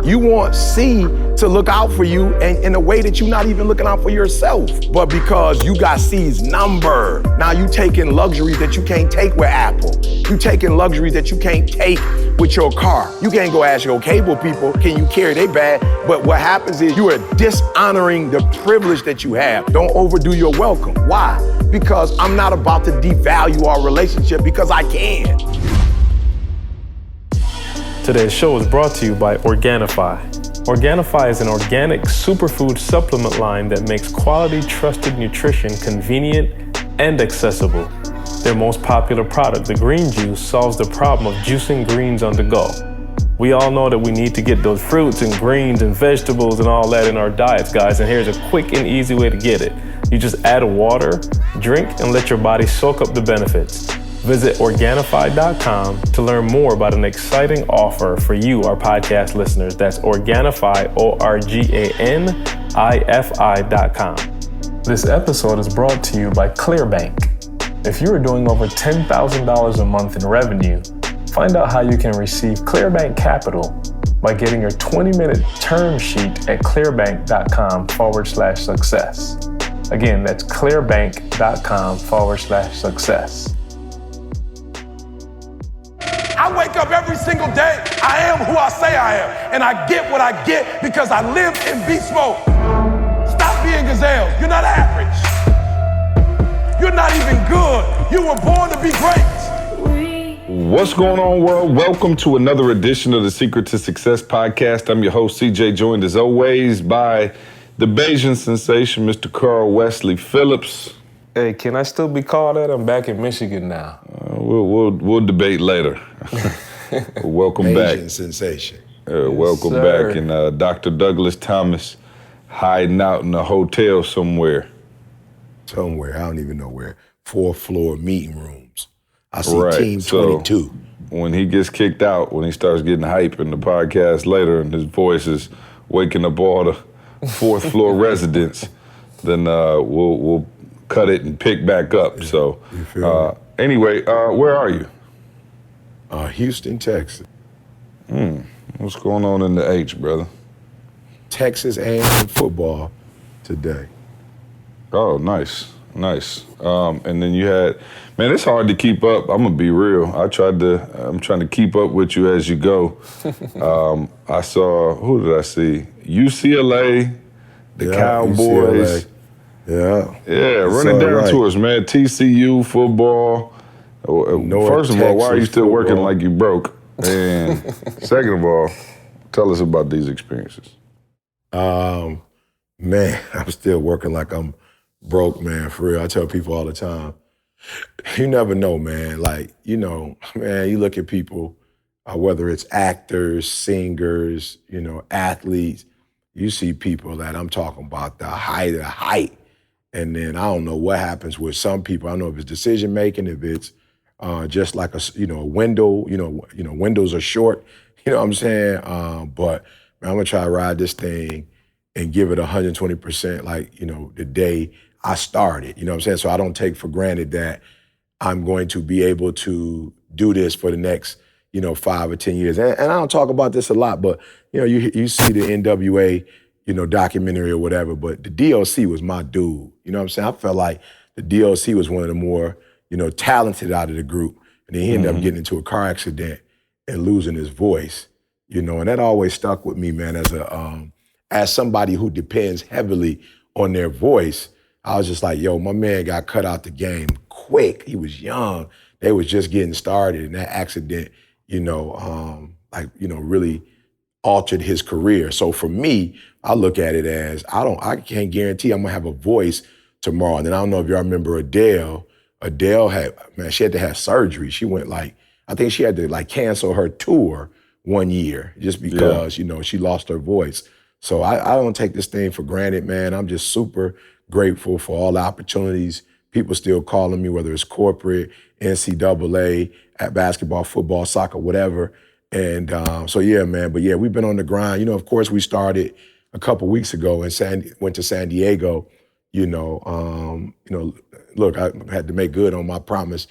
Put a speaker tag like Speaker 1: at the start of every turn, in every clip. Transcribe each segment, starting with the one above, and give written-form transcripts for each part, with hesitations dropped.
Speaker 1: You want C to look out for you and in a way that you're not even looking out for yourself. But because you got C's number, now you taking luxuries that you can't take with Apple. You taking luxuries that you can't take with your car. You can't go ask your cable people, can you carry their bag? But what happens is you are dishonoring the privilege that you have. Don't overdo your welcome. Why? Because I'm not about to devalue our relationship because I can.
Speaker 2: Today's show is brought to you by Organifi. Organifi is an organic superfood supplement line that makes quality, trusted nutrition convenient and accessible. Their most popular product, the green juice, solves the problem of juicing greens on the go. We all know that we need to get those fruits and greens and vegetables and all that in our diets, guys, and here's a quick and easy way to get it. You just add water, drink, and let your body soak up the benefits. Visit Organifi.com to learn more about an exciting offer for you, our podcast listeners. That's Organifi, Organifi.com. This episode is brought to you by ClearBank. If you are doing over $10,000 a month in revenue, find out how you can receive ClearBank Capital by getting your 20-minute term sheet at clearbank.com/success. Again, that's clearbank.com/success.
Speaker 1: I wake up every single day. I am who I say I am. And I get what I get because I live in beast mode. Stop being gazelles. You're not average. You're not even good. You were born to be great.
Speaker 3: What's going on, world? Welcome to another edition of the Secret to Success podcast. I'm your host, CJ, joined as always by the Bayesian sensation, Mr. Carl Wesley Phillips.
Speaker 2: Hey, can I still be called that? I'm back in Michigan now.
Speaker 3: We'll debate later. Welcome back.
Speaker 1: Asian sensation.
Speaker 3: Welcome back. And Dr. Douglas Thomas hiding out in a hotel somewhere.
Speaker 1: Somewhere, I don't even know where. 4th floor meeting rooms. I see
Speaker 3: right.
Speaker 1: Team 22.
Speaker 3: So when he gets kicked out, when he starts getting hype in the podcast later and his voice is waking up all the 4th floor residents, then we'll cut it and pick back up.
Speaker 1: Yeah,
Speaker 3: so anyway, where are you?
Speaker 1: Houston, Texas.
Speaker 3: What's going on in the H, brother?
Speaker 1: Texas A&M football today.
Speaker 3: Oh, nice. And then you had, man, it's hard to keep up. I'm gonna be real. I'm trying to keep up with you as you go. I saw, who did I see? UCLA, the Cowboys.
Speaker 1: UCLA.
Speaker 3: Yeah, running down right to us, man. TCU football. First of all, why are you still working like you broke? And second of all, tell us about these experiences.
Speaker 1: Man, I'm still working like I'm broke, man, for real. I tell people all the time, you never know, man. Like, man, you look at people, whether it's actors, singers, athletes, you see people that I'm talking about the height. And then I don't know what happens with some people. I don't know if it's decision making, if it's just like a window. Windows are short. You know what I'm saying? But man, I'm gonna try to ride this thing and give it 120%. Like the day I started. You know what I'm saying? So I don't take for granted that I'm going to be able to do this for the next 5 or 10 years. And I don't talk about this a lot, but you see the NWA. Documentary or whatever, but the DLC was my dude. You know what I'm saying? I felt like the DLC was one of the more, talented out of the group. And then he ended up getting into a car accident and losing his voice, and that always stuck with me, man, as somebody who depends heavily on their voice. I was just like, yo, my man got cut out the game quick. He was young. They was just getting started, and that accident, really altered his career. So for me, I look at it as I can't guarantee I'm gonna have a voice tomorrow. And then I don't know if y'all remember Adele. Adele she had to have surgery. She went I think she had to cancel her tour one year just because, she lost her voice. So I don't take this thing for granted, man. I'm just super grateful for all the opportunities. People still calling me, whether it's corporate, NCAA, at basketball, football, soccer, whatever. And so, yeah, man. But, yeah, we've been on the grind. Of course, we started a couple weeks ago and went to San Diego. Look, I had to make good on my promise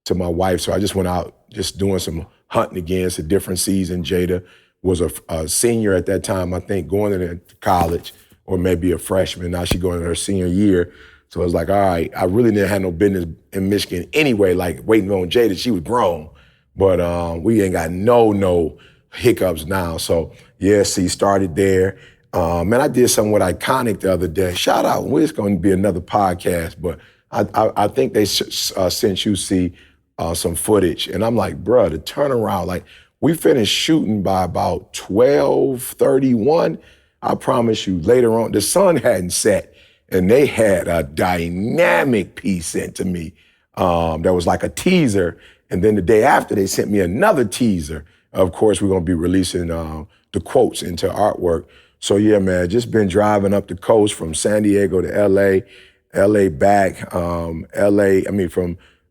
Speaker 1: to my wife. So I just went out just doing some hunting again. It's a different season. Jada was a senior at that time, I think, going into college, or maybe a freshman. Now she's going in her senior year. So it was like, all right, I really didn't have no business in Michigan anyway, like waiting on Jada. She was grown. But we ain't got no hiccups now. So yeah, see, started there. Man, I did something with Iconic the other day. Shout out, it's going to be another podcast, but I think they sent you some footage. And I'm like, bruh, the turnaround, like we finished shooting by about 12:31. I promise you, later on, the sun hadn't set, and they had a dynamic piece sent to me that was like a teaser. And then the day after, they sent me another teaser. Of course, we're going to be releasing the quotes into artwork. So yeah, man, just been driving up the coast from San Diego to LA back, from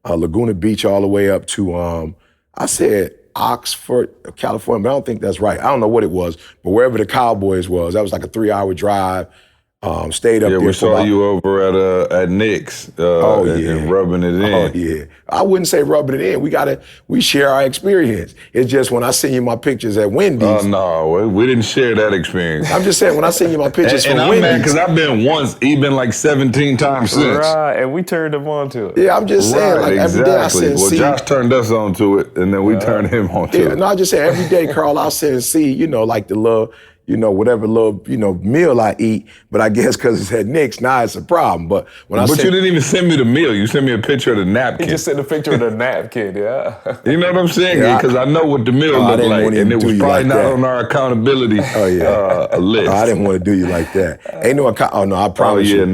Speaker 1: Laguna Beach all the way up to, I said Oxford, California, but I don't think that's right. I don't know what it was, but wherever the Cowboys was, that was like a 3-hour drive. Stayed up there.
Speaker 3: Yeah, we saw you over at Nick's and rubbing it in.
Speaker 1: Oh, yeah. I wouldn't say rubbing it in. We share our experience. It's just when I send you my pictures at Wendy's.
Speaker 3: Oh, no, we didn't share that experience.
Speaker 1: I'm just saying, when I send you my pictures from Wendy's.
Speaker 3: And I'm mad because I've been once, he's been like 17 times since.
Speaker 2: Right, and we turned him on to it.
Speaker 1: Yeah, I'm just saying, like
Speaker 3: exactly.
Speaker 1: every day I send
Speaker 3: Well,
Speaker 1: C.
Speaker 3: Josh turned us on to it, and then we turned him on to it.
Speaker 1: No, I just say every day, Carl, I'll send C, like the little, whatever little, meal I eat. But I guess because it's at Nick's, now it's a problem. But
Speaker 3: you didn't even send me the meal. You sent me a picture of the napkin.
Speaker 2: He just sent a picture of the napkin, yeah.
Speaker 3: You know what I'm saying? Because I know what the meal looked like, and it was probably not on our accountability list.
Speaker 1: I didn't want to do you like that. Ain't no I promise you.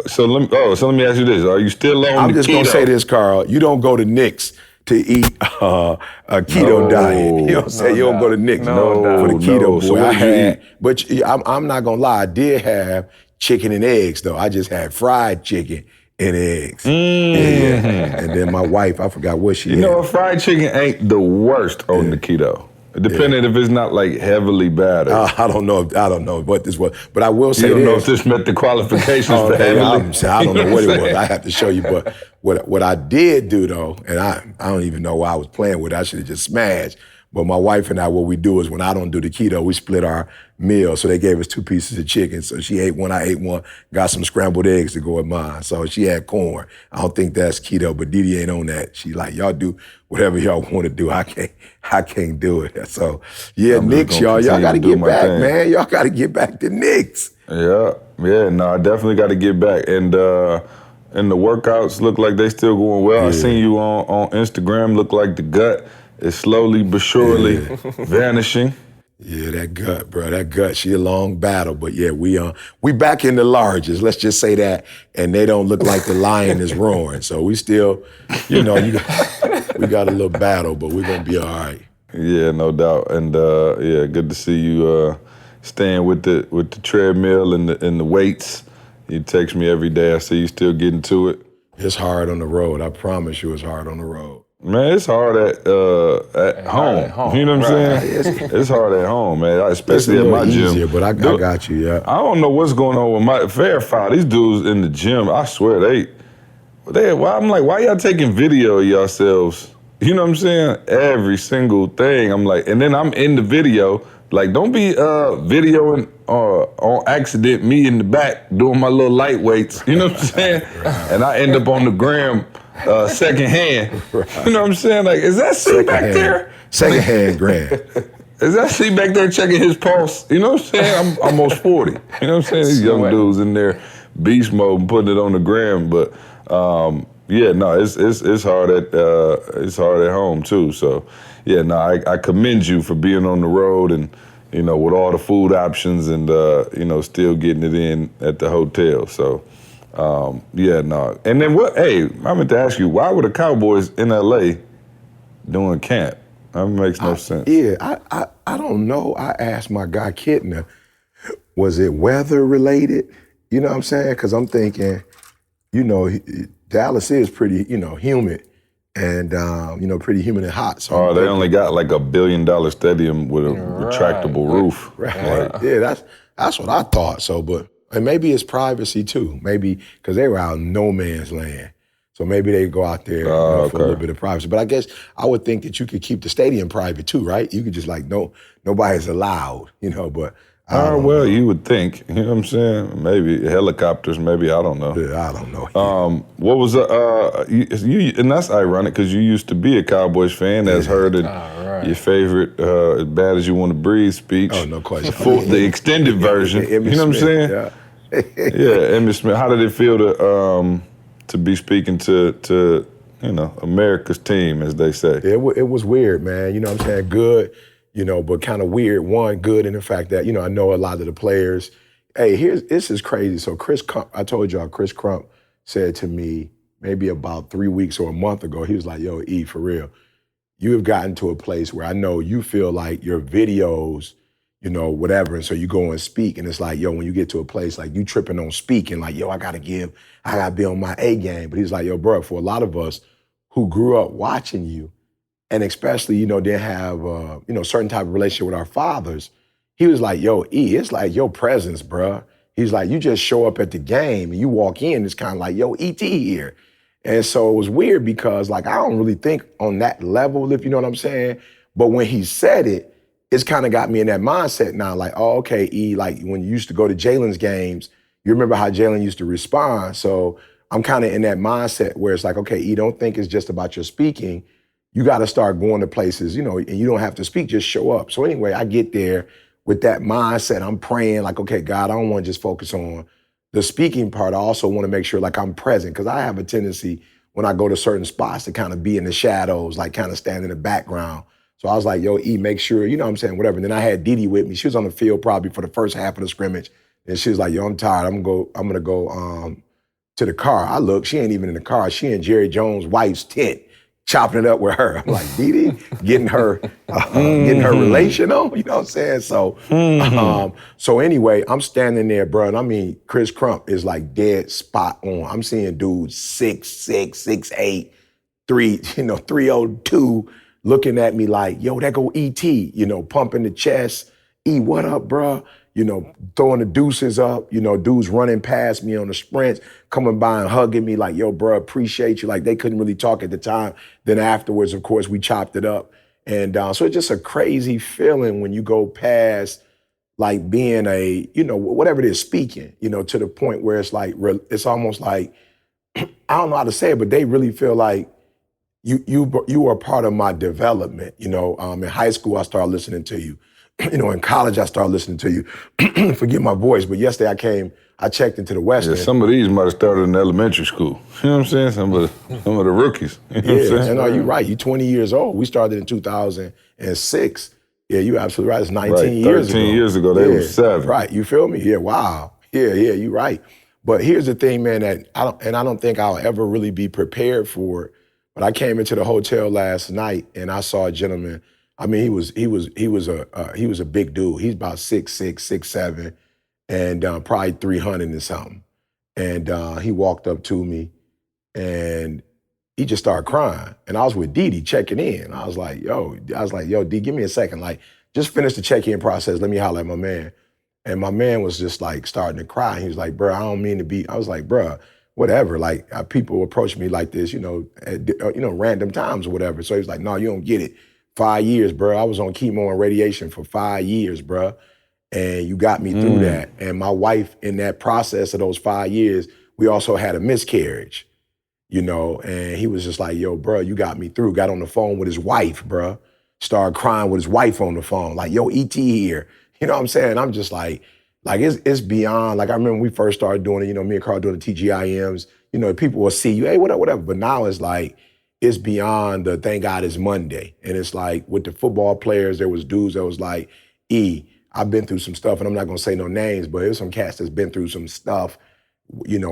Speaker 3: So let me ask you this: are you still on?
Speaker 1: I'm just gonna say this, Carl. You don't go to Nick's to eat a keto diet. You know what I'm saying? You don't go to Nick's for the keto.
Speaker 3: So what you eat?
Speaker 1: But I'm not gonna lie. I did have chicken and eggs though. I just had fried chicken and eggs. Yeah. And then my wife, I forgot what she had.
Speaker 3: Fried chicken ain't the worst on the keto. Depending if it's not like heavily battered.
Speaker 1: I don't know what this was, but I will say
Speaker 3: you don't know if this met the qualifications for heavily.
Speaker 1: I don't know what it was. I have to show you, but what I did do though, and I don't even know why I was playing with it. I should have just smashed. But my wife and I, what we do is when I don't do the keto, we split our meal. So they gave us 2 pieces of chicken. So she ate one, I ate one, got some scrambled eggs to go with mine. So she had corn. I don't think that's keto, but Didi ain't on that. She like, y'all do whatever y'all want to do. I can't do it. So yeah, Nick's, y'all got to get back, man. Y'all got to get back to Nick's.
Speaker 3: Yeah, I definitely got to get back. And the workouts look like they still going well. I seen you on Instagram, look like the gut is slowly but surely vanishing.
Speaker 1: Yeah, that gut, bro. That gut, she a long battle. But yeah, we back in the largest, let's just say that. And they don't look like the lion is roaring. So we still, we got a little battle, but we're going to be all right.
Speaker 3: Yeah, no doubt. And good to see you staying with the treadmill and the weights. You text me every day. I see you still getting to it.
Speaker 1: It's hard on the road. I promise you it's hard on the road.
Speaker 3: Man, it's hard at home. You know what I'm saying? It's hard at home, man. Especially at my gym.
Speaker 1: Easier, but I got you, yeah.
Speaker 3: I don't know what's going on with my fair foul. These dudes in the gym, I swear I'm like, why y'all taking video of yourselves? You know what I'm saying? Every single thing. I'm like, and then I'm in the video. Like, don't be videoing on accident me in the back doing my little light weights. You know what I'm saying? And I end up on the gram. Second hand. Right. You know what I'm saying? Like, is that C back there?
Speaker 1: Second hand grand.
Speaker 3: Is that C back there checking his pulse? You know what I'm saying? I'm almost 40. You know what I'm saying? These young dudes in there, beast mode and putting it on the gram. But it's hard at home too. So I commend you for being on the road and with all the food options and still getting it in at the hotel. So. And then what? Hey, I meant to ask you, why were the Cowboys in LA doing camp? That makes no sense.
Speaker 1: Yeah, I don't know. I asked my guy Kittner, was it weather related? You know what I'm saying? Because I'm thinking, Dallas is pretty, humid and pretty humid and hot. So
Speaker 3: they only got like $1 billion stadium with a retractable roof.
Speaker 1: Right. Yeah, that's what I thought. So, and maybe it's privacy too. Maybe because they were out in no man's land. So maybe they go out there for a
Speaker 3: Okay.
Speaker 1: little bit of privacy. But I guess I would think that you could keep the stadium private too, right? You could just like, nobody's allowed, but I don't
Speaker 3: Well,
Speaker 1: know.
Speaker 3: you would think, you know what I'm saying? Maybe helicopters, maybe, I don't know.
Speaker 1: Yeah, I don't know.
Speaker 3: What was you and that's ironic because you used to be a Cowboys fan that's heard it, your favorite As Bad As You Want to Breathe speech.
Speaker 1: Oh, no question.
Speaker 3: The extended version. You know what I'm saying?
Speaker 1: Yeah.
Speaker 3: Yeah, Emmitt Smith. How did it feel to be speaking to America's team, as they say?
Speaker 1: It was weird, man. You know what I'm saying? Good, but kind of weird. One, good in the fact that, I know a lot of the players. Hey, this is crazy. So I told y'all, Chris Crump said to me maybe about 3 weeks or a month ago, he was like, yo, E, for real, you have gotten to a place where I know you feel like your videos, whatever. And so you go and speak and it's like, yo, when you get to a place like you tripping on speaking, like, yo, I gotta be on my A game. But he's like, yo, bro, for a lot of us who grew up watching you and especially, didn't have, certain type of relationship with our fathers, he was like, yo, E, it's like your presence, bro. He's like, you just show up at the game and you walk in, it's kind of like, yo, E.T. here. And so it was weird because like, I don't really think on that level, if you know what I'm saying. But when he said it, it's kind of got me in that mindset now, like, oh, okay, E, like when you used to go to Jalen's games, you remember how Jalen used to respond. So I'm kind of in that mindset where it's like, okay, E, don't think it's just about your speaking. You got to start going to places, and you don't have to speak, just show up. So anyway, I get there with that mindset. I'm praying like, okay, God, I don't want to just focus on the speaking part. I also want to make sure like I'm present because I have a tendency when I go to certain spots to kind of be in the shadows, like kind of stand in the background. So I was like, yo, E, make sure, you know what I'm saying, whatever. And then I had Dee Dee with me. She was on the field probably for the first half of the scrimmage. And she was like, yo, I'm tired. I'm gonna go to the car. I look, she ain't even in the car. She in Jerry Jones' wife's tent, chopping it up with her. I'm like, Dee Dee, getting her relation on, you know what I'm saying? So, so anyway, I'm standing there, bro, and I mean, Chris Crump is like dead spot on. I'm seeing dudes 6'6", 6'8", 302, looking at me like, yo, that go E.T., pumping the chest. E, what up, bro? Throwing the deuces up, dudes running past me on the sprints, coming by and hugging me like, yo, bro, appreciate you. Like they couldn't really talk at the time. Then afterwards, of course, we chopped it up. And so it's just a crazy feeling when you go past like being a, whatever it is, speaking, to the point where it's like, it's almost like, I don't know how to say it, but they really feel like you are part of my development. In high school, I started listening to you. In college, I started listening to you. Forget my voice, but yesterday I checked into the West End.
Speaker 3: Yeah, some of these might have started in elementary school. You know what I'm saying? Some of the rookies. You know what I'm saying?
Speaker 1: And you're right. You're 20 years old. We started in 2006. Yeah, you're absolutely right. It's 19 years ago.
Speaker 3: 13 years ago, they were 7.
Speaker 1: Right, you feel me? Yeah, wow. Yeah, you're right. But here's the thing, man, that I don't think I'll ever really be prepared for it. But I came into the hotel last night and I saw a gentleman. I mean, he was a big dude. He's about 6'6", 6'7", and probably 300 and something. And he walked up to me and he just started crying. And I was with Dee Dee checking in. I was like, yo, Dee, give me a second. Like, just finish the check-in process. Let me holler at my man. And my man was just like starting to cry. He was like, bro, I don't mean to be. I was like, bro, whatever. Like people approach me like this, at random times or whatever. So he was like, no, you don't get it. 5 years, bro. I was on chemo and radiation for 5 years, bro. And you got me through that. And my wife, in that process of those 5 years, we also had a miscarriage, and he was just like, yo, bro, you got me through. Got on the phone with his wife, bro. Started crying with his wife on the phone, like, yo, E.T. here. You know what I'm saying? I'm just like it's beyond. Like, I remember when we first started doing it, me and Carl doing the TGIMs, people will see you, hey, whatever. But now it's like, it's beyond the thank God it's Monday. And it's like with the football players, there was dudes that was like, E, I've been through some stuff, and I'm not gonna say no names, but there's some cats that's been through some stuff,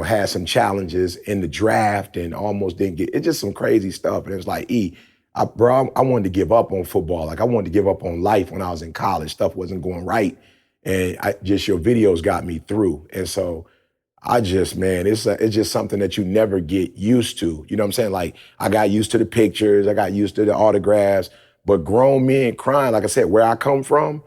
Speaker 1: had some challenges in the draft and almost didn't get, it's just some crazy stuff. And it's like, E, I wanted to give up on football. Like I wanted to give up on life when I was in college. Stuff wasn't going right. And your videos got me through. And so it's just something that you never get used to. You know what I'm saying? Like I got used to the pictures, I got used to the autographs, but grown men crying, like I said, where I come from,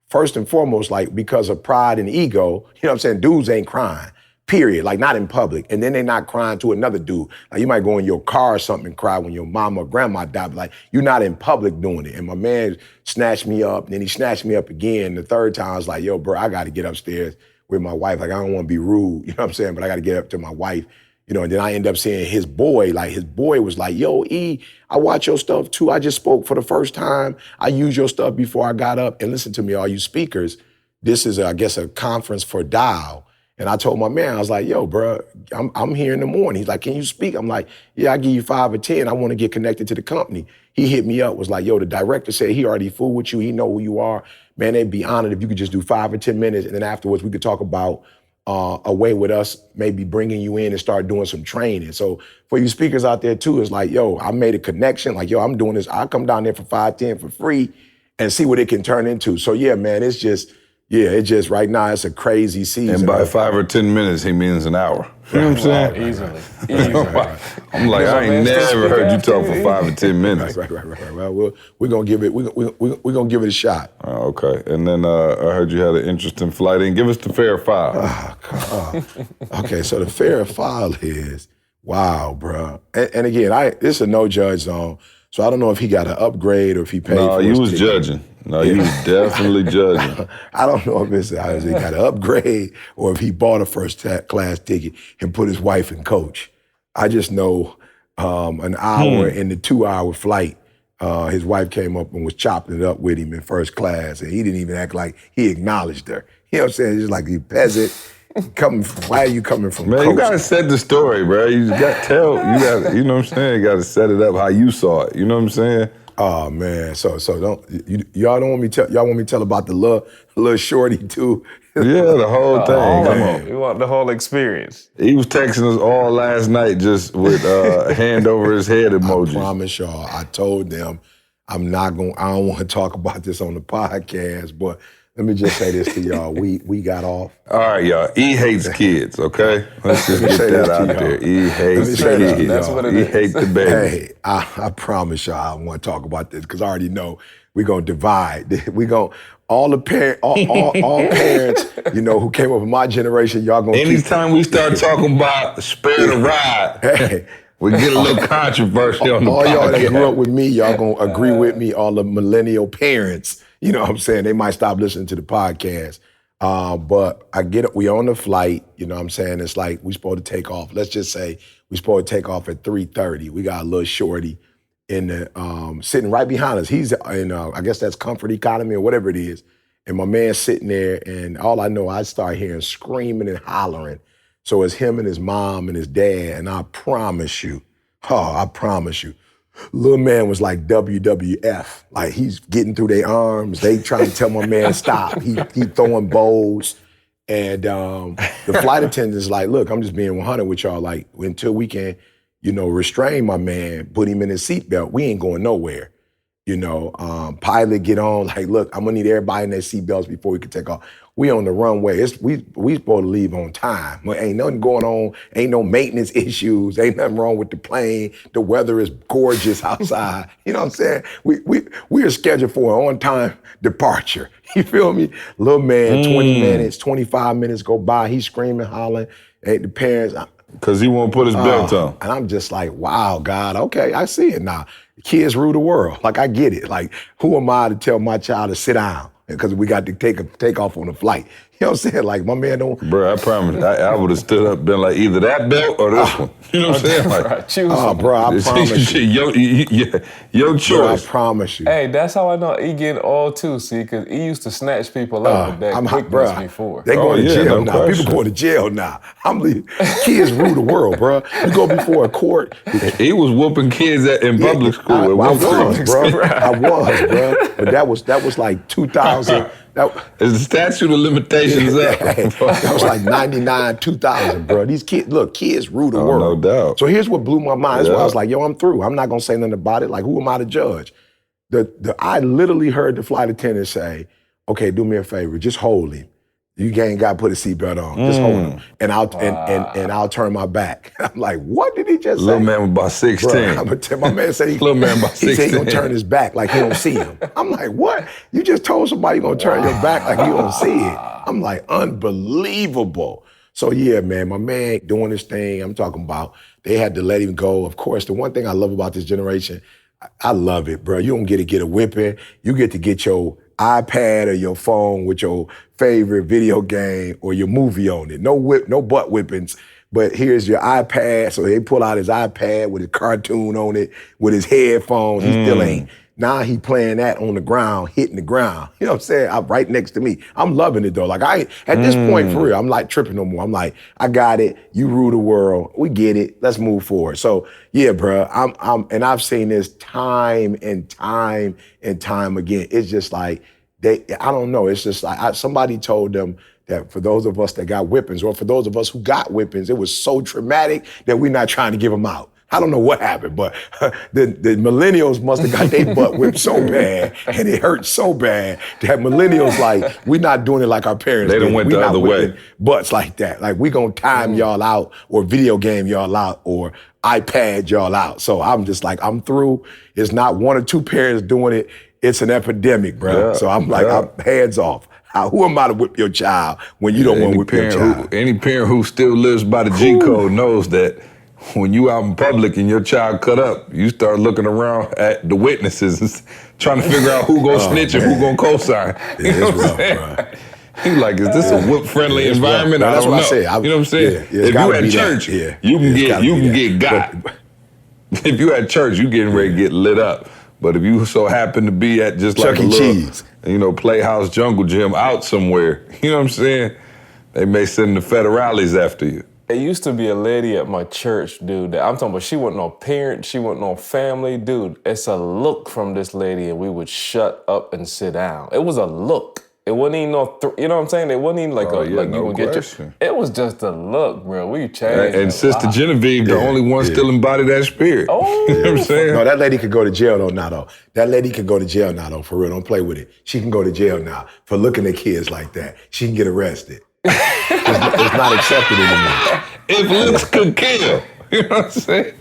Speaker 1: first and foremost, like because of pride and ego, you know what I'm saying? Dudes ain't crying. period, like not in public. And then they not crying to another dude. Like you might go in your car or something and cry when your mama or grandma died, but like you're not in public doing it. And my man snatched me up, and then he snatched me up again. The third time I was like, yo, bro, I gotta get upstairs with my wife. Like I don't wanna be rude, you know what I'm saying? But I gotta get up to my wife. And then I end up seeing his boy was like, yo, E, I watch your stuff too. I just spoke for the first time. I used your stuff before I got up. And listen to me, all you speakers, this is, I guess, a conference for Dial. And I told my man, I was like, yo, bro, I'm here in the morning. He's like, can you speak? I'm like, yeah, I give you 5 or 10. I want to get connected to the company. He hit me up, was like, yo, the director said he already fooled with you. He know who you are. Man, they'd be honored if you could just do 5 or 10 minutes. And then afterwards, we could talk about a way with us maybe bringing you in and start doing some training. So for you speakers out there too, it's like, yo, I made a connection. Like, yo, I'm doing this. I'll come down there for 5, 10 for free and see what it can turn into. So yeah, man, it's just right now, it's a crazy season.
Speaker 3: And by 5 or 10 minutes, he means an hour. You know what I'm saying?
Speaker 2: Easily.
Speaker 3: I'm like, I ain't never heard you talk for 5 or 10 minutes.
Speaker 1: Right. Well, we're gonna give it a shot.
Speaker 3: Okay. And then I heard you had an interesting flight in. Give us the fair file.
Speaker 1: Okay, so the fair file is, wow, bro. And again, this is a no judge zone. So I don't know if he got an upgrade or if he paid for it.
Speaker 3: No, he was judging. No, he was definitely judging.
Speaker 1: I don't know if he got an upgrade or if he bought a first class ticket and put his wife in coach. I just know an hour in the 2-hour flight, his wife came up and was chopping it up with him in first class, and he didn't even act like he acknowledged her. You know what I'm saying? Just like, you peasant. Why are you coming from?
Speaker 3: Man,
Speaker 1: coach?
Speaker 3: you gotta set the story, bro. You know what I'm saying? You gotta set it up how you saw it. You know what I'm saying?
Speaker 1: Oh man, so y'all want me to tell about the little shorty too?
Speaker 3: Yeah, the whole thing. Come on.
Speaker 2: We want the whole experience.
Speaker 3: He was texting us all last night just with hand over his head emojis.
Speaker 1: I promise y'all, I told them I don't want to talk about this on the podcast, but let me just say this to y'all. We got off.
Speaker 3: All right, y'all. E hates kids, okay? Let's just get that out there. E hates kids.
Speaker 2: That's what it
Speaker 3: is.
Speaker 2: is.
Speaker 3: He hates the baby.
Speaker 1: Hey, I promise y'all I want to talk about this because I already know we're going to divide. All parents, who came up in my generation, y'all going to
Speaker 3: Anytime we start talking about spare the ride,
Speaker 1: hey,
Speaker 3: we get a little controversy on the podcast.
Speaker 1: All y'all that grew up with me, y'all going to agree with me, all the millennial parents. You know what I'm saying? They might stop listening to the podcast. But we on the flight, you know what I'm saying? It's like we supposed to take off. Let's just say we supposed to take off at 3:30. We got a little shorty in the sitting right behind us. He's in I guess that's comfort economy or whatever it is. And my man's sitting there, and all I know, I start hearing screaming and hollering. So it's him and his mom and his dad, and I promise you, little man was like WWF. Like he's getting through their arms. They trying to tell my man stop. He throwing bowls. And the flight attendant is like, look, I'm just being 100 with y'all. Like until we can, restrain my man, put him in his seatbelt, we ain't going nowhere. Pilot get on, like, look, I'm gonna need everybody in their seatbelts before we can take off. We on the runway. We supposed to leave on time. Well, ain't nothing going on. Ain't no maintenance issues. Ain't nothing wrong with the plane. The weather is gorgeous outside. You know what I'm saying? We are scheduled for an on-time departure. You feel me? Little man, 20 minutes, 25 minutes go by. He's screaming, hollering. Ain't the parents.
Speaker 3: Because he won't put his belt on.
Speaker 1: And I'm just like, wow, God, okay, I see it now. Kids rule the world. Like, I get it. Like, who am I to tell my child to sit down? Because we got to take off on a flight. You know what I'm saying? Like, my man don't...
Speaker 3: Bro, I promise, I would have stood up and been like, either that belt or this one. You know what I'm saying? Like,
Speaker 2: choose
Speaker 1: bro, I promise you.
Speaker 3: Your choice.
Speaker 1: Bro, I promise you.
Speaker 2: Hey, that's how I know he getting old too, see, because he used to snatch people up with that quickness before.
Speaker 1: They going to jail now.
Speaker 3: Question.
Speaker 1: People going to jail now. I'm leaving. Kids rule the world, bro. You go before a court.
Speaker 3: He was whooping kids in public school.
Speaker 1: I was, bro. But that was like 2000.
Speaker 3: Is the statute of limitations up?
Speaker 1: That was like 99, 2000, bro. These kids rule the world.
Speaker 3: No doubt.
Speaker 1: So here's what blew my mind. That's why I was like, yo, I'm through. I'm not gonna say nothing about it. Like, who am I to judge? I literally heard the flight attendant say, okay, do me a favor, just hold him. You ain't got to put a seatbelt on. Just hold him, and I'll turn my back. I'm like, what did he just say?
Speaker 3: Little man was about 16.
Speaker 1: Bro, my man said
Speaker 3: little man about 16.
Speaker 1: He said he gonna turn his back like he don't see him. I'm like, what? You just told somebody you gonna turn your back like you don't see it. I'm like, unbelievable. So yeah, man, my man doing his thing. I'm talking about they had to let him go. Of course, the one thing I love about this generation, I love it, bro. You don't get a whipping. You get to get your iPad or your phone with your favorite video game or your movie on it. No butt whippings. But here's your iPad. So they pull out his iPad with his cartoon on it, with his headphones. He still ain't. Now he playing that on the ground, hitting the ground. You know what I'm saying? I'm right next to me. I'm loving it though. Like at this point for real, I'm like tripping no more. I'm like, I got it. You rule the world. We get it. Let's move forward. So yeah, bro. And I've seen this time and time and time again. It's just like I don't know. It's just like somebody told them that for those of us that got whippings, or for those of us who got whippings, it was so traumatic that we're not trying to give them out. I don't know what happened, but the millennials must have got their butt whipped so bad and it hurt so bad that millennials like, we're not doing it like our parents did.
Speaker 3: They done went the other way.
Speaker 1: Butts like that. Like we gonna time y'all out or video game y'all out or iPad y'all out. So I'm just like, I'm through. It's not one or two parents doing it. It's an epidemic, bro. So I'm like, I'm hands off. Who am I to whip your child when you don't want to whip your child?
Speaker 3: Any parent who still lives by the G code knows that when you out in public and your child cut up, you start looking around at the witnesses and trying to figure out who gonna snitch and who gonna co-sign. You know what I'm saying? He's like, is this a whip-friendly environment?
Speaker 1: No,
Speaker 3: I don't know. You know what I'm saying? If you at church, you can get got. If you at church, you getting ready to get lit up. But if you so happen to be at just like a little, Playhouse Jungle Gym out somewhere, you know what I'm saying? They may send the federales after you.
Speaker 4: It used to be a lady at my church, dude, that I'm talking about, she wasn't no parent, she wasn't no family. Dude, it's a look from this lady and we would shut up and sit down. It was a look. It wasn't even you know what I'm saying? It wasn't even like you gonna get your, it was just a look, bro. We changed.
Speaker 3: And Sister Genevieve, the only one still embodied that spirit.
Speaker 4: Oh.
Speaker 3: You know what I'm saying?
Speaker 1: No, that lady could go to jail though, now though. That lady could go to jail now though, for real. Don't play with it. She can go to jail now for looking at kids like that. She can get arrested. It's not accepted anymore.
Speaker 3: If looks could kill, you know what I'm saying?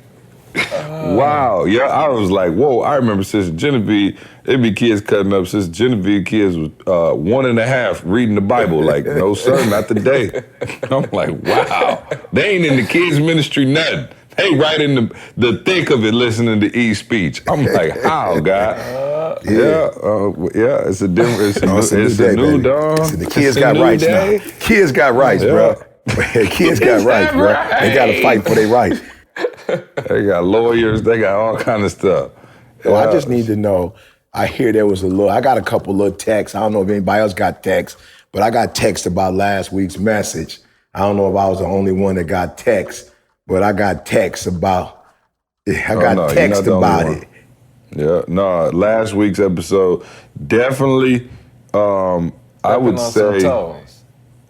Speaker 3: Wow, yeah, I was like, whoa, I remember Sister Genevieve, it'd be kids cutting up. Sister Genevieve kids was 1.5 reading the Bible. Like, no sir, not today. I'm like, wow, they ain't in the kids ministry, nothing. They right in the thick of it listening to E's speech. I'm like, how, God? It's a different, it's a new dawn.
Speaker 1: The kids got rights now. Kids got rights, bro. Kids got rights, bro. They got to fight for their rights.
Speaker 3: They got lawyers, they got all kind of stuff.
Speaker 1: Well, I just need to know, I hear there was I got a couple little texts. I don't know if anybody else got texts, but I got text about last week's message. I don't know if I was the only one that got text, but I got text about it.
Speaker 3: Yeah, no, last week's episode, definitely, I would say,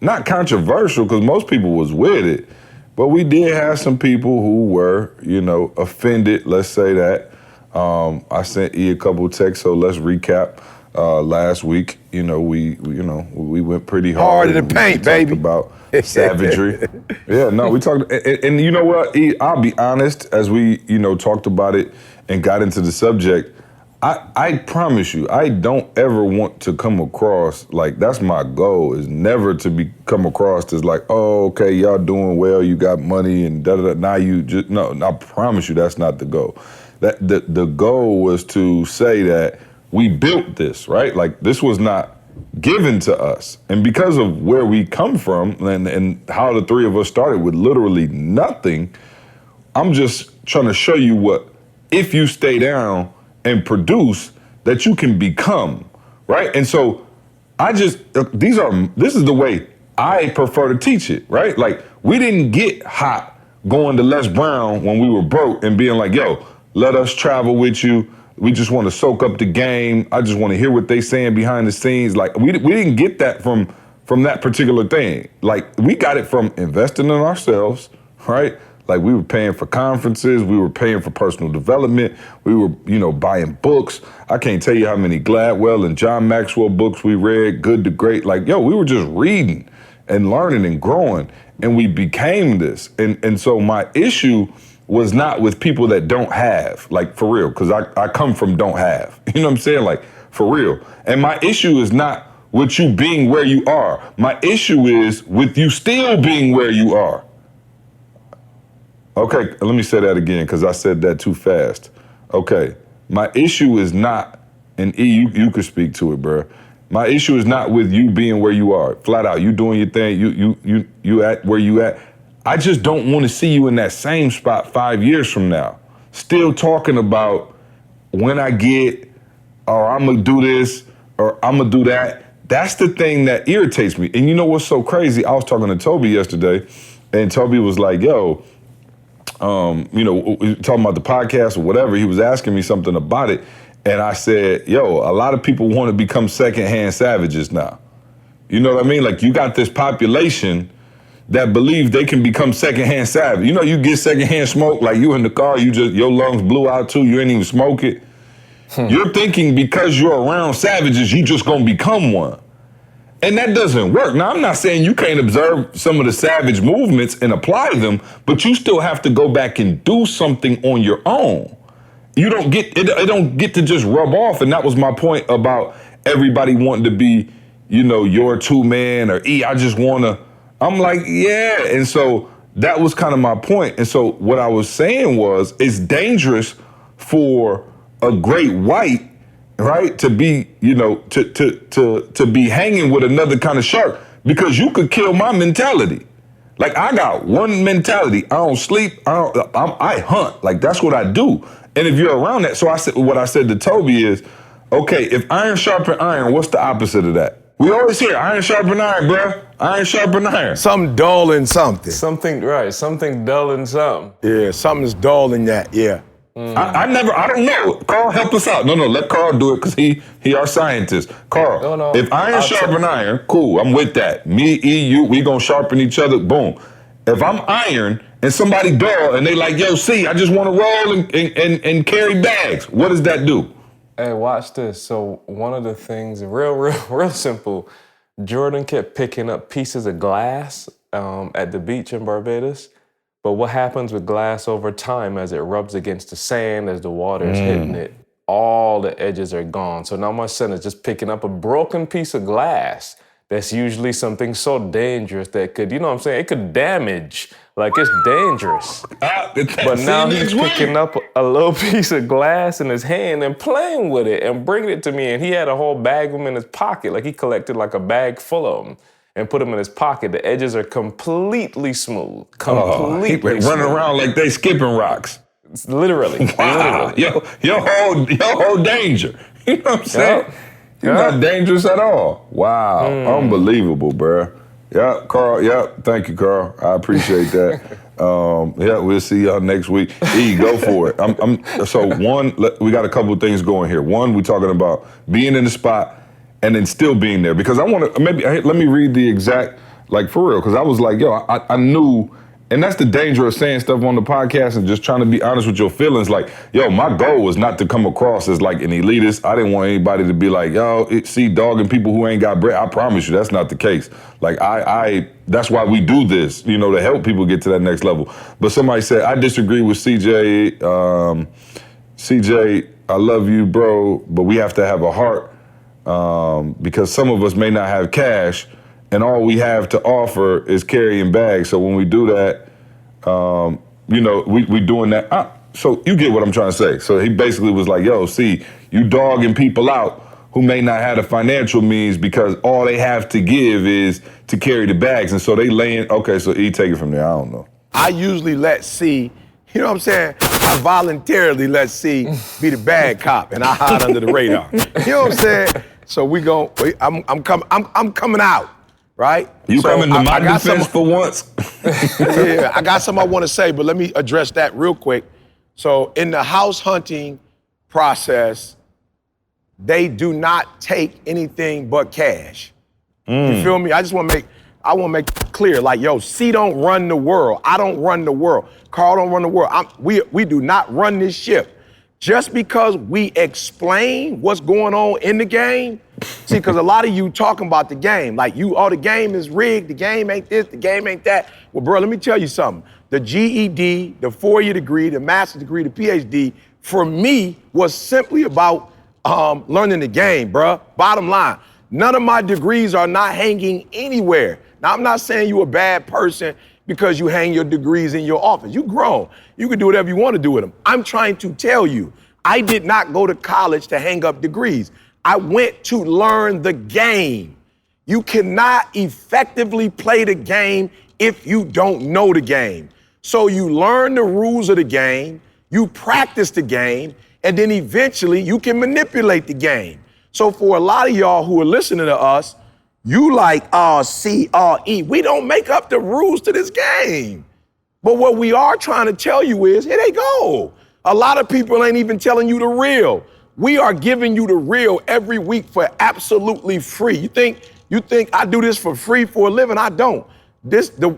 Speaker 3: not controversial, because most people was with it, but we did have some people who were, offended, let's say that. I sent E a couple texts, so let's recap. Last week, we went pretty hard
Speaker 1: in the paint, baby.
Speaker 3: About savagery. Yeah, no, we talked, and you know what, E, I'll be honest, as we, talked about it and got into the subject, I promise you, I don't ever want to come across, like, that's my goal, is never to come across as like, oh, okay, y'all doing well, you got money, and da-da-da, now you just, no, I promise you that's not the goal. The goal was to say that we built this, right? Like, this was not given to us. And because of where we come from and how the three of us started with literally nothing, I'm just trying to show you what, if you stay down and produce, that you can become, right? And so this is the way I prefer to teach it, right? Like, we didn't get hot going to Les Brown when we were broke and being like, yo, let us travel with you. We just want to soak up the game. I just want to hear what they saying behind the scenes. Like, we didn't get that from that particular thing. Like, we got it from investing in ourselves, right? Like, we were paying for conferences, we were paying for personal development, we were, buying books. I can't tell you how many Gladwell and John Maxwell books we read, Good to Great. Like, we were just reading and learning and growing, and we became this. And so my issue was not with people that don't have, like, for real, because I come from don't have. You know what I'm saying? Like, for real. And my issue is not with you being where you are. My issue is with you still being where you are. Okay, let me say that again because I said that too fast. Okay, my issue is not, and E, you could speak to it, bro. My issue is not with you being where you are. Flat out, you doing your thing, you at where you at. I just don't want to see you in that same spot 5 years from now. Still talking about when I get, or I'm gonna do this, or I'm gonna do that. That's the thing that irritates me. And you know what's so crazy? I was talking to Toby yesterday, and Toby was like, yo, talking about the podcast or whatever, he was asking me something about it. And I said, yo, a lot of people want to become secondhand savages now. You know what I mean? Like you got this population that believe they can become secondhand savage. You know, you get secondhand smoke, like you in the car, your lungs blew out too, you ain't even smoke it. You're thinking because you're around savages, you just gonna become one. And that doesn't work. Now, I'm not saying you can't observe some of the savage movements and apply them, but you still have to go back and do something on your own. You don't get, it don't get to just rub off. And that was my point about everybody wanting to be, your two-man or I just wanna, I'm like, yeah. And so that was kind of my point. And so what I was saying was, it's dangerous for a great white, right, to be, to be hanging with another kind of shark, because you could kill my mentality. Like I got one mentality. I don't sleep. I hunt. Like that's what I do. And if you're around that, so what I said to Toby is, okay, if iron sharpen iron, what's the opposite of that? We always hear iron sharpen iron, bruh. Iron sharpen iron.
Speaker 1: Something dull in something.
Speaker 4: Something dull in something.
Speaker 1: Yeah, something's dull in that, yeah.
Speaker 3: I don't know. Carl, help us out. No, let Carl do it because he our scientist. Carl,
Speaker 4: No.
Speaker 3: If iron sharpen iron, cool, I'm with that. Me, E, you, we gonna sharpen each other, boom. If I'm iron and somebody dull and they like, yo, see, I just want to roll and carry bags, what does that do?
Speaker 4: Hey, watch this. So one of the things, real simple, Jordan kept picking up pieces of glass at the beach in Barbados. But what happens with glass over time as it rubs against the sand, as the water is hitting it, all the edges are gone. So now my son is just picking up a broken piece of glass that's usually something so dangerous that could, it could damage. Like it's dangerous. But now he's picking up a little piece of glass in his hand and playing with it and bringing it to me. And he had a whole bag of them in his pocket. Like he collected like a bag full of them and put them in his pocket. The edges are completely smooth. Completely smooth.
Speaker 3: Running around like they skipping rocks.
Speaker 4: It's literally.
Speaker 3: Wow. Your whole danger. You know what I'm saying? You're not dangerous at all. Wow. Unbelievable, bruh. Yeah, Carl. Yeah, thank you, Carl. I appreciate that. We'll see y'all next week. E, go for it. So one, we got a couple of things going here. One, we're talking about being in the spot and then still being there, because I want to let me read the exact, like for real, because I was like, yo, I knew, and that's the danger of saying stuff on the podcast and just trying to be honest with your feelings. Like, yo, my goal was not to come across as like an elitist. I didn't want anybody to be like, yo, see dogging people who ain't got bread. I promise you, that's not the case. Like that's why we do this, to help people get to that next level. But somebody said, I disagree with CJ. CJ, I love you, bro, but we have to have a heart. Because some of us may not have cash and all we have to offer is carrying bags. So when we do that, we doing that. So you get what I'm trying to say. So he basically was like, yo, see, you dogging people out who may not have the financial means because all they have to give is to carry the bags. And so they laying, okay, so he take it from there. I don't know.
Speaker 1: I usually let C, you know what I'm saying? I voluntarily let C be the bad cop and I hide under the radar. You know what I'm saying? So I'm coming out, right?
Speaker 3: You coming to my defense for once?
Speaker 1: Yeah, I got something I want to say, but let me address that real quick. So in the house hunting process, they do not take anything but cash. You feel me? I want to make it clear, like, yo, C don't run the world. I don't run the world. Carl don't run the world. We do not run this ship. Just because we explain what's going on in the game, see, because a lot of you talking about the game, like the game is rigged, the game ain't this, the game ain't that. Well, bro, let me tell you something. The GED, the 4-year degree, the master's degree, the PhD, for me was simply about learning the game, bro. Bottom line. None of my degrees are not hanging anywhere. Now, I'm not saying you're a bad person because you hang your degrees in your office. You grown. You can do whatever you want to do with them. I'm trying to tell you, I did not go to college to hang up degrees. I went to learn the game. You cannot effectively play the game if you don't know the game. So you learn the rules of the game, you practice the game, and then eventually you can manipulate the game. So for a lot of y'all who are listening to us, you like C, E. We don't make up the rules to this game. But what we are trying to tell you is, here they go. A lot of people ain't even telling you the real. We are giving you the real every week for absolutely free. You think I do this for free for a living? I don't.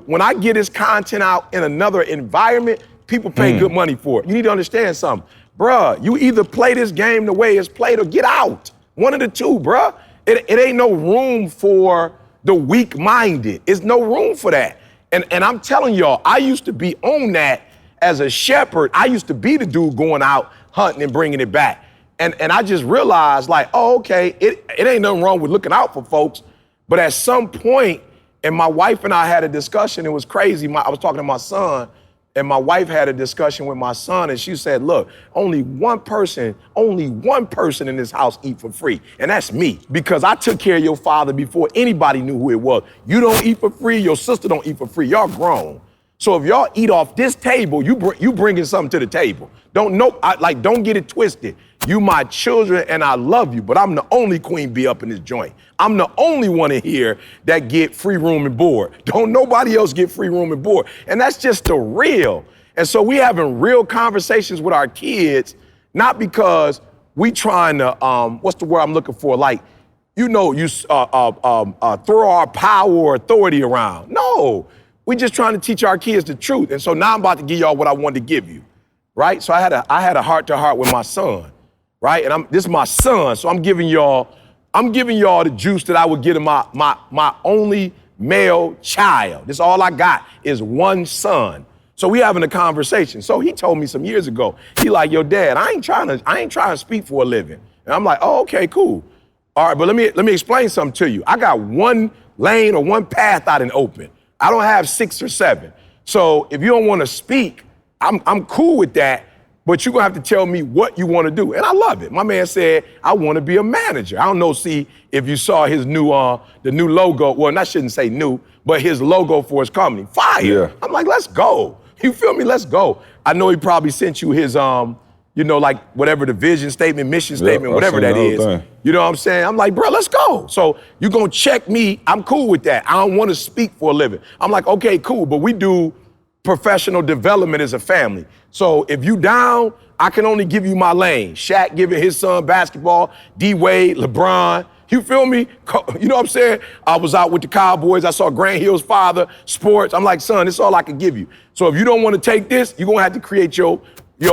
Speaker 1: When I get this content out in another environment, people pay good money for it. You need to understand something. Bruh, you either play this game the way it's played or get out. One of the two, bruh. It ain't no room for the weak-minded. It's no room for that. And I'm telling y'all, I used to be on that as a shepherd. I used to be the dude going out hunting and bringing it back. And I just realized, like, oh, okay, it ain't nothing wrong with looking out for folks. But at some point, and my wife and I had a discussion, it was crazy. I was talking to my son, and my wife had a discussion with my son, and she said, look, only one person in this house eat for free, and that's me, because I took care of your father before anybody knew who it was. You don't eat for free, your sister don't eat for free, y'all grown. So if y'all eat off this table, you bringing something to the table. Don't get it twisted. You my children and I love you, but I'm the only queen bee up in this joint. I'm the only one in here that get free room and board. Don't nobody else get free room and board. And that's just the real. And so we having real conversations with our kids, not because we trying to, what's the word I'm looking for? Like, throw our power or authority around. No, we just trying to teach our kids the truth. And so now I'm about to give y'all what I wanted to give you, right? So I had a heart-to-heart with my son, right? And this is my son, so I'm giving y'all the juice that I would give to my only male child. This all I got is one son. So we having a conversation. So he told me some years ago, he like, yo, Dad, I ain't trying to speak for a living. And I'm like, oh, okay, cool. All right, but let me explain something to you. I got one lane or one path out and open. I don't have 6 or 7. So if you don't want to speak, I'm cool with that, but you're gonna have to tell me what you want to do. And I love it. My man said, I want to be a manager. I don't know, see, if you saw his the new logo. Well, I shouldn't say new, but his logo for his company. Fire. Yeah. I'm like, let's go. You feel me? Let's go. I know he probably sent you his, like whatever the vision statement, mission statement, whatever that is. Thing. You know what I'm saying? I'm like, bro, let's go. So you're gonna check me. I'm cool with that. I don't want to speak for a living. I'm like, okay, cool, but we do professional development as a family. So if you down, I can only give you my lane. Shaq giving his son basketball, D-Wade, LeBron. You feel me? You know what I'm saying? I was out with the Cowboys. I saw Grant Hill's father, sports. I'm like, son, this is all I can give you. So if you don't want to take this, you're going to have to create your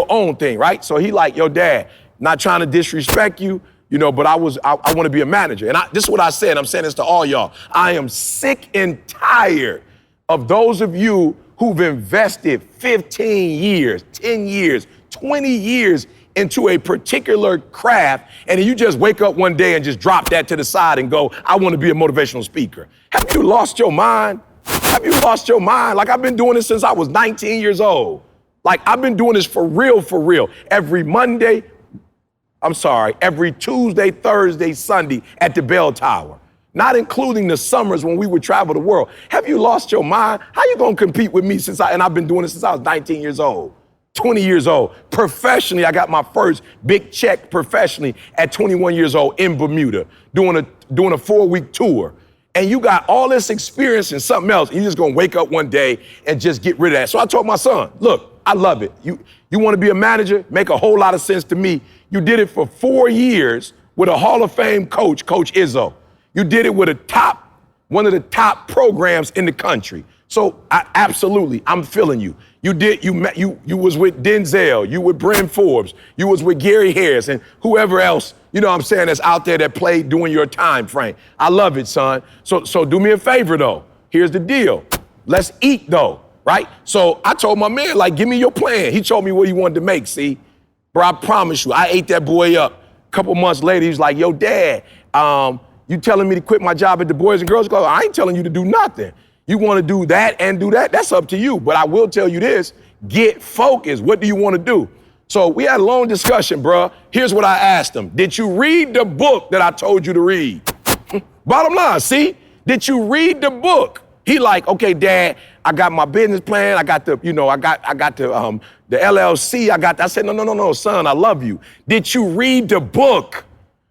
Speaker 1: own thing, right? So he like, yo, Dad, not trying to disrespect you, but I want to be a manager. And this is what I said. I'm saying this to all y'all. I am sick and tired of those of you who've invested 15 years, 10 years, 20 years into a particular craft, and then you just wake up one day and just drop that to the side and go, I want to be a motivational speaker. Have you lost your mind? Have you lost your mind? Like, I've been doing this since I was 19 years old. Like, I've been doing this for real. Every Tuesday, Thursday, Sunday at the Bell Tower. Not including the summers when we would travel the world. Have you lost your mind? How you gonna compete with me and I've been doing this since I was 19 years old, 20 years old. Professionally, I got my first big check professionally at 21 years old in Bermuda, doing a 4-week tour. And you got all this experience in something else, and you're just gonna wake up one day and just get rid of that. So I told my son, look, I love it. You wanna be a manager? Make a whole lot of sense to me. You did it for 4 years with a Hall of Fame coach, Coach Izzo. You did it with one of the top programs in the country. So absolutely, I'm feeling you. You was with Denzel, you with Bryn Forbes, you was with Gary Harris and whoever else, that's out there that played during your time frame. I love it, son. So do me a favor though. Here's the deal. Let's eat though, right? So I told my man, like, give me your plan. He told me what he wanted to make, see? Bro, I promise you, I ate that boy up. A couple months later, he was like, yo, Dad, You telling me to quit my job at the Boys and Girls Club? I ain't telling you to do nothing. You want to do that and do that? That's up to you. But I will tell you this, get focused. What do you want to do? So we had a long discussion, bruh. Here's what I asked him. Did you read the book that I told you to read? Bottom line, see? Did you read the book? He like, okay, Dad, I got my business plan. I got the, I got the LLC. I said, no, son, I love you. Did you read the book?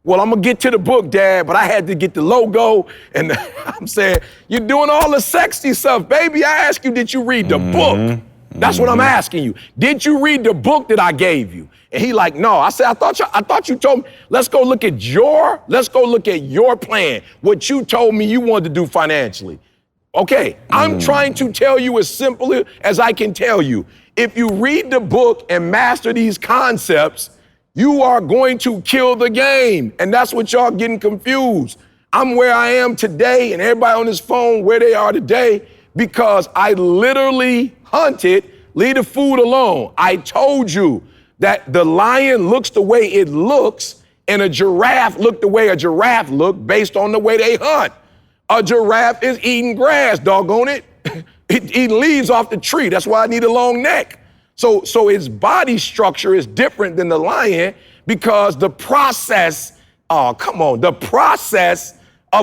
Speaker 1: Well, I'm gonna get to the book, Dad, but I had to get the logo. And I'm saying, you're doing all the sexy stuff, baby. I asked you, did you read the book? That's what I'm asking you. Did you read the book that I gave you? And he like, no. I said, I thought you told me, let's go look at your plan, what you told me you wanted to do financially. Okay, I'm trying to tell you as simple as I can tell you. If you read the book and master these concepts, you are going to kill the game. And that's what y'all getting confused. I'm where I am today and everybody on this phone where they are today because I literally hunted, leave the food alone. I told you that the lion looks the way it looks and a giraffe look the way a giraffe look based on the way they hunt. A giraffe is eating grass, doggone it. It eating leaves off the tree. That's why I need a long neck. So its body structure is different than the lion because the process of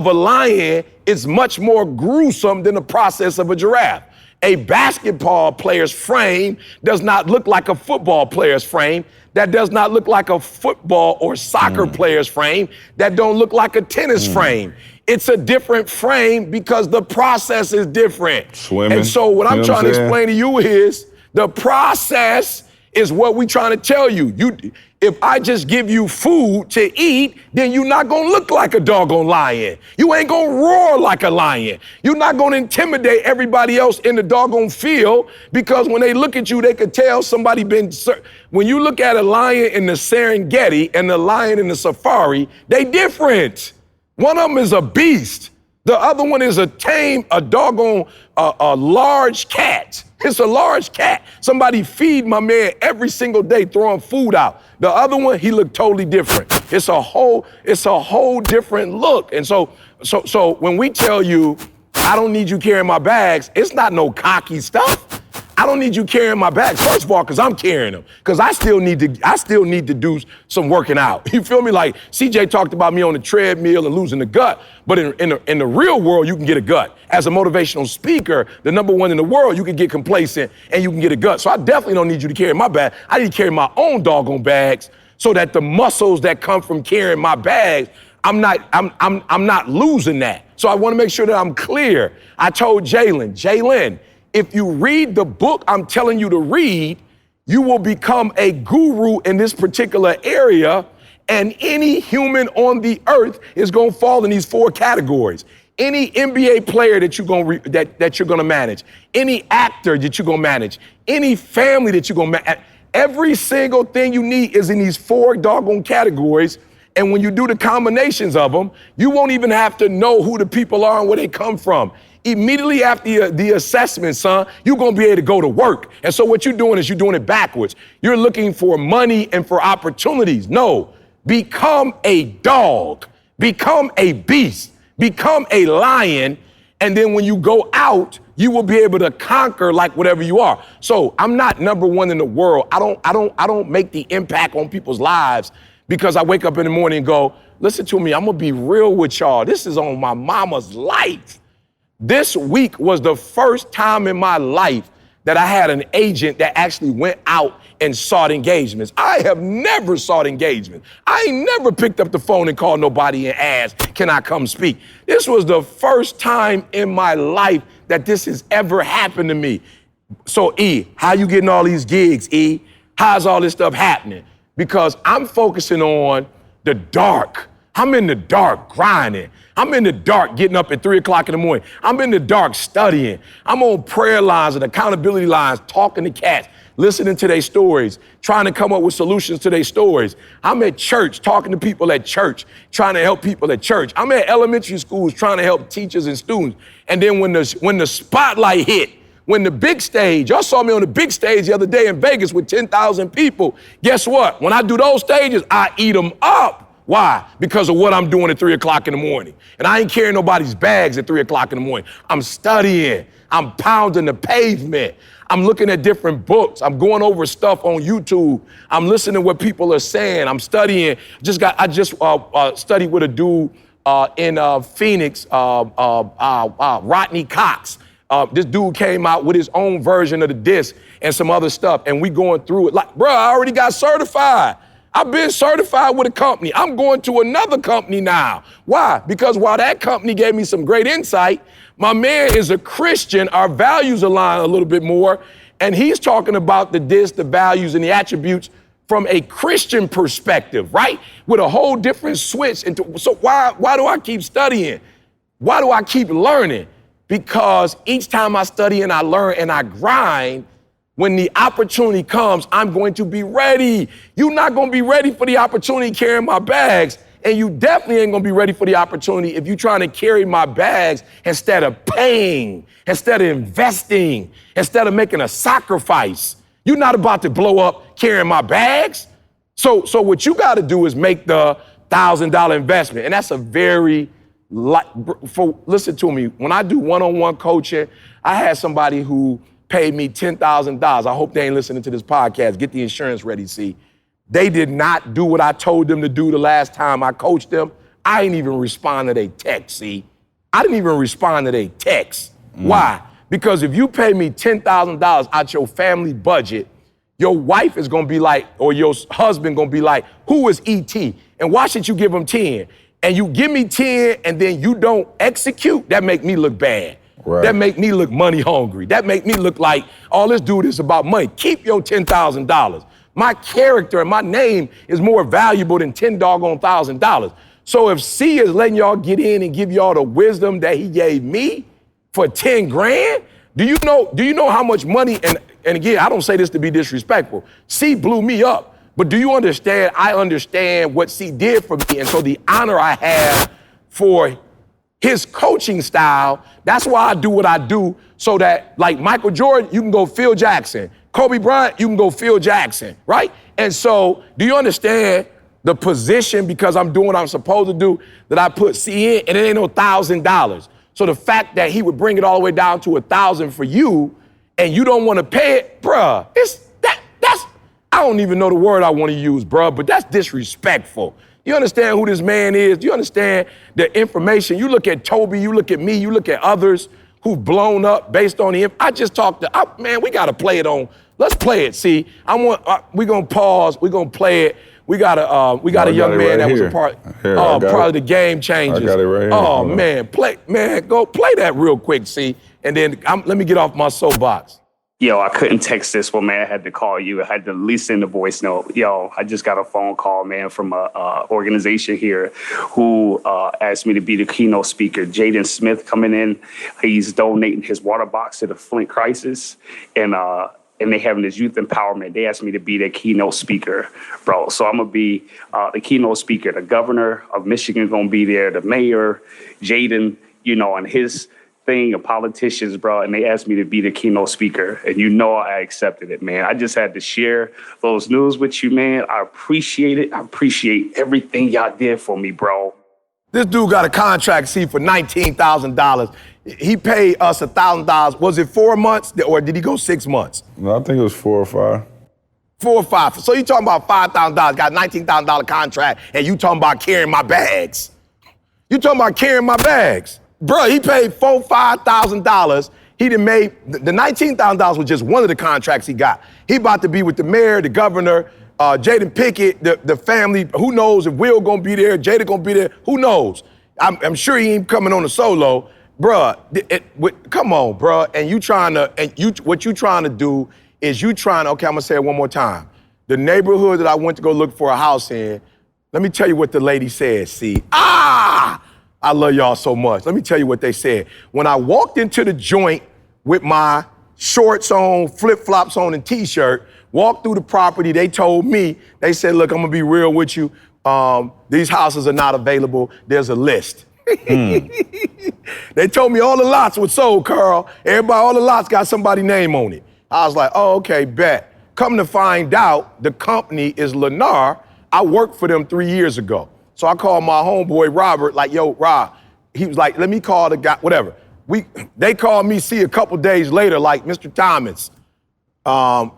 Speaker 1: a lion is much more gruesome than the process of a giraffe. A basketball player's frame does not look like a football player's frame. That does not look like a football or soccer player's frame. That don't look like a tennis frame. It's a different frame because the process is different.
Speaker 3: Swimming.
Speaker 1: And so what I'm trying to explain to you is the process is what we trying to tell you. If I just give you food to eat, then you're not gonna look like a doggone lion. You ain't gonna roar like a lion. You're not gonna intimidate everybody else in the doggone field because when they look at you, they could tell somebody when you look at a lion in the Serengeti and the lion in the safari, they different. One of them is a beast. The other one is a large cat. It's a large cat. Somebody feed my man every single day, throwing food out. The other one, he looked totally different. It's a whole different look. And so when we tell you, I don't need you carrying my bags, it's not no cocky stuff. I don't need you carrying my bags, first of all, because I'm carrying them. Because I still need to do some working out. You feel me? Like CJ talked about me on the treadmill and losing the gut. But in the real world, you can get a gut. As a motivational speaker, the number one in the world, you can get complacent and you can get a gut. So I definitely don't need you to carry my bag. I need to carry my own doggone bags so that the muscles that come from carrying my bags, I'm not losing that. So I want to make sure that I'm clear. I told Jalen, if you read the book I'm telling you to read, you will become a guru in this particular area, and any human on the earth is going to fall in these 4 categories. Any NBA player that you're going to manage, any actor that you're going to manage, any family that you're going to manage, every single thing you need is in these 4 doggone categories. And when you do the combinations of them, you won't even have to know who the people are and where they come from. Immediately after the assessment, son, you're going to be able to go to work. And so what you're doing is you're doing it backwards. You're looking for money and for opportunities. No, become a dog, become a beast, become a lion. And then when you go out, you will be able to conquer like whatever you are. So I'm not number one in the world. I don't make the impact on people's lives because I wake up in the morning and go, listen to me, I'm going to be real with y'all. This is on my mama's life. This week was the first time in my life that I had an agent that actually went out and sought engagements. I have never sought engagement. I ain't never picked up the phone and called nobody and asked, can I come speak? This was the first time in my life that this has ever happened to me. So E, how you getting all these gigs, E? How's all this stuff happening? Because I'm focusing on the dark. I'm in the dark grinding. I'm in the dark getting up at 3 o'clock in the morning. I'm in the dark studying. I'm on prayer lines and accountability lines, talking to cats, listening to their stories, trying to come up with solutions to their stories. I'm at church, talking to people at church, trying to help people at church. I'm at elementary schools trying to help teachers and students. And then when the spotlight hit, when the big stage, y'all saw me on the big stage the other day in Vegas with 10,000 people. Guess what? When I do those stages, I eat them up. Why? Because of what I'm doing at 3 o'clock in the morning. And I ain't carrying nobody's bags at 3 o'clock in the morning. I'm studying. I'm pounding the pavement. I'm looking at different books. I'm going over stuff on YouTube. I'm listening to what people are saying. I'm studying. I just studied with a dude in Phoenix, Rodney Cox. This dude came out with his own version of the disc and some other stuff, and we going through it. Like, bro, I already got certified. I've been certified with a company. I'm going to another company now. Why? Because while that company gave me some great insight, my man is a Christian. Our values align a little bit more, and he's talking about the disc, the values, and the attributes from a Christian perspective, right? With a whole different switch. So why do I keep studying? Why do I keep learning? Because each time I study and I learn and I grind, when the opportunity comes, I'm going to be ready. You're not going to be ready for the opportunity carrying my bags, and you definitely ain't going to be ready for the opportunity if you're trying to carry my bags instead of paying, instead of investing, instead of making a sacrifice. You're not about to blow up carrying my bags. So what you got to do is make the $1,000 investment, and that's a very listen to me. When I do one-on-one coaching, I had somebody who paid me $10,000. I hope they ain't listening to this podcast. Get the insurance ready, see. They did not do what I told them to do the last time I coached them. I didn't even respond to their text, see. I didn't even respond to their text. Why? Because if you pay me $10,000 out your family budget, your wife is gonna be like, or your husband gonna be like, who is ET? And why should you give him 10? And you give me 10 and then you don't execute, that make me look bad. Right. That make me look money hungry. That make me look like all this dude is about money. Keep your $10,000. My character and my name is more valuable than $10,000. So if C is letting y'all get in and give y'all the wisdom that he gave me for 10 grand, do you know how much money, and again, I don't say this to be disrespectful, C blew me up. But do you understand, I understand what C did for me, and so the honor I have for his coaching style, that's why I do what I do, so that like Michael Jordan, you can go Phil Jackson. Kobe Bryant, you can go Phil Jackson, right? And so do you understand the position, because I'm doing what I'm supposed to do, that I put C in, and it ain't no $1,000. So the fact that he would bring it all the way down to $1,000 for you, and you don't want to pay it, bruh, that's I don't even know the word I want to use, bruh, but that's disrespectful. You understand who this man is? Do you understand the information? You look at Toby, you look at me, you look at others who've blown up based on I just talked to, man, we got to play it on. Let's play it, see. We're going to pause, we're going to play it. We got a young man that was a part of the Game Changers.
Speaker 3: I got it right here.
Speaker 1: Oh, man, go play that real quick, see. And then let me get off my soapbox.
Speaker 5: Yo, I couldn't text this one, man. I had to call you. I had to at least send a voice note. Yo, I just got a phone call, man, from a organization here who asked me to be the keynote speaker. Jaden Smith coming in. He's donating his water box to the Flint crisis. And they having this youth empowerment. They asked me to be their keynote speaker, bro. So I'm going to be the keynote speaker. The governor of Michigan going to be there. The mayor, Jaden, and his thing of politicians, bro, and they asked me to be the keynote speaker, and I accepted it, man. I just had to share those news with you, man. I appreciate it. I appreciate everything y'all did for me, bro.
Speaker 1: This dude got a contract, see, for $19,000. He paid us $1,000. Was it 4 months, or did he go 6 months?
Speaker 3: No, I think it was 4 or 5.
Speaker 1: 4 or 5. So you talking about $5,000, got a $19,000 contract, and you talking about carrying my bags. You talking about carrying my bags. Bro, he paid $5,000. He done made, the $19,000 was just one of the contracts he got. He about to be with the mayor, the governor, Jaden Pickett, the family. Who knows if Will gonna be there, Jada gonna be there, who knows? I'm sure he ain't coming on a solo. Bruh, come on, bruh. What you trying to do is okay, I'm gonna say it one more time. The neighborhood that I went to go look for a house in, let me tell you what the lady said, see. I love y'all so much. Let me tell you what they said. When I walked into the joint with my shorts on, flip-flops on, and t-shirt, walked through the property, they told me, they said, look, I'm gonna be real with you. These houses are not available. There's a list. They told me all the lots were sold, Carl. All the lots got somebody's name on it. I was like, oh, okay, bet. Come to find out, the company is Lennar. I worked for them 3 years ago. So I called my homeboy Robert, like, yo, Rob. He was like, let me call the guy, whatever. They called me, see, a couple days later, like, Mr. Thomas,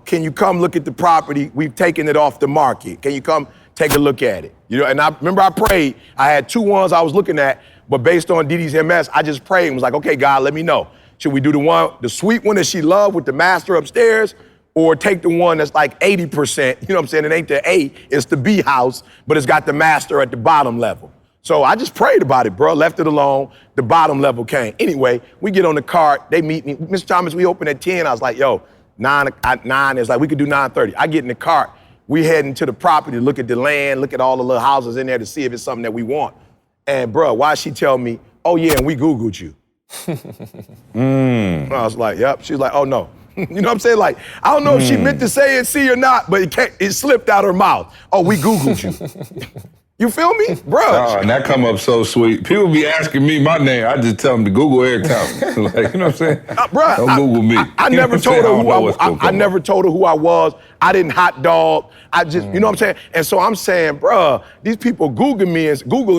Speaker 1: can you come look at the property? We've taken it off the market. Can you come take a look at it? You know, and I remember I prayed. I had 2 ones I was looking at, but based on Didi's MS, I just prayed and was like, okay, God, let me know. Should we do the sweet one that she loved with the master upstairs, or take the one that's like 80%, you know what I'm saying? It ain't the A, it's the B house, but it's got the master at the bottom level. So I just prayed about it, bro, left it alone. The bottom level came. Anyway, we get on the cart, they meet me. Mr. Thomas, we open at 10. I was like, yo, 9, it's like, we could do 9:30. I get in the cart, we heading to the property to look at the land, look at all the little houses in there to see if it's something that we want. And bro, why she tell me, oh yeah, and we Googled you. I was like, yep. She's like, oh no. You know what I'm saying? Like, I don't know if she meant to say it, see or not, but it slipped out her mouth. Oh, we Googled you. You feel me? Bro.
Speaker 3: Oh, and that come up so sweet. People be asking me my name. I just tell them to Google every time. Like, you know what I'm saying?
Speaker 1: Bro,
Speaker 3: don't Google me.
Speaker 1: I never told her who I was. I never told her who I was. I didn't hot dog. I just, you know what I'm saying? And so I'm saying, bro, these people Googling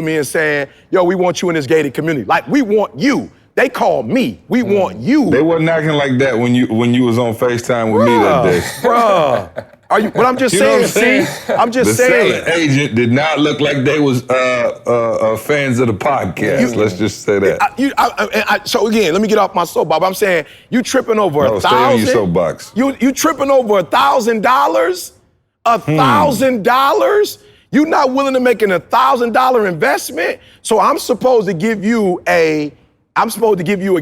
Speaker 1: me and saying, yo, we want you in this gated community. Like, we want you. They call me. We want you.
Speaker 3: They wasn't acting like that when you was on FaceTime with me that day.
Speaker 1: Bruh. Are you? But I'm just saying. See, I'm just saying.
Speaker 3: The selling agent did not look like they was fans of the podcast. Let's just say that.
Speaker 1: So again, let me get off my soapbox. I'm saying you tripping over $1,000.
Speaker 3: Stay on your soapbox.
Speaker 1: You tripping over $1,000? $1,000? You not willing to make an $1,000 investment? So I'm supposed to give you a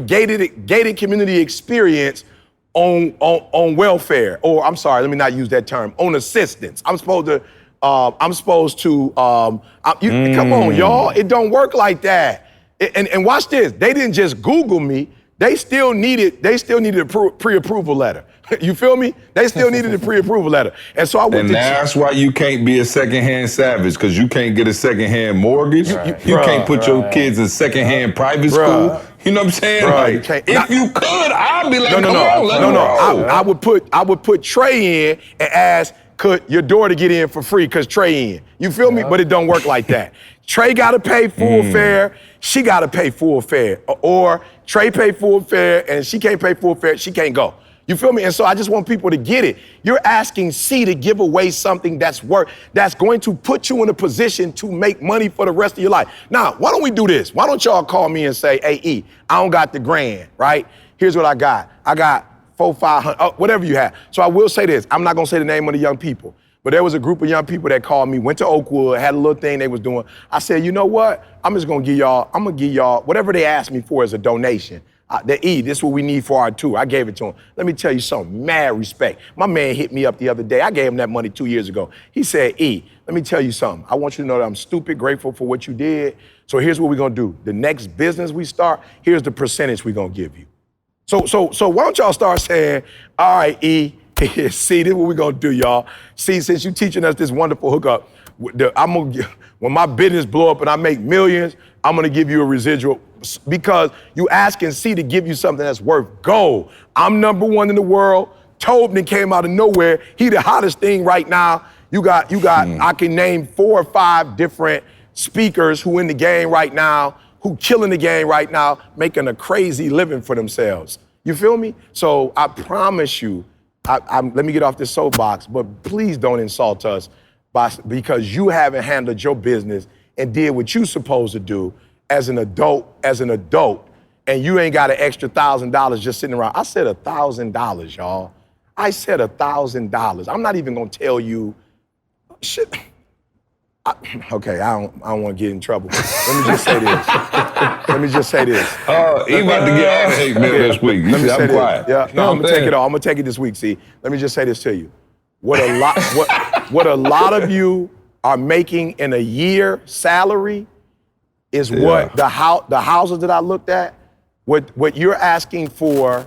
Speaker 1: gated community experience on welfare, or I'm sorry, let me not use that term, on assistance. I'm supposed to come on, y'all. It don't work like that. And watch this. They didn't just Google me. They still needed a pre-approval letter. You feel me? They still needed a pre-approval letter. And so I went to
Speaker 3: that's why you can't be a secondhand savage, because you can't get a secondhand mortgage. You can't put your kids in secondhand private school. You know what I'm saying? Like, if you could, I'd be like, I would put Trey in and ask, could your daughter get in for free because Trey in? You feel me? But it don't work like that. Trey got to pay full fare. She got to pay full fare. Or Trey pay full fare and she can't pay full fare. She can't go. You feel me? And so I just want people to get it. You're asking C to give away something that's going to put you in a position to make money for the rest of your life. Now, why don't we do this? Why don't y'all call me and say, hey, E, I don't got the grand, right? Here's what I got. I got 400, 500, whatever you have. So I will say this. I'm not going to say the name of the young people, but there was a group of young people that called me, went to Oakwood, had a little thing they was doing. I said, you know what? I'm going to give y'all whatever they asked me for as a donation. This is what we need for our tour. I gave it to him. Let me tell you something, mad respect. My man hit me up the other day. I gave him that money 2 years ago. He said, E, let me tell you something. I want you to know that I'm stupid grateful for what you did. So here's what we're going to do. The next business we start, here's the percentage we're going to give you. So why don't y'all start saying, all right, E, see, this is what we're going to do, y'all. See, since you're teaching us this wonderful hookup, when my business blow up and I make millions, I'm going to give you a residual, because you asking C to give you something that's worth gold. I'm #1 in the world. Tobin came out of nowhere. He the hottest thing right now. You got. I can name 4 or 5 different speakers who in the game right now, who killing the game right now, making a crazy living for themselves. You feel me? So I promise you, let me get off this soapbox, but please don't insult us because you haven't handled your business and did what you supposed to do as an adult, and you ain't got an extra $1,000 just sitting around. I said $1,000, y'all. I said $1,000. I'm not even gonna tell you, shit. Okay, I don't want to get in trouble. Let me just say this. He about to get all hate mail this week.
Speaker 1: Let me say
Speaker 3: I'm
Speaker 1: this.
Speaker 3: quiet.
Speaker 1: Yeah, no, I'm gonna take it all. I'm gonna take it this week. See, let me just say this to you. What a lot of you are making in a year salary is what the houses that I looked at, what you're asking for,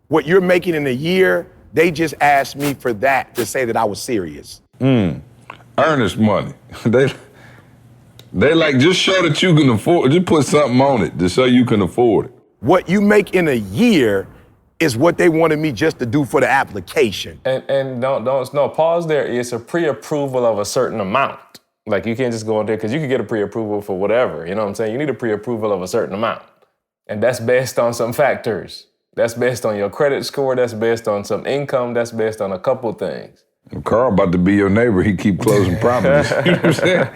Speaker 1: what you're making in a year, they just asked me for that to say that I was serious.
Speaker 3: Earnest money. They like, just show that you can afford, just put something on it to show you can afford it.
Speaker 1: What you make in a year is what they wanted me just to do for the application.
Speaker 4: And don't pause there. It's a pre-approval of a certain amount. Like, you can't just go in there, because you can get a pre-approval for whatever, you know what I'm saying? You need a pre-approval of a certain amount. And that's based on some factors. That's based on your credit score, that's based on some income, that's based on a couple things.
Speaker 3: Carl about to be your neighbor, he keep closing properties. You know what I'm saying?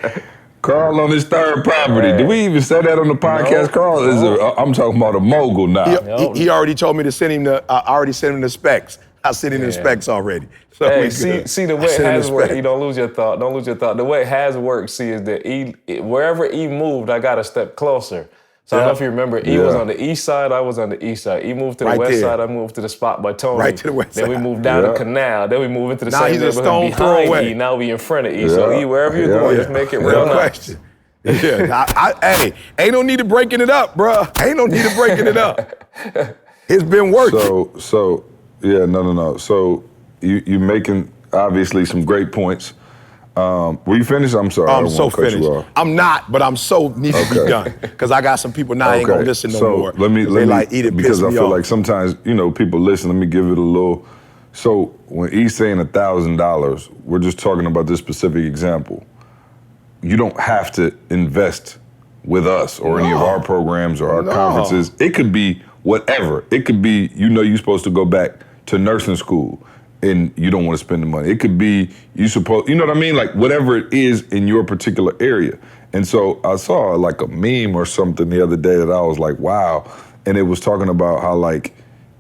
Speaker 3: Carl on his third property. Did we even say that on the podcast? Carl I'm talking about a mogul now.
Speaker 1: He already told me to send him I already sent him the specs. I sent him the specs already. So
Speaker 4: hey, see the way it has worked. You don't lose your thought. Don't lose your thought. The way it has worked, see, is that wherever E moved, I got a step closer. So I don't know if you remember, E was on the east side, I was on the east side. E moved to the west side, I moved to the spot by Tony.
Speaker 1: Right to the west side.
Speaker 4: Then we moved down to Canal. Then we moved into the
Speaker 1: now
Speaker 4: same
Speaker 1: he's a
Speaker 4: neighborhood
Speaker 1: stone
Speaker 4: behind E. Now we in front of E. So E, wherever you're going, just make it real nice.
Speaker 1: Question. Yeah, hey, ain't no need to breaking it up, bro. Ain't no need to breaking it up. It's been working.
Speaker 3: So no. So you making obviously some great points. Were you finished? I'm sorry.
Speaker 1: I'm so finished. I'm not, but I'm so need to be done because I got some people now ain't gonna listen no more.
Speaker 3: Let me
Speaker 1: eat it
Speaker 3: because I feel
Speaker 1: off.
Speaker 3: like sometimes people listen. Let me give it a little. So when he's saying $1,000, we're just talking about this specific example. You don't have to invest with us or any of our programs or our conferences. It could be whatever. It could be you're supposed to go back to nursing school and you don't want to spend the money. It could be you know what I mean? Like whatever it is in your particular area. And so I saw like a meme or something the other day that I was like, wow. And it was talking about how like,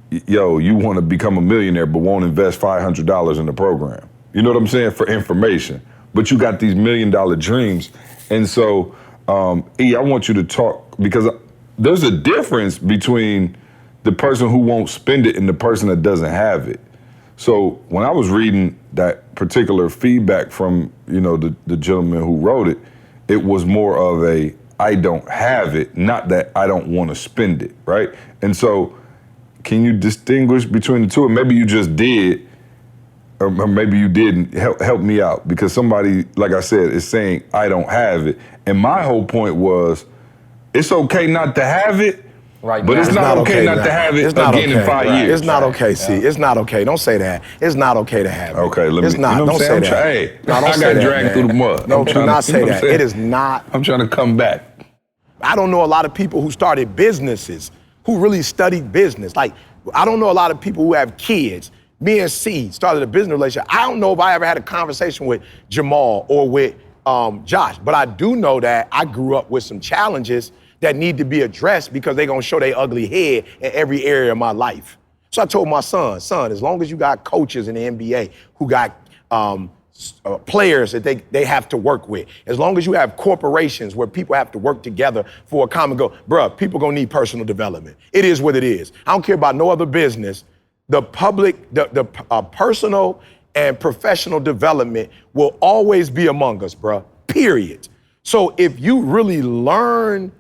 Speaker 3: you want to become a millionaire but won't invest $500 in the program. You know what I'm saying? For information. But you got these $1 million dreams. And so, E, I want you to talk, because there's a difference between the person who won't spend it and the person that doesn't have it. So when I was reading that particular feedback from, the gentleman who wrote it, it was more of a, I don't have it, not that I don't want to spend it, right? And so can you distinguish between the two? And maybe you just did, or maybe you didn't. Help me out, because somebody, like I said, is saying, I don't have it. And my whole point was, it's okay not to have it,
Speaker 4: right,
Speaker 3: but it's not okay not to have it again in 5 years.
Speaker 1: It's not okay, see. It's not okay. Don't say that. It's not okay to have it.
Speaker 3: Okay, let me.
Speaker 1: It's not. Don't say that.
Speaker 3: No, I got dragged through the mud.
Speaker 1: No, do not say that. It is not.
Speaker 3: I'm trying to come back.
Speaker 1: I don't know a lot of people who started businesses, who really studied business. Like, I don't know a lot of people who have kids. Me and C started a business relationship. I don't know if I ever had a conversation with Jamal or with Josh, but I do know that I grew up with some challenges that need to be addressed because they're gonna show their ugly head in every area of my life. So I told my son, as long as you got coaches in the NBA who got players that they have to work with, as long as you have corporations where people have to work together for a common goal, bruh, people gonna need personal development. It is what it is. I don't care about no other business. The personal and professional development will always be among us, bruh, period. So if you really learn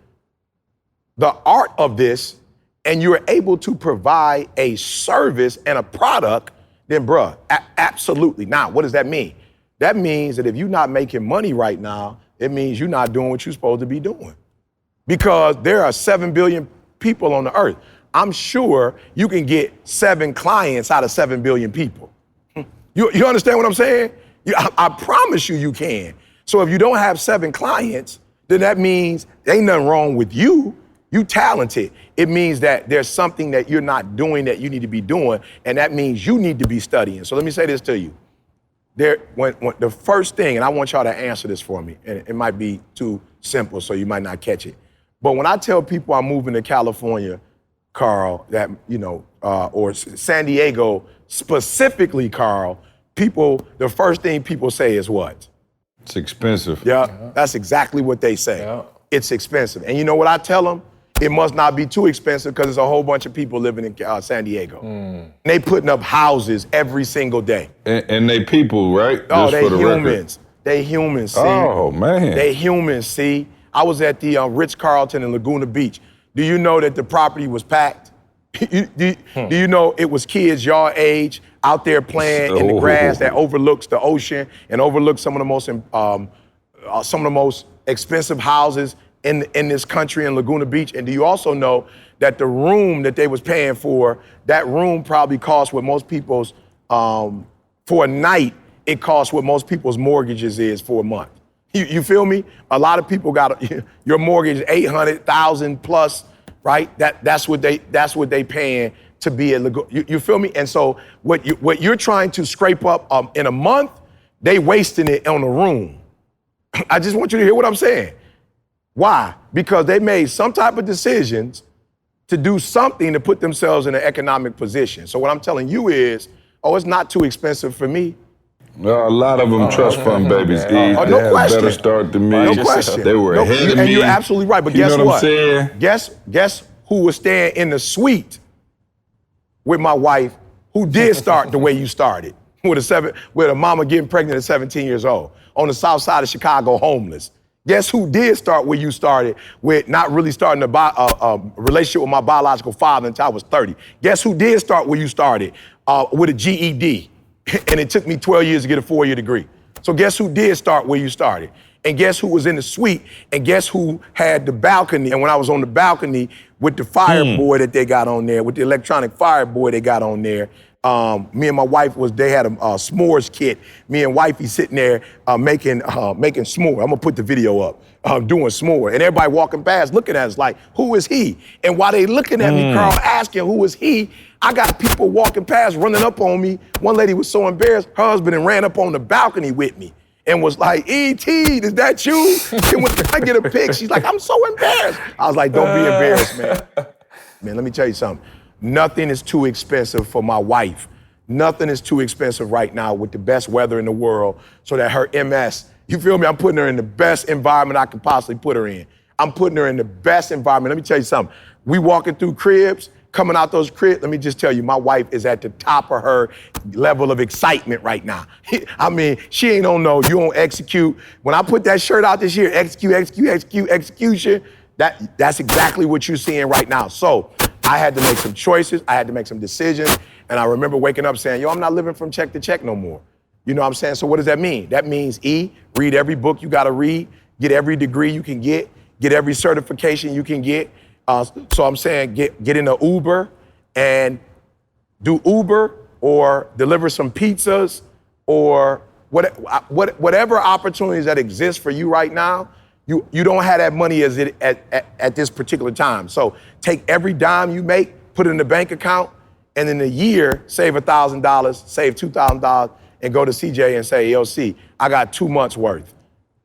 Speaker 1: the art of this and you're able to provide a service and a product, then bruh, absolutely. Now, what does that mean? That means that if you're not making money right now, it means you're not doing what you're supposed to be doing. Because there are 7 billion people on the earth. I'm sure you can get 7 clients out of 7 billion people. You understand what I'm saying? I promise you can. So if you don't have 7 clients, then that means there ain't nothing wrong with you. You talented. It means that there's something that you're not doing that you need to be doing, and that means you need to be studying. So let me say this to you. When the first thing, and I want y'all to answer this for me, and it might be too simple, so you might not catch it. But when I tell people I'm moving to California, Carl, that, or San Diego specifically, Carl, the first thing people say is what?
Speaker 3: It's expensive.
Speaker 1: Yeah, that's exactly what they say.
Speaker 4: Yeah.
Speaker 1: It's expensive. And you know what I tell them? It must not be too expensive because there's a whole bunch of people living in San Diego. And they putting up houses every single day.
Speaker 3: And they people, right?
Speaker 1: Oh,
Speaker 3: Just
Speaker 1: they
Speaker 3: for the
Speaker 1: humans.
Speaker 3: record.
Speaker 1: They humans, see.
Speaker 3: Oh, man.
Speaker 1: They humans, see. I was at the Ritz-Carlton in Laguna Beach. Do you know that the property was packed? Do you know it was kids your age out there playing in the grass that overlooks the ocean and overlooks some of the most expensive houses in this country in Laguna Beach? And do you also know that the room that they was paying for, that room probably cost what most people's, for a night, it costs what most people's mortgages is for a month. You feel me? A lot of people got your mortgage $800,000 plus, right? That's what they paying to be illegal. You feel me? And so what you're trying to scrape up in a month, they wasting it on a room. I just want you to hear what I'm saying. Why? Because they made some type of decisions to do something to put themselves in an economic position. So what I'm telling you is, it's not too expensive for me.
Speaker 3: Well, a lot of them trust fund babies, E.
Speaker 1: No
Speaker 3: They have
Speaker 1: question.
Speaker 3: better start than me.
Speaker 1: No question.
Speaker 3: They were ahead of me.
Speaker 1: And you're absolutely right. But
Speaker 3: you
Speaker 1: guess
Speaker 3: know
Speaker 1: what?
Speaker 3: I'm saying?
Speaker 1: Guess who was staying in the suite with my wife, who did start the way you started, with a mama getting pregnant at 17 years old, on the south side of Chicago, homeless. Guess who did start where you started, with not really starting a relationship with my biological father until I was 30? Guess who did start where you started, with a GED? And it took me 12 years to get a 4-year degree. So guess who did start where you started? And guess who was in the suite? And guess who had the balcony? And when I was on the balcony with the fireboard that they got on there, with the electronic fireboard they got on there, me and my wife they had a s'mores kit. Me and wifey sitting there making s'more. I'm gonna put the video up, doing s'more. And everybody walking past looking at us like, who is he? And while they looking at me, Carl, asking who is he, I got people walking past, running up on me. One lady was so embarrassed, her husband and ran up on the balcony with me and was like, E.T., is that you? And when I get a pic, she's like, I'm so embarrassed. I was like, don't be embarrassed, man. Man, let me tell you something. Nothing is too expensive for my wife. Nothing is too expensive right now with the best weather in the world so that her MS, you feel me? I'm putting her in the best environment I can possibly put her in. I'm putting her in the best environment. Let me tell you something. We walking through cribs, coming out those cribs, let me just tell you, my wife is at the top of her level of excitement right now. I mean, she ain't on no, you don't execute. When I put that shirt out this year, execution, that's exactly what you're seeing right now. So I had to make some choices, I had to make some decisions, and I remember waking up saying, I'm not living from check to check no more. You know what I'm saying? So what does that mean? That means read every book you gotta read, get every degree you can get every certification you can get. So I'm saying get in an Uber and do Uber or deliver some pizzas or whatever opportunities that exist for you right now. You don't have that money at this particular time. So take every dime you make, put it in the bank account, and in a year save $1,000, save $2,000, and go to CJ and say, C, I got 2 months worth.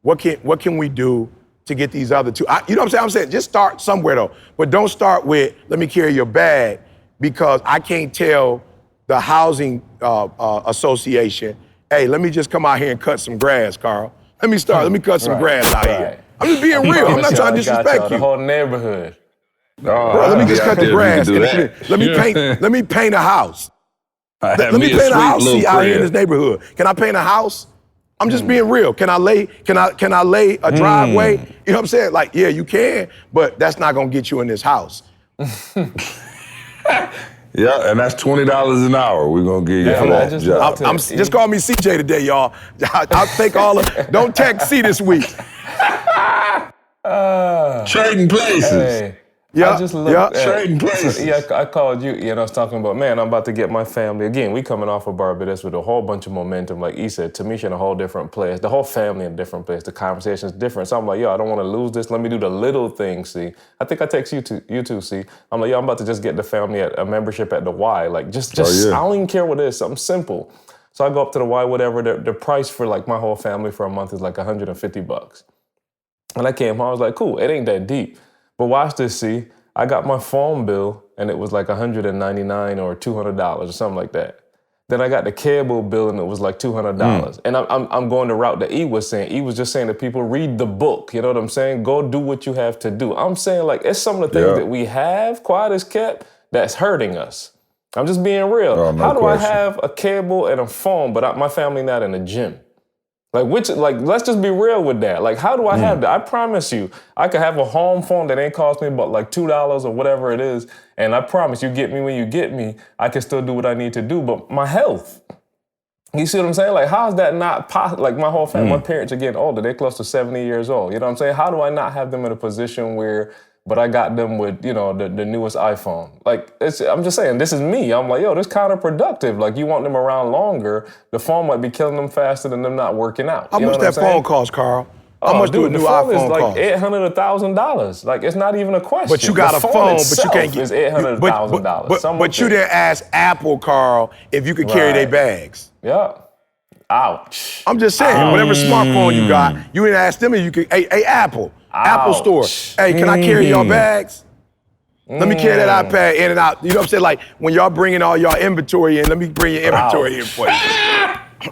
Speaker 1: What can we do to get these other two? You know what I'm saying? Just start somewhere though. But don't start with, let me carry your bag, because I can't tell the housing association, hey, let me just come out here and cut some grass, Carl. Let me cut some grass out here. I'm just being real. I'm not trying to disrespect you.
Speaker 4: The whole neighborhood.
Speaker 1: Bro, let me just cut the grass. Let me paint a house. Let me paint a house out here in this neighborhood. Can I paint a house? I'm just being real. Can I lay a driveway? You know what I'm saying? Like, yeah, you can, but that's not gonna get you in this house.
Speaker 3: Yeah, and that's $20 an hour. We're gonna give you for that job.
Speaker 1: Just call me CJ today, y'all. I'll take don't text C this week.
Speaker 3: Trading places.
Speaker 4: Hey.
Speaker 1: Yeah,
Speaker 4: I just looked at,
Speaker 3: trading places.
Speaker 4: I called you, I was talking about, man, I'm about to get my family. Again, we coming off of Barbados with a whole bunch of momentum. Like he said, Tamisha in a whole different place. The whole family in a different place. The conversation's different. So I'm like, I don't want to lose this. Let me do the little things, see. I think I text you too, see. I'm like, I'm about to just get the family a membership at the Y. Like, just I don't even care what it is, something simple. So I go up to the Y, whatever. The price for like my whole family for a month is like $150. And I came home, I was like, cool, it ain't that deep. But watch this, see. I got my phone bill, and it was like $199 or $200 or something like that. Then I got the cable bill, and it was like $200. And I'm going the route that E was saying. E was just saying to people, read the book. You know what I'm saying? Go do what you have to do. I'm saying, like, it's some of the things that we have, quiet as kept, that's hurting us. I'm just being real.
Speaker 3: Oh, no
Speaker 4: How do
Speaker 3: question.
Speaker 4: I have a cable and a phone, but my family not in the gym? Let's just be real with that. Like, how do I have that? I promise you, I could have a home phone that ain't cost me but like $2 or whatever it is. And I promise you get me when you get me, I can still do what I need to do. But my health, you see what I'm saying? Like, how is that not possible? Like, my whole family, my parents are getting older. They're close to 70 years old. You know what I'm saying? How do I not have them in a position where, but I got them with, the newest iPhone? Like, I'm just saying, this is me. I'm like, this counterproductive. Like, you want them around longer, the phone might be killing them faster than them not working out.
Speaker 1: How much that phone cost, Carl? How much do a new
Speaker 4: the phone
Speaker 1: iPhone
Speaker 4: is like
Speaker 1: cost?
Speaker 4: $800, $1,000. Like, it's not even a question.
Speaker 1: But you got
Speaker 4: the
Speaker 1: a phone, but you can't get
Speaker 4: is $800, $1,000.
Speaker 1: But you didn't ask Apple, Carl, if you could carry their bags.
Speaker 4: Yeah. Ouch.
Speaker 1: I'm just saying, whatever smartphone you got, you didn't ask them if you could. Hey, Apple Store. Hey, can I carry your bags? Let me carry that iPad in and out. You know what I'm saying? Like, when y'all bringing all y'all inventory in, let me bring your inventory in for you.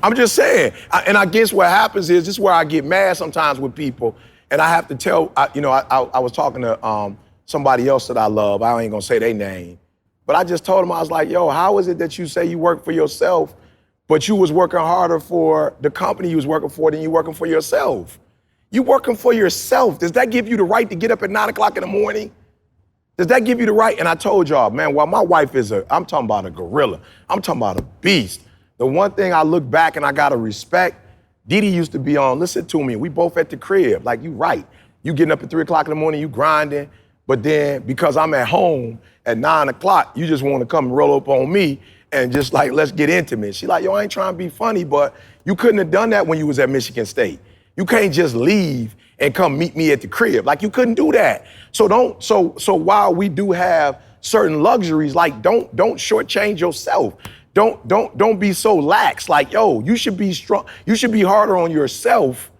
Speaker 1: I'm just saying. And I guess what happens is, this is where I get mad sometimes with people, and I have to tell, I was talking to somebody else that I love. I ain't gonna say their name. But I just told him, I was like, yo, how is it that you say you work for yourself, but you was working harder for the company you was working for than you working for yourself? You working for yourself. Does that give you the right to get up at 9 o'clock in the morning? Does that give you the right? And I told y'all, man, while my wife is I'm talking about a gorilla. I'm talking about a beast. The one thing I look back and I gotta respect, Didi used to be on, listen to me, we both at the crib. Like, you right. You getting up at 3 o'clock in the morning, you grinding, but then because I'm at home at 9 o'clock, you just wanna come and roll up on me and just like, let's get intimate. She like, yo, I ain't trying to be funny, but you couldn't have done that when you was at Michigan State. You can't just leave and come meet me at the crib. Like, you couldn't do that. So while we do have certain luxuries, like don't shortchange yourself. Don't be so lax. Like, yo, you should be strong. You should be harder on yourself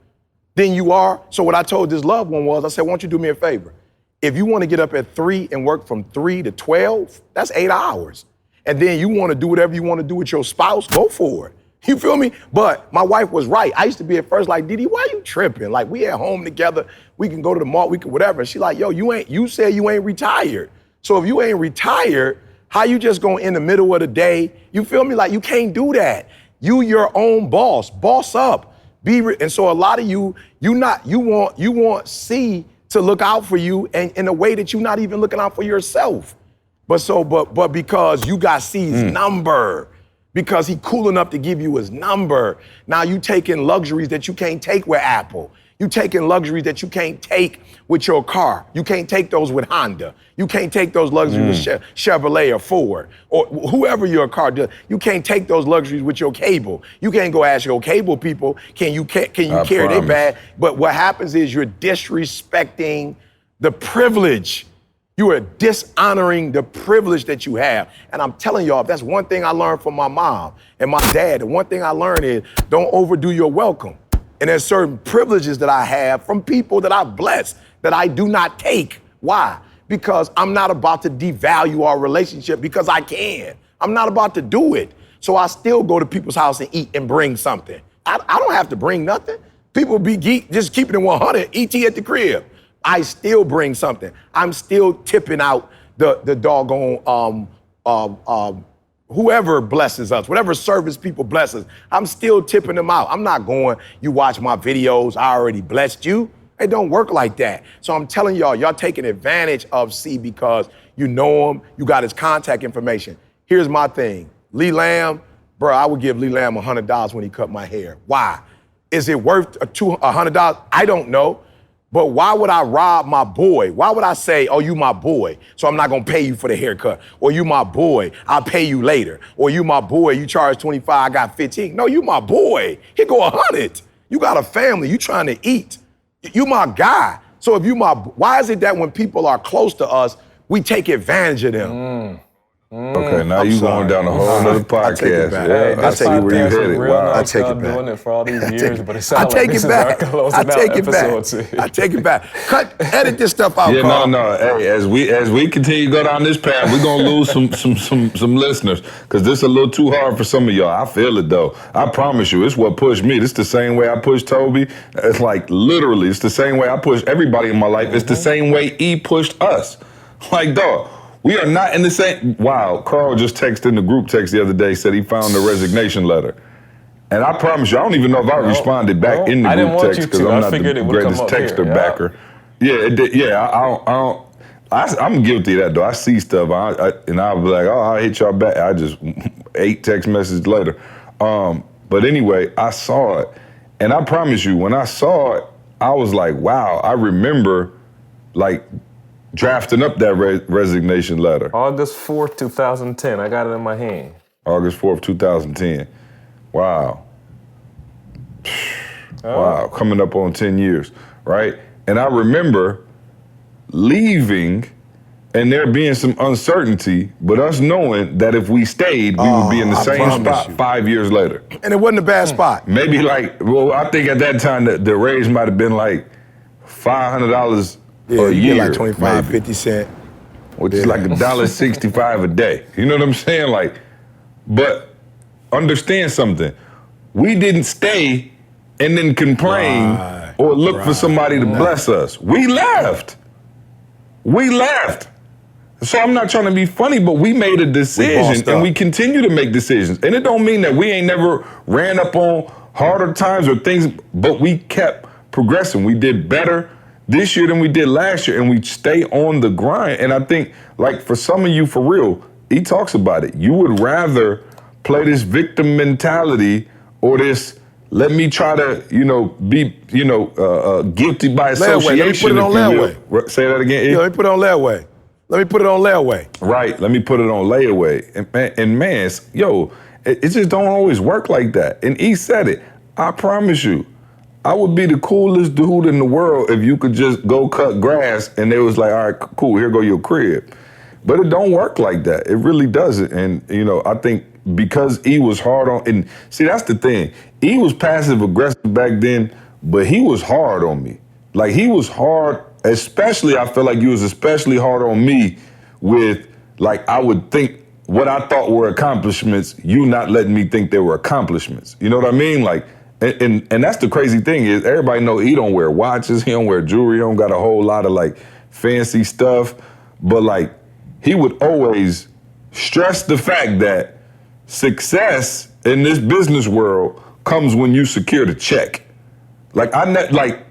Speaker 1: than you are. So what I told this loved one was, I said, why don't you do me a favor? If you want to get up at 3 and work from 3 to 12, that's 8 hours. And then you want to do whatever you want to do with your spouse, go for it. You feel me? But my wife was right. I used to be at first like, Didi, why you tripping? Like, we at home together. We can go to the mall, we can whatever. And she like, yo, you said you ain't retired. So if you ain't retired, how you just going in the middle of the day? You feel me? Like, you can't do that. You your own boss. Boss up. And so a lot of you want C to look out for you, and in a way that you're not even looking out for yourself. But because you got C's number, because he cool enough to give you his number, now you taking luxuries that you can't take with Apple. You taking luxuries that you can't take with your car. You can't take those with Honda. You can't take those luxuries with Chevrolet or Ford or whoever your car does. You can't take those luxuries with your cable. You can't go ask your cable people, can you carry their bag? But what happens is you're disrespecting the privilege. You are dishonoring the privilege that you have. And I'm telling y'all, that's one thing I learned from my mom and my dad. The one thing I learned is don't overdo your welcome. And there's certain privileges that I have from people that I've blessed that I do not take. Why? Because I'm not about to devalue our relationship because I can. I'm not about to do it. So I still go to people's house and eat and bring something. I don't have to bring nothing. People be geek, just keeping it 100, ET at the crib. I still bring something. I'm still tipping out the doggone whoever blesses us, whatever service people bless us, I'm still tipping them out. I'm not going, you watch my videos, I already blessed you. It don't work like that. So I'm telling y'all taking advantage of C because you know him, you got his contact information. Here's my thing. Lee Lamb, bro, I would give Lee Lamb $100 when he cut my hair. Why? Is it worth $100? I don't know. But why would I rob my boy? Why would I say, oh, you my boy, so I'm not gonna pay you for the haircut? Or you my boy, I'll pay you later. Or you my boy, you charge 25, I got 15. No, you my boy, here go 100. You got a family, you trying to eat. You my guy. So if you why is it that when people are close to us, we take advantage of them?
Speaker 3: Okay, now you going down a whole other podcast.
Speaker 1: I take it where you headed.
Speaker 4: Wow.
Speaker 1: I take it back.
Speaker 4: Doing it for all these years, but it sounds
Speaker 1: I
Speaker 4: like
Speaker 1: take
Speaker 4: this
Speaker 1: it
Speaker 4: is our
Speaker 1: back.
Speaker 4: closing
Speaker 1: I
Speaker 4: out
Speaker 1: take it back.
Speaker 4: episode.
Speaker 1: I take it back. Edit this stuff out,
Speaker 3: Yeah,
Speaker 1: Carl.
Speaker 3: no. Hey, as we continue to go down this path, we're gonna lose some listeners because this is a little too hard for some of y'all. I feel it though. I promise you, it's what pushed me. This the same way I pushed Toby. It's like literally, it's the same way I push everybody in my life. It's the same way E pushed us. Like, dog. We are not in the same. Wow, Carl just texted in the group text the other day, said he found the resignation letter. And I promise you, I don't even know if I responded back in the group text because I'm not the greatest texter backer. Yeah, it did, I'm guilty of that though. I see stuff and I'll be like, oh, I'll hit y'all back. I just 8 text messages later. But anyway, I saw it. And I promise you, when I saw it, I was like, wow, I remember like drafting up that resignation letter.
Speaker 4: August 4th, 2010. I got it in my hand.
Speaker 3: August 4th, 2010. Wow. Wow, coming up on 10 years, right? And I remember leaving and there being some uncertainty, but us knowing that if we stayed, we would be in the same spot 5 years later.
Speaker 1: And it wasn't a bad spot.
Speaker 3: Maybe I think at that time the raise might have been like $500 a year.
Speaker 1: Like 25, 50 cents.
Speaker 3: Which is like $1.65 a day. You know what I'm saying? Like, but understand something. We didn't stay and then complain or look for somebody to bless us. We left. So I'm not trying to be funny, but we made a decision and we continue to make decisions. And it don't mean that we ain't never ran up on harder times or things, but we kept progressing. We did better this year than we did last year, and we stay on the grind. And I think, like, for some of you, for real, he talks about it. You would rather play this victim mentality or this, let me try to, be, guilty by association.
Speaker 1: Let me put it on layaway.
Speaker 3: Say that again, E?
Speaker 1: Let me put it on layaway. Let me put it on layaway.
Speaker 3: Right, let me put it on layaway. And man, it just don't always work like that. And E said it. I promise you, I would be the coolest dude in the world if you could just go cut grass and they was like, all right, cool, here go your crib. But it don't work like that. It really doesn't. And, I think because E was hard on, and see, that's the thing. E was passive aggressive back then, but he was hard on me. Like, he was hard, especially, I feel like he was especially hard on me with, like, I would think what I thought were accomplishments, you not letting me think they were accomplishments. You know what I mean? Like, and that's the crazy thing is everybody know he don't wear watches, he don't wear jewelry, he don't got a whole lot of like fancy stuff, but like he would always stress the fact that success in this business world comes when you secure the check. Like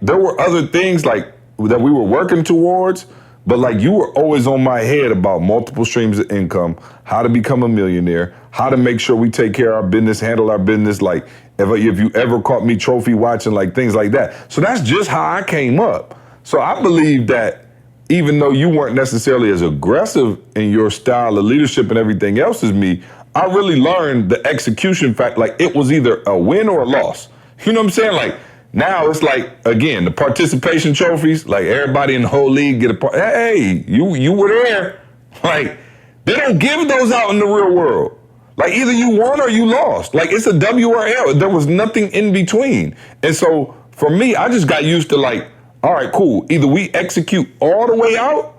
Speaker 3: there were other things like that we were working towards, but like you were always on my head about multiple streams of income, how to become a millionaire, how to make sure we take care of our business, handle our business, like if you ever caught me trophy watching, like things like that. So that's just how I came up. So I believe that even though you weren't necessarily as aggressive in your style of leadership and everything else as me, I really learned the execution fact, like it was either a win or a loss. You know what I'm saying? Like now it's like, again, the participation trophies, like everybody in the whole league get a part. Hey, you were there. Like they don't give those out in the real world. Like either you won or you lost. Like it's a W or L. There was nothing in between. And so for me, I just got used to like, all right, cool. Either we execute all the way out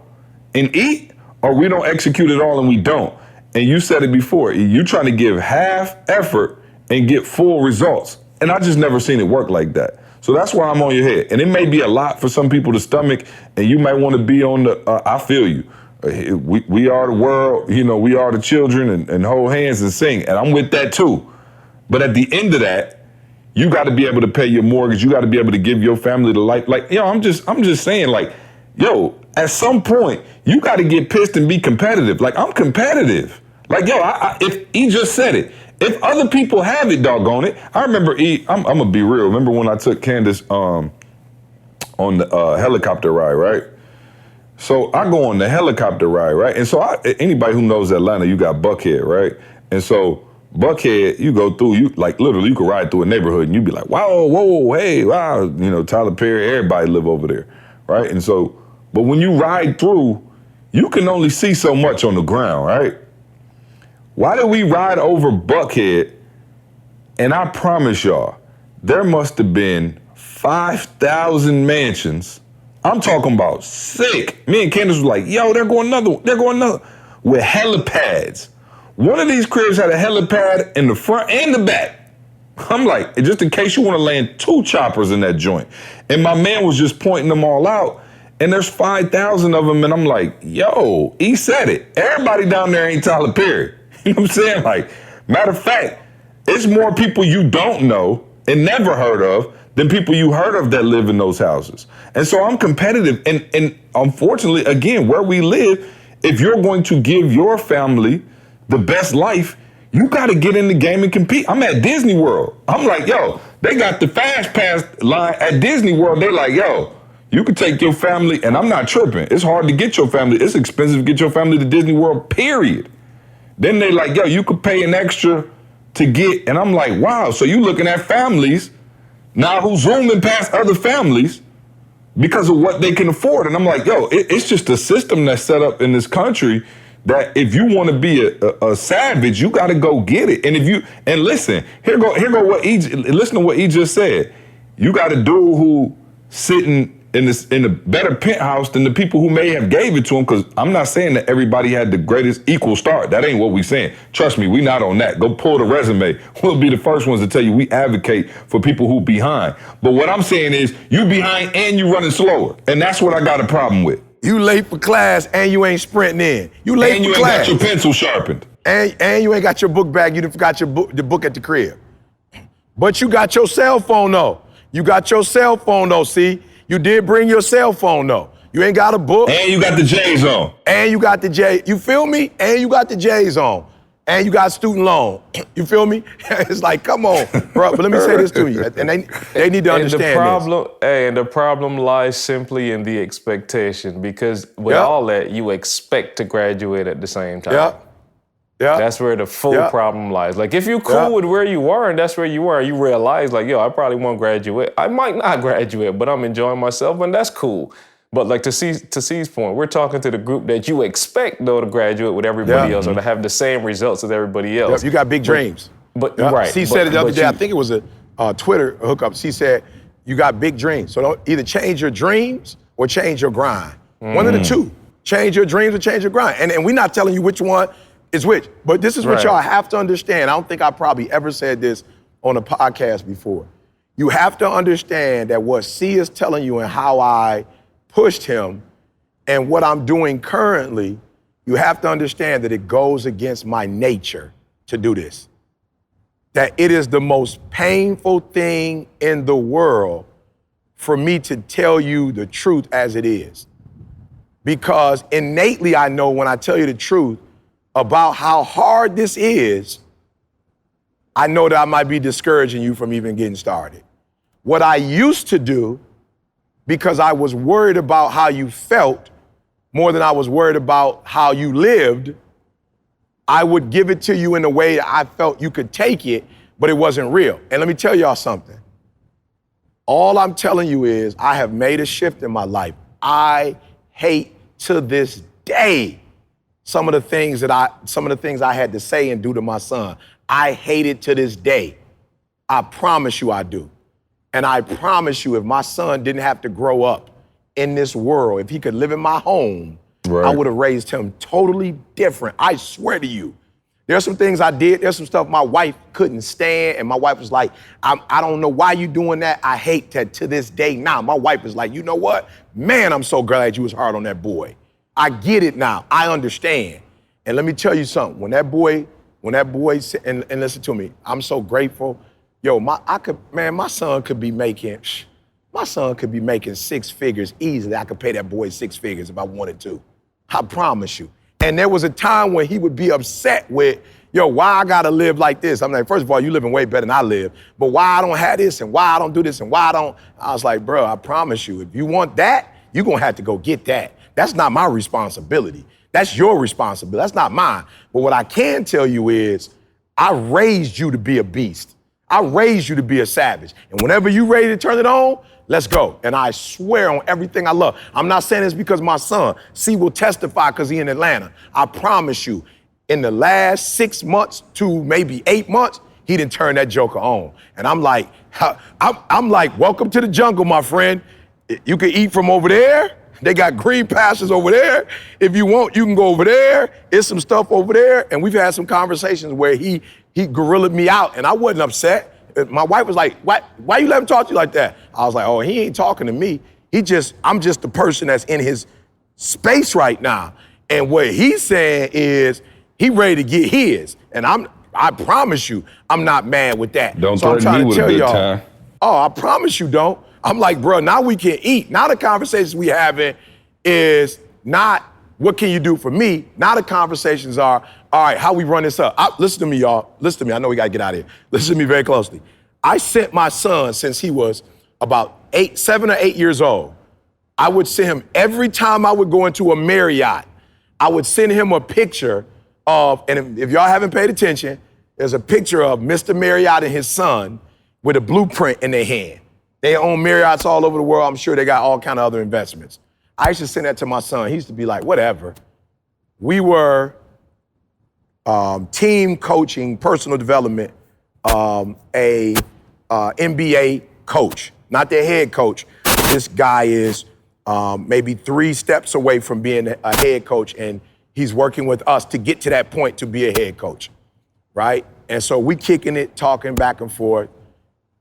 Speaker 3: and eat, or we don't execute at all and we don't. And you said it before, you're trying to give half effort and get full results. And I just never seen it work like that. So that's why I'm on your head. And it may be a lot for some people to stomach, and you might want to be on the, I feel you. We are the world, we are the children, and hold hands and sing. And I'm with that too. But at the end of that, you got to be able to pay your mortgage. You got to be able to give your family the life. Like, I'm just saying, like, at some point, you got to get pissed and be competitive. Like, I'm competitive. Like, if he just said it, if other people have it, doggone it. I remember, I'm going to be real. Remember when I took Candace on the helicopter ride, right? So I go on the helicopter ride, right? And so anybody who knows Atlanta, you got Buckhead, right? And so Buckhead, you go through, you like literally you could ride through a neighborhood and you'd be like, wow, whoa, hey, wow, Tyler Perry, everybody live over there, right? And so, but when you ride through, you can only see so much on the ground, right? Why did we ride over Buckhead? And I promise y'all, there must have been 5,000 mansions. I'm talking about sick. Me and Candace was like, yo, they're going another with helipads. One of these cribs had a helipad in the front and the back. I'm like, just in case you want to land 2 choppers in that joint. And my man was just pointing them all out. And there's 5,000 of them. And I'm like, yo, he said it. Everybody down there ain't Tyler Perry. You know what I'm saying? Like, matter of fact, it's more people you don't know and never heard of than people you heard of that live in those houses. And so I'm competitive. And unfortunately, again, where we live, if you're going to give your family the best life, you got to get in the game and compete. I'm at Disney World. I'm like, yo, they got the fast pass line at Disney World. They're like, yo, you can take your family, and I'm not tripping. It's hard to get your family. It's expensive to get your family to Disney World, period. Then they like, yo, you could pay an extra to get, and I'm like, wow, so you looking at families now who's zooming past other families because of what they can afford. And I'm like, yo, it's just a system that's set up in this country that if you want to be a savage, you got to go get it. And listen, here go listen to what he just said. You got a dude who sitting in a better penthouse than the people who may have gave it to him, because I'm not saying that everybody had the greatest equal start. That ain't what we saying. Trust me, we not on that. Go pull the resume. We'll be the first ones to tell you we advocate for people who behind. But what I'm saying is you behind and you running slower. And that's what I got a problem with.
Speaker 1: You late for class and you ain't sprinting in. You late
Speaker 3: and
Speaker 1: for
Speaker 3: you
Speaker 1: class.
Speaker 3: ain't got your pencil sharpened.
Speaker 1: And you ain't got your book bag. You done forgot the book at the crib. But you got your cell phone though. You got your cell phone though, see? You did bring your cell phone though. You ain't got a book.
Speaker 3: And you got the J's on.
Speaker 1: And you got the J, you feel me? And you got the J's on. And you got student loan. You feel me? It's like, come on, bro. But let me say this to you. And they need to understand this.
Speaker 4: And the problem lies simply in the expectation, because with all that, you expect to graduate at the same time.
Speaker 1: Yeah. Yeah.
Speaker 4: That's where the full problem lies. Like, if you're cool with where you are and that's where you are, you realize, like, yo, I probably won't graduate. I might not graduate, but I'm enjoying myself, and that's cool. But like to C's point, we're talking to the group that you expect, though, to graduate with everybody else or to have the same results as everybody else.
Speaker 1: You got big dreams.
Speaker 4: But right.
Speaker 1: C said it the other day, I think it was a Twitter hookup. C said, you got big dreams. So don't either change your dreams or change your grind. One of the two. Change your dreams or change your grind. And we're not telling you which one is which. But this is what y'all have to understand. I don't think I probably ever said this on a podcast before. You have to understand that what C is telling you and how I pushed him and what I'm doing currently, you have to understand that it goes against my nature to do this. That it is the most painful thing in the world for me to tell you the truth as it is. Because innately I know when I tell you the truth about how hard this is, I know that I might be discouraging you from even getting started. What I used to do, because I was worried about how you felt more than I was worried about how you lived, I would give it to you in a way that I felt you could take it, but it wasn't real. And let me tell y'all something. All I'm telling you is I have made a shift in my life. I hate to this day some of the things I had to say and do to my son. I hate it to this day. I promise you I do. And I promise you, if my son didn't have to grow up in this world, if he could live in my home, I would have raised him totally different. I swear to you. There's some things I did. There's some stuff my wife couldn't stand. And my wife was like, I don't know why you doing that. I hate that to this day now. My wife is like, you know what? Man, I'm so glad you was hard on that boy. I get it now. I understand. And let me tell you something. When that boy, and listen to me, I'm so grateful. Yo, my son could be making 6 figures easily. I could pay that boy 6 figures if I wanted to. I promise you. And there was a time when he would be upset with, yo, why I gotta live like this? I'm like, first of all, you living way better than I live, but why I don't have this and why I don't do this and why I don't? I was like, bro, I promise you, if you want that, you're gonna have to go get that. That's not my responsibility. That's your responsibility. That's not mine. But what I can tell you is, I raised you to be a beast. I raised you to be a savage. And whenever you ready to turn it on, let's go. And I swear on everything I love. I'm not saying this because my son, C will testify because he in Atlanta. I promise you, in the last 6 months to maybe 8 months, he didn't turn that joker on. And I'm like, welcome to the jungle, my friend. You can eat from over there. They got green pastures over there. If you want, you can go over there. It's some stuff over there. And we've had some conversations where he gorillaed me out and I wasn't upset. My wife was like, why you let him talk to you like that? I was like, oh, he ain't talking to me. I'm just the person that's in his space right now. And what he's saying is he ready to get his. And I promise you, I'm not mad with that.
Speaker 3: Don't
Speaker 1: so I'm
Speaker 3: threaten
Speaker 1: trying
Speaker 3: me
Speaker 1: to
Speaker 3: with
Speaker 1: tell
Speaker 3: a good
Speaker 1: y'all,
Speaker 3: time.
Speaker 1: Oh, I promise you don't. I'm like, bro, now we can eat. Now the conversations we having is not what can you do for me? Now the conversations are, all right, how we run this up? Listen to me, y'all. Listen to me. I know we got to get out of here. Listen to me very closely. I sent my son since he was about 7 or 8 years old. I would send him every time I would go into a Marriott, I would send him a picture of, and if y'all haven't paid attention, there's a picture of Mr. Marriott and his son with a blueprint in their hand. They own Marriotts all over the world. I'm sure they got all kind of other investments. I used to send that to my son. He used to be like, whatever. We were team coaching, personal development, a NBA coach, not their head coach. This guy is maybe 3 steps away from being a head coach, and he's working with us to get to that point to be a head coach, right? And so we kicking it, talking back and forth.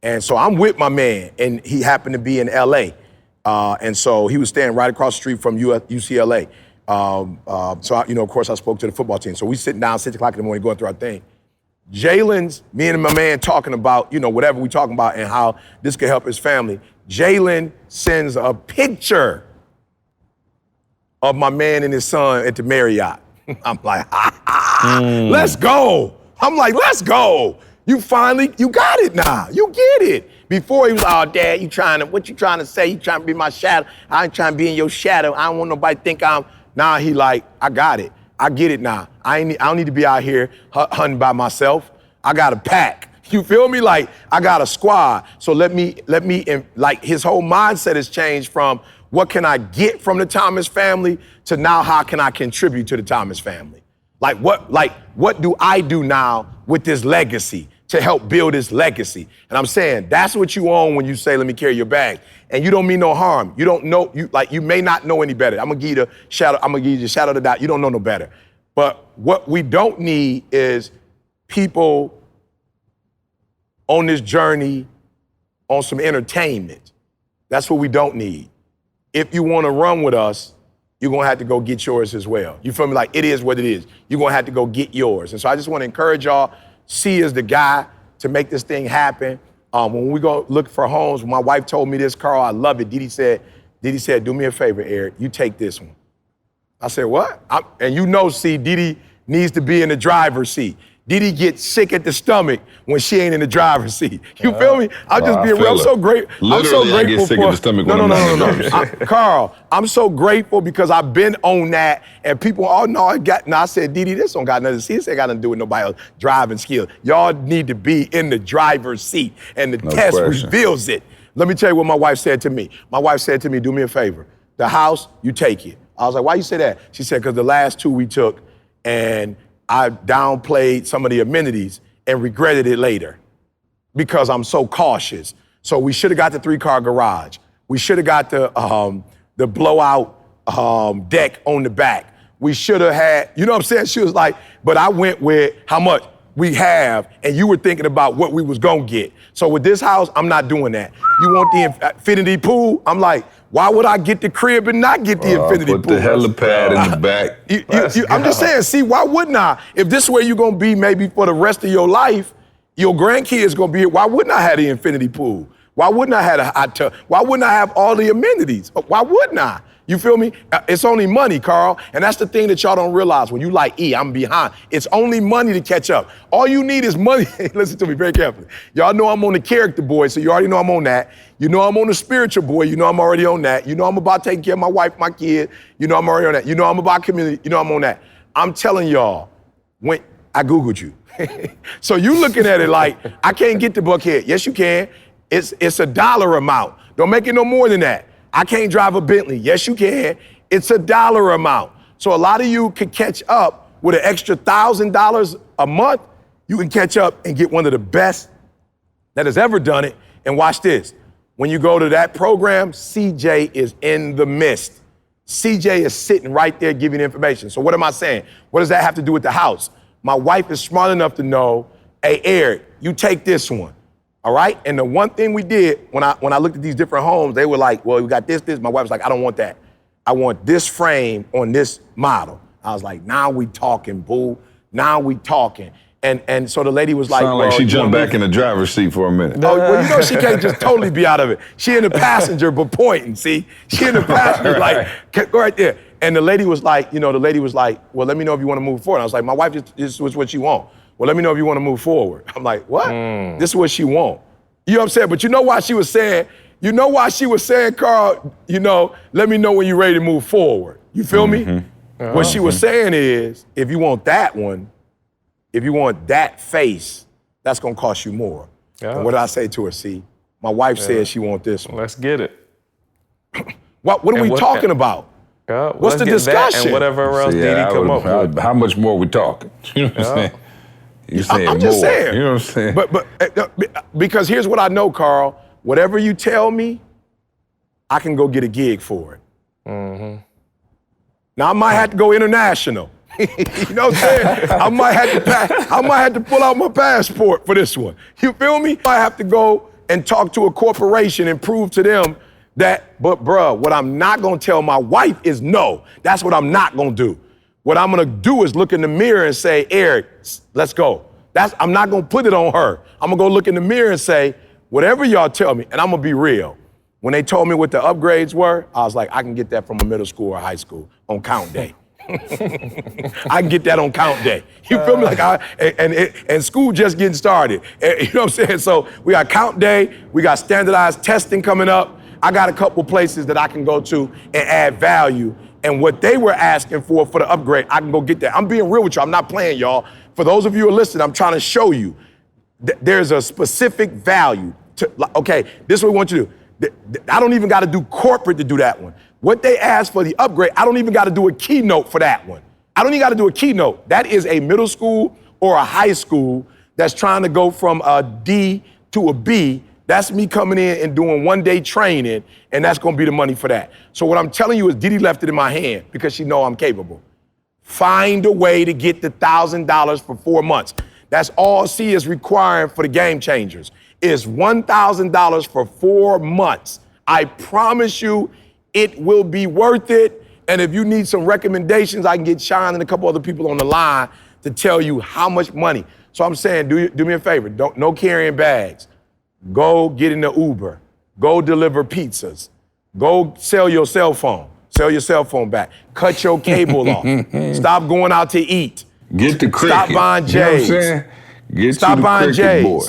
Speaker 1: And so I'm with my man, and he happened to be in LA. And so he was staying right across the street from UCLA. So, of course, I spoke to the football team. So we sitting down 6 o'clock in the morning going through our thing. Me and my man talking about, whatever we talking about and how this could help his family. Jalen sends a picture of my man and his son at the Marriott. I'm like, let's go. I'm like, let's go. You got it now. You get it. Before he was, oh, Dad, what you trying to say? You trying to be my shadow? I ain't trying to be in your shadow. I don't want nobody to think I'm. Now he like, I got it. I get it now. I don't need to be out here hunting by myself. I got a pack. You feel me? Like, I got a squad. So let me, like, his whole mindset has changed from what can I get from the Thomas family to now how can I contribute to the Thomas family? Like, what do I do now with this legacy to help build this legacy? And I'm saying that's what you own when you say, let me carry your bag. And you don't mean no harm. You don't know, you may not know any better. I'm gonna give you the shadow of the doubt. You don't know no better. But what we don't need is people on this journey on some entertainment. That's what we don't need. If you wanna run with us, you're gonna have to go get yours as well. You feel me? Like, it is what it is. You're gonna have to go get yours. And so I just wanna encourage y'all, C is the guy to make this thing happen. When we go look for homes, my wife told me this, Carl, I love it. Didi said, do me a favor, Eric, you take this one. I said, what? C, Didi needs to be in the driver's seat. Didi gets sick at the stomach when she ain't in the driver's seat. You feel me? I'm just being real. I'm so grateful.
Speaker 3: Literally, I get sick at the stomach when I'm not in the driver's seat.
Speaker 1: Carl, I'm so grateful because I've been on that, and people, I said, Didi, this don't got nothing to see. This ain't got nothing to do with nobody else driving skill. Y'all need to be in the driver's seat, and the test reveals it. Let me tell you what my wife said to me. My wife said to me, do me a favor. The house, you take it. I was like, why you say that? She said, because the last 2 we took, and I downplayed some of the amenities and regretted it later because I'm so cautious. So we should have got the 3-car garage. We should have got the blowout deck on the back. We should have had, you know what I'm saying? She was like, but I went with how much we have, and you were thinking about what we was gonna get. So with this house, I'm not doing that. You want the infinity pool? I'm like, why would I get the crib and not get the infinity pool?
Speaker 3: Put the helipad in the back.
Speaker 1: I'm just saying, see, why wouldn't I? If this is where you're gonna be maybe for the rest of your life, your grandkids gonna be here, why wouldn't I have the infinity pool? Why wouldn't I have a hot tub? Why wouldn't I have all the amenities? Why wouldn't I? You feel me? It's only money, Carl. And that's the thing that y'all don't realize. When you like, I'm behind. It's only money to catch up. All you need is money. Listen to me very carefully. Y'all know I'm on the character boy, so you already know I'm on that. You know I'm on the spiritual boy. You know I'm already on that. You know I'm about taking care of my wife, my kid. You know I'm already on that. You know I'm about community. You know I'm on that. I'm telling y'all, when I Googled you. So you looking at it like, I can't get to Buckhead. Yes, you can. It's a dollar amount. Don't make it no more than that. I can't drive a Bentley. Yes, you can. It's a dollar amount. So a lot of you can catch up with an extra $1,000 a month. You can catch up and get one of the best that has ever done it. And watch this. When you go to that program, CJ is in the midst. CJ is sitting right there giving information. So what am I saying? What does that have to do with the house? My wife is smart enough to know, hey, Eric, you take this one. All right? And the one thing we did when I looked at these different homes, they were like, well, we got this. My wife was like, I don't want that. I want this frame on this model. I was like, now we talking, boo. Now we talking. And so the lady was like,
Speaker 3: sound like she jumped back in the driver's seat for a minute.
Speaker 1: Oh, well, she can't just totally be out of it. She in the passenger, but pointing, see? She in the passenger, like, go right there. And the lady was like, well, let me know if you want to move forward. I was like, my wife just was what she want. Well, let me know if you want to move forward. I'm like, what? This is what she want. You know what I'm saying? But you know why she was saying, Carl, let me know when you're ready to move forward. You feel me? What she was saying is, if you want that one, if you want that face, that's gonna cost you more. And what did I say to her, see? My wife says she want this one.
Speaker 2: Let's get it.
Speaker 1: What are we talking about?
Speaker 2: Yeah,
Speaker 1: What's the
Speaker 2: let's get that
Speaker 1: discussion?
Speaker 2: and whatever else
Speaker 3: See,
Speaker 2: Didi
Speaker 3: I
Speaker 2: come
Speaker 3: would-
Speaker 2: up with.
Speaker 3: How much more we talking? You know what I'm saying? You saying
Speaker 1: I'm just
Speaker 3: more.
Speaker 1: saying.
Speaker 3: You know what I'm saying?
Speaker 1: But because here's what I know, Carl. Whatever you tell me, I can go get a gig for it.
Speaker 2: Mm-hmm.
Speaker 1: Now I might have to go international. You know what I'm saying? I might have to pull out my passport for this one. You feel me? I have to go and talk to a corporation and prove to them that, but bruh, what I'm not gonna tell my wife is no. That's what I'm not gonna do. What I'm gonna do is look in the mirror and say, Eric, let's go. I'm not gonna put it on her. I'm gonna go look in the mirror and say, whatever y'all tell me, and I'm gonna be real. When they told me what the upgrades were, I was like, I can get that from a middle school or high school on count day. I can get that on count day. You feel me? Like and school just getting started. You know what I'm saying? So we got count day, we got standardized testing coming up. I got a couple places that I can go to and add value. And what they were asking for the upgrade, I can go get that. I'm being real with you. I'm not playing, y'all. For those of you who are listening, I'm trying to show you there's a specific value. Okay, this is what we want you to do. I don't even got to do corporate to do that one. What they asked for the upgrade, I don't even got to do a keynote for that one. I don't even got to do a keynote. That is a middle school or a high school that's trying to go from a D to a B. That's me coming in and doing one-day training, and that's gonna be the money for that. So what I'm telling you is Didi left it in my hand because she know I'm capable. Find a way to get the $1,000 for 4 months. That's all C is requiring for the game changers, is $1,000 for 4 months. I promise you it will be worth it. And if you need some recommendations, I can get Sean and a couple other people on the line to tell you how much money. So I'm saying, do me a favor, no carrying bags. Go get in the Uber. Go deliver pizzas. Go sell your cell phone. Sell your cell phone back. Cut your cable off. Stop going out to eat.
Speaker 3: Get the cricket.
Speaker 1: Stop buying J's.
Speaker 3: You know what I'm saying? Get
Speaker 1: Stop
Speaker 3: you the
Speaker 1: buying
Speaker 3: cricket,
Speaker 1: J's.
Speaker 3: boy.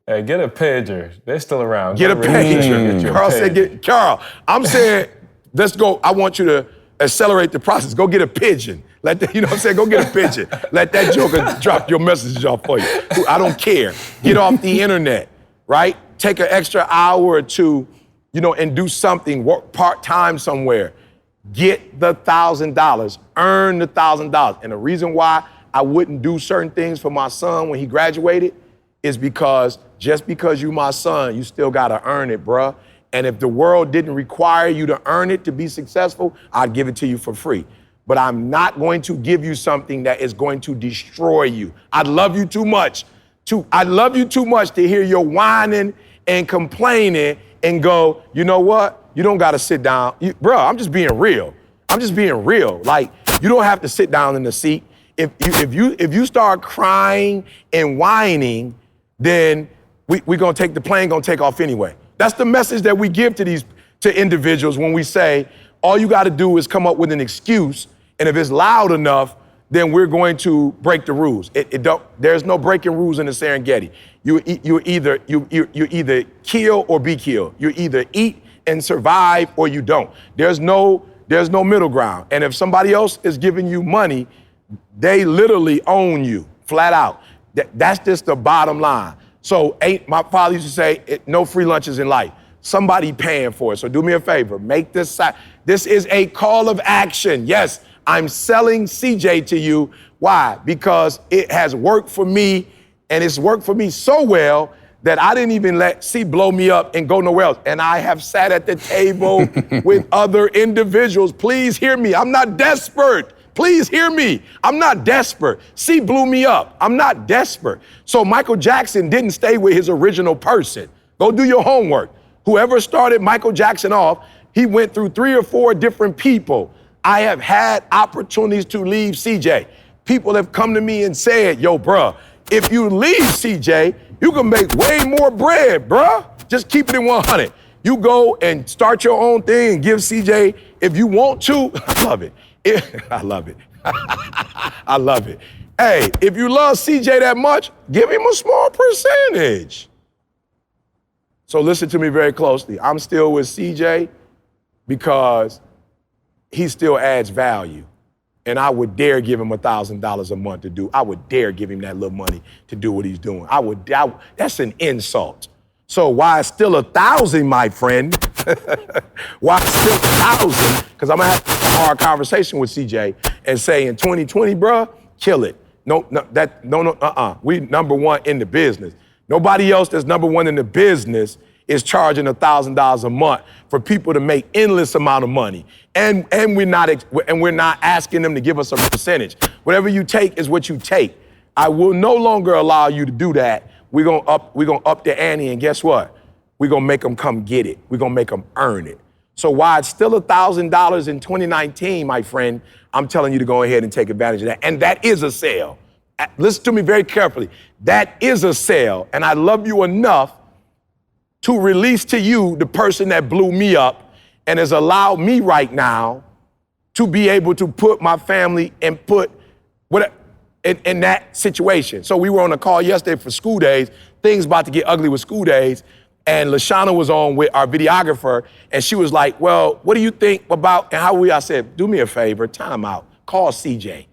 Speaker 2: Hey, get a pager. They're still around.
Speaker 1: Get a pager.
Speaker 2: Get your
Speaker 1: Carl
Speaker 2: pager.
Speaker 1: said, Carl, I'm saying, let's go. I want you to accelerate the process. Go get a pigeon. You know what I'm saying? Go get a pigeon. Let that joker drop your messages off for you. I don't care. Get off the internet, right? Take an extra hour or two, and do something, work part-time somewhere. Get the $1,000, earn the $1,000. And the reason why I wouldn't do certain things for my son when he graduated is because just because you my son, you still gotta earn it, bruh. And if the world didn't require you to earn it to be successful, I'd give it to you for free. But I'm not going to give you something that is going to destroy you. I love you too much to hear your whining and complaining and go, you know what? You don't gotta sit down. Bro, I'm just being real. Like, you don't have to sit down in the seat. If you start crying and whining, then the plane gonna take off anyway. That's the message that we give to individuals when we say, all you gotta do is come up with an excuse, and if it's loud enough, then we're going to break the rules. There's no breaking rules in the Serengeti. You either kill or be killed. You either eat and survive or you don't. There's no middle ground. And if somebody else is giving you money, they literally own you, flat out. That's just the bottom line. So my father used to say, no free lunches in life. Somebody paying for it. So do me a favor, make this is a call of action. Yes, I'm selling CJ to you. Why? Because it has worked for me, and it's worked for me so well that I didn't even let C blow me up and go nowhere else. And I have sat at the table with other individuals. Please hear me. I'm not desperate. Please hear me. I'm not desperate. C blew me up. I'm not desperate. So Michael Jackson didn't stay with his original person. Go do your homework. Whoever started Michael Jackson off, he went through 3 or 4 different people. I have had opportunities to leave CJ. People have come to me and said, yo, bruh, if you leave CJ, you can make way more bread, bruh. Just keep it in 100. You go and start your own thing and give CJ, if you want to, I love it. I love it. I love it. Hey, if you love CJ that much, give him a small percentage. So listen to me very closely. I'm still with CJ because he still adds value. And I would dare give him $1,000 a month to do. I would dare give him that little money to do what he's doing. That's an insult. So why it's still 1,000, my friend? Why it's still 1,000? Because I'm gonna have a hard conversation with CJ and say in 2020, bruh, kill it. No, we number one in the business. Nobody else that's number one in the business is charging $1,000 a month for people to make endless amount of money. And we're not asking them to give us a percentage. Whatever you take is what you take. I will no longer allow you to do that. We're gonna up the ante, and guess what? We're gonna make them come get it. We're gonna make them earn it. So while it's still $1,000 in 2019, my friend, I'm telling you to go ahead and take advantage of that. And that is a sale. Listen to me very carefully. That is a sale. And I love you enough to release to you the person that blew me up and has allowed me right now to be able to put my family and put in that situation. So we were on a call yesterday for school days. Things about to get ugly with school days. And LaShawna was on with our videographer, and she was like, well, what do you think about, and how I said, do me a favor, time out, call CJ.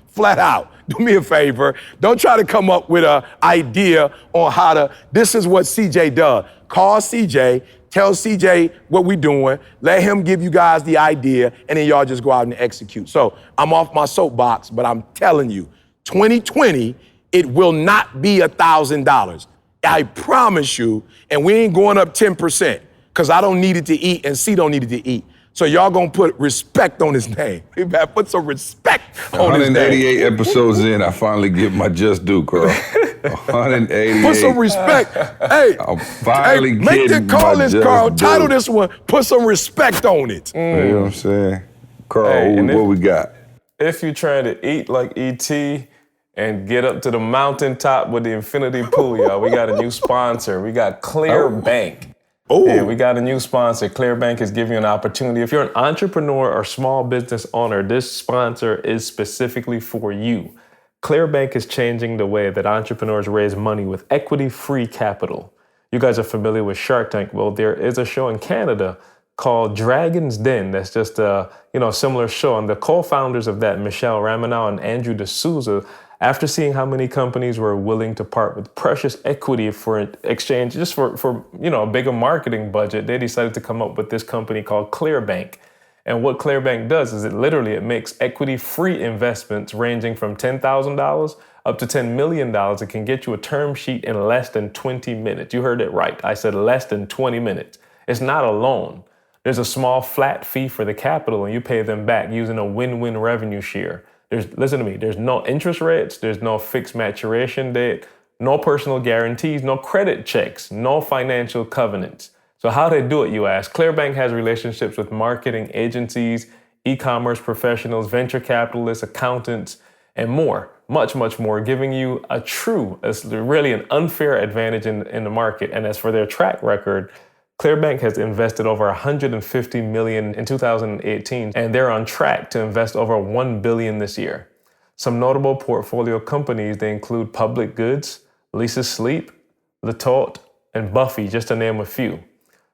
Speaker 1: Flat out, do me a favor. Don't try to come up with an idea on how to, this is what CJ does. Call CJ, tell CJ what we're doing, let him give you guys the idea, and then y'all just go out and execute. So I'm off my soapbox, but I'm telling you, 2020, it will not be $1,000. I promise you, and we ain't going up 10%, because I don't need it to eat and C don't need it to eat. So y'all gonna put respect on his name. We better put some respect on his name.
Speaker 3: 188 episodes in, I finally get my just due, Carl. 188.
Speaker 1: Put some respect. Hey,
Speaker 3: I'm finally
Speaker 1: make the
Speaker 3: getting
Speaker 1: call
Speaker 3: my
Speaker 1: this,
Speaker 3: just
Speaker 1: Carl.
Speaker 3: due.
Speaker 1: Title this one, put some respect on it.
Speaker 3: You know what I'm saying? Carl,
Speaker 4: Hey,
Speaker 3: what we got?
Speaker 4: If you're trying to eat like E.T. and get up to the mountaintop with the infinity pool, y'all, we got a new sponsor. We got ClearBank.
Speaker 1: Oh.
Speaker 4: Yeah, we got a new sponsor. ClearBank is giving you an opportunity. If you're an entrepreneur or small business owner, this sponsor is specifically for you. ClearBank is changing the way that entrepreneurs raise money with equity-free capital. You guys are familiar with Shark Tank. Well, there is a show in Canada called Dragon's Den. That's just a similar show. And the co-founders of that, Michelle Ramanow and Andrew D'Souza, after seeing how many companies were willing to part with precious equity for exchange, just for a bigger marketing budget, they decided to come up with this company called ClearBank. And what ClearBank does is it makes equity-free investments ranging from $10,000 up to $10 million. It can get you a term sheet in less than 20 minutes. You heard it right. I said less than 20 minutes. It's not a loan. There's a small flat fee for the capital, and you pay them back using a win-win revenue share. Listen to me, there's no interest rates, there's no fixed maturation date, no personal guarantees, no credit checks, no financial covenants. So how they do it, you ask? ClearBank has relationships with marketing agencies, e-commerce professionals, venture capitalists, accountants, and more, much, much more, giving you really an unfair advantage in the market. And as for their track record, ClearBank has invested over $150 million in 2018, and they're on track to invest over $1 billion this year. Some notable portfolio companies, they include Public Goods, Lisa Sleep, Latote, and Buffy, just to name a few.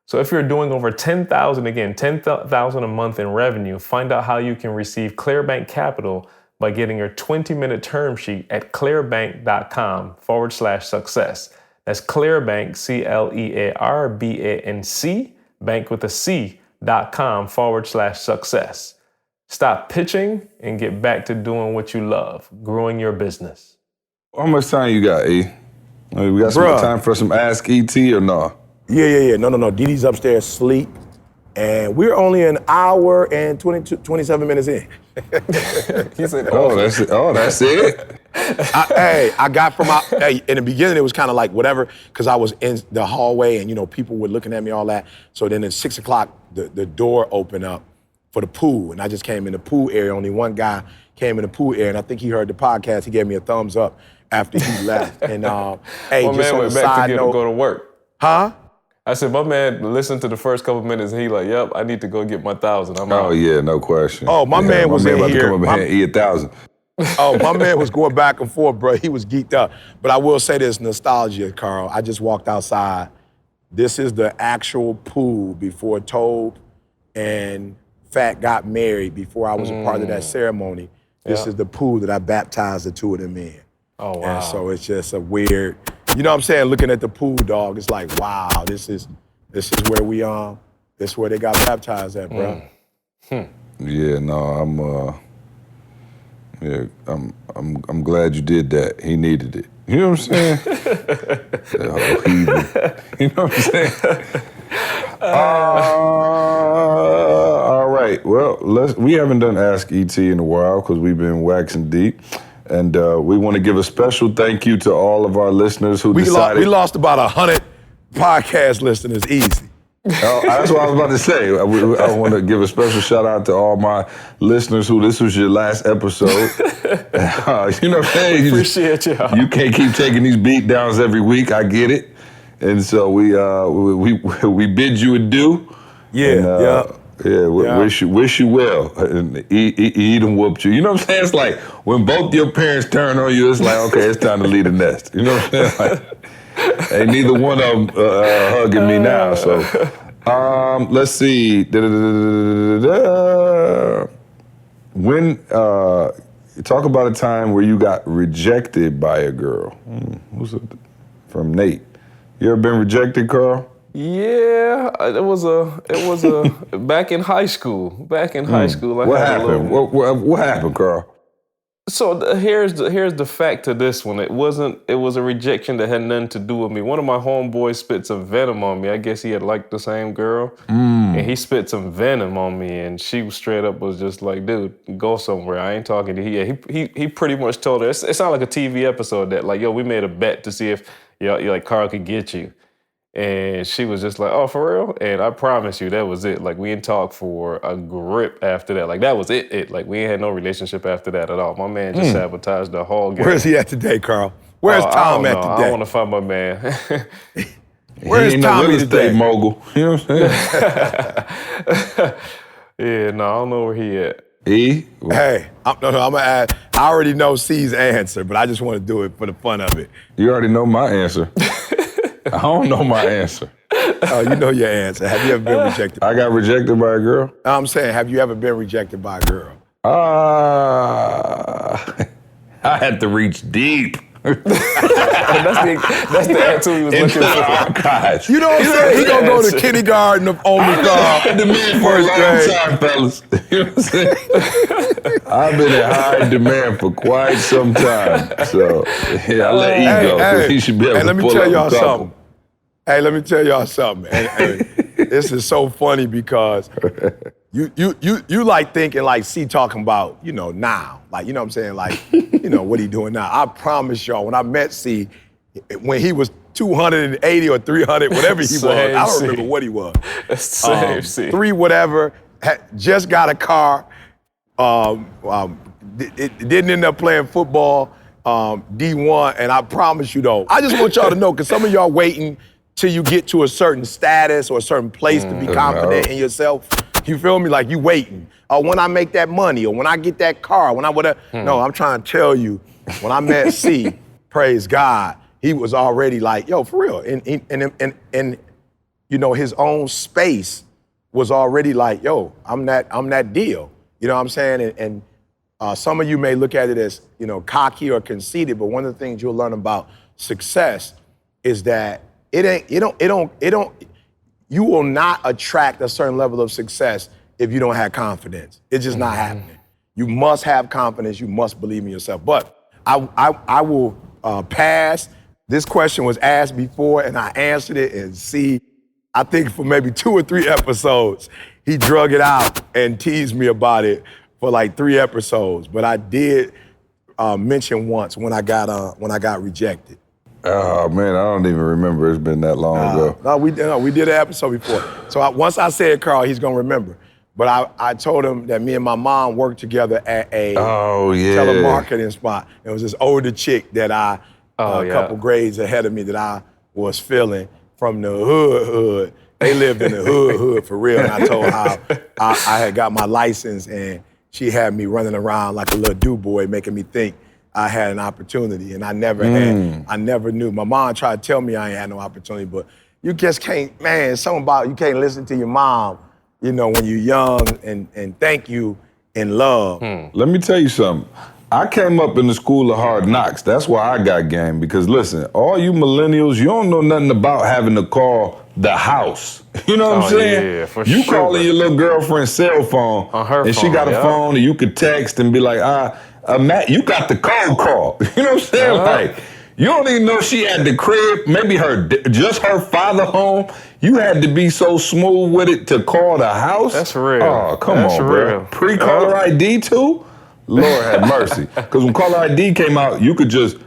Speaker 4: So if you're doing over $10,000 a month in revenue, find out how you can receive ClearBank Capital by getting your 20-minute term sheet at clearbank.com/success. That's ClearBank, ClearBanc, bank with a C.com/success. Stop pitching and get back to doing what you love, growing your business.
Speaker 3: How much time you got, E? We got some time for some Ask ET or no?
Speaker 1: Yeah. No. Didi's upstairs asleep. And we're only an hour and 27 minutes in.
Speaker 4: He said,
Speaker 3: that's it?
Speaker 1: I got from in the beginning, it was kind of like whatever, because I was in the hallway and, people were looking at me, all that. So then at 6 o'clock, the door opened up for the pool. And I just came in the pool area. Only one guy came in the pool area. And I think he heard the podcast. He gave me a thumbs up after he left. And hey,
Speaker 4: my
Speaker 1: just
Speaker 4: man
Speaker 1: on
Speaker 4: went
Speaker 1: the
Speaker 4: back
Speaker 1: side
Speaker 4: to
Speaker 1: note.
Speaker 4: go to work.
Speaker 1: Huh?
Speaker 4: I said, my man listened to the first couple minutes and he like, yep, I need to go get my 1,000. I'm out.
Speaker 3: Oh, yeah, no question.
Speaker 1: Oh, my man was in
Speaker 3: about
Speaker 1: here.
Speaker 3: to come up here and eat 1,000.
Speaker 1: Oh, my man was going back and forth, bro. He was geeked up. But I will say this, nostalgia, Carl. I just walked outside. This is the actual pool before Tobe and Fat got married, before I was a part of that ceremony. This is the pool that I baptized the two of them in.
Speaker 4: Oh, wow.
Speaker 1: And so it's just a weird you know what I'm saying, looking at the pool, dog, it's like, wow, this is where this is where they got baptized at, bro.
Speaker 3: Yeah, no, I'm glad you did that. He needed it. You know what I'm saying? You know what I'm saying? All right. Well, we haven't done Ask ET in a while because we've been waxing deep. And we want to give a special thank you to all of our listeners who decided...
Speaker 1: We lost about 100 podcast listeners easy.
Speaker 3: That's what I was about to say. I want to give a special shout out to all my listeners who this was your last episode. You know what I'm saying?
Speaker 4: Appreciate y'all.
Speaker 3: You can't keep taking these beat downs every week. I get it. And so we bid you adieu.
Speaker 1: Yeah,
Speaker 3: Wish you well. And he done whooped you. You know what I'm saying? It's like when both your parents turn on you, it's like, okay, it's time to leave the nest. You know what I'm saying? Like, ain't neither one of them hugging me now. So let's see. When talk about a time where you got rejected by a girl. Who's it? From Nate. You ever been rejected, Carl?
Speaker 4: Yeah, it was back in high school. What
Speaker 3: happened? What happened, Carl?
Speaker 4: So here's the fact to this one. It was a rejection that had nothing to do with me. One of my homeboys spit some venom on me. I guess he had liked the same girl, and he spit some venom on me, and she straight up was just like, "Dude, go somewhere. I ain't talking to you." He pretty much told her. It sounded like a TV episode that like, "Yo, we made a bet to see if like Carl could get you." And she was just like, "Oh, for real?" And I promise you, that was it. Like, we didn't talk for a grip after that. Like, that was it. Like, we ain't had no relationship after that at all. My man just sabotaged the whole game.
Speaker 1: Where's he at today, Carl? Where's Tom at today?
Speaker 4: I want to find my man.
Speaker 1: Where's Tommy today?
Speaker 3: Mogul. You know what I'm saying?
Speaker 4: Yeah, no, I don't know where he at.
Speaker 1: Hey, I'm gonna add. I already know C's answer, but I just want to do it for the fun of it.
Speaker 3: You already know my answer. I don't know my answer.
Speaker 1: Oh, you know your answer. Have you ever been rejected?
Speaker 3: I got rejected by a girl?
Speaker 1: I'm saying, have you ever been rejected by a girl?
Speaker 3: I had to reach deep.
Speaker 4: That's the answer we was looking for.
Speaker 3: Archives.
Speaker 1: You know what I'm saying? He gonna go to kindergarten on me, Carl.
Speaker 3: Demand for a long time, fellas. You know what I'm saying? I've been in high demand for quite some time. So, yeah, I'll let you go, because he should be able to pull up a couple.
Speaker 1: Hey, let me tell y'all something. And this is so funny because you like thinking like C talking about, now. Like, you know what I'm saying? Like, what he doing now. I promise y'all, when I met C, when he was 280 or 300, whatever he was, I don't remember what he was.
Speaker 4: Same C.
Speaker 1: 3 whatever, just got a car, it didn't end up playing football, D1, and I promise you though, I just want y'all to know, because some of y'all waiting till you get to a certain status or a certain place to be confident in yourself. You feel me? Like you waiting. Or when I make that money, or when I get that car, when I whatever. No, I'm trying to tell you, when I met C, praise God, he was already like, yo, for real. And his own space was already like, yo, I'm that deal. You know what I'm saying? And some of you may look at it as, cocky or conceited, but one of the things you'll learn about success is that you will not attract a certain level of success if you don't have confidence. It's just not happening. You must have confidence. You must believe in yourself. But I will pass. This question was asked before, and I answered it. And see, I think for maybe 2 or 3 episodes, he drug it out and teased me about it for like 3 episodes. But I did mention once when I got rejected.
Speaker 3: Oh man, I don't even remember. It's been that long ago.
Speaker 1: No, we did an episode before. So once I said Carl, he's gonna remember. But I told him that me and my mom worked together at a telemarketing spot. It was this older chick that a couple grades ahead of me that I was feeling from the hood. They lived in the hood for real. And I told how I had got my license and she had me running around like a little do-boy, making me think I had an opportunity, and I never knew. My mom tried to tell me I ain't had no opportunity, but you just can't, man, it's something about you can't listen to your mom, when you're young and thank you in love.
Speaker 3: Let me tell you something. I came up in the school of hard knocks. That's why I got game. Because listen, all you millennials, you don't know nothing about having to call the house. You know what I'm saying?
Speaker 4: Yeah, for
Speaker 3: you
Speaker 4: sure.
Speaker 3: calling your little girlfriend's cell phone,
Speaker 4: On her
Speaker 3: and she
Speaker 4: phone,
Speaker 3: got a
Speaker 4: yeah.
Speaker 3: phone, and you could text and be like, Matt, you got the cold call. You know what I'm saying? Like, you don't even know she had the crib, maybe just her father home. You had to be so smooth with it to call the house.
Speaker 4: That's real.
Speaker 3: Oh, come
Speaker 4: That's
Speaker 3: on,
Speaker 4: real.
Speaker 3: bro. Pre-caller ID too? Lord have mercy. Because when caller ID came out, you could just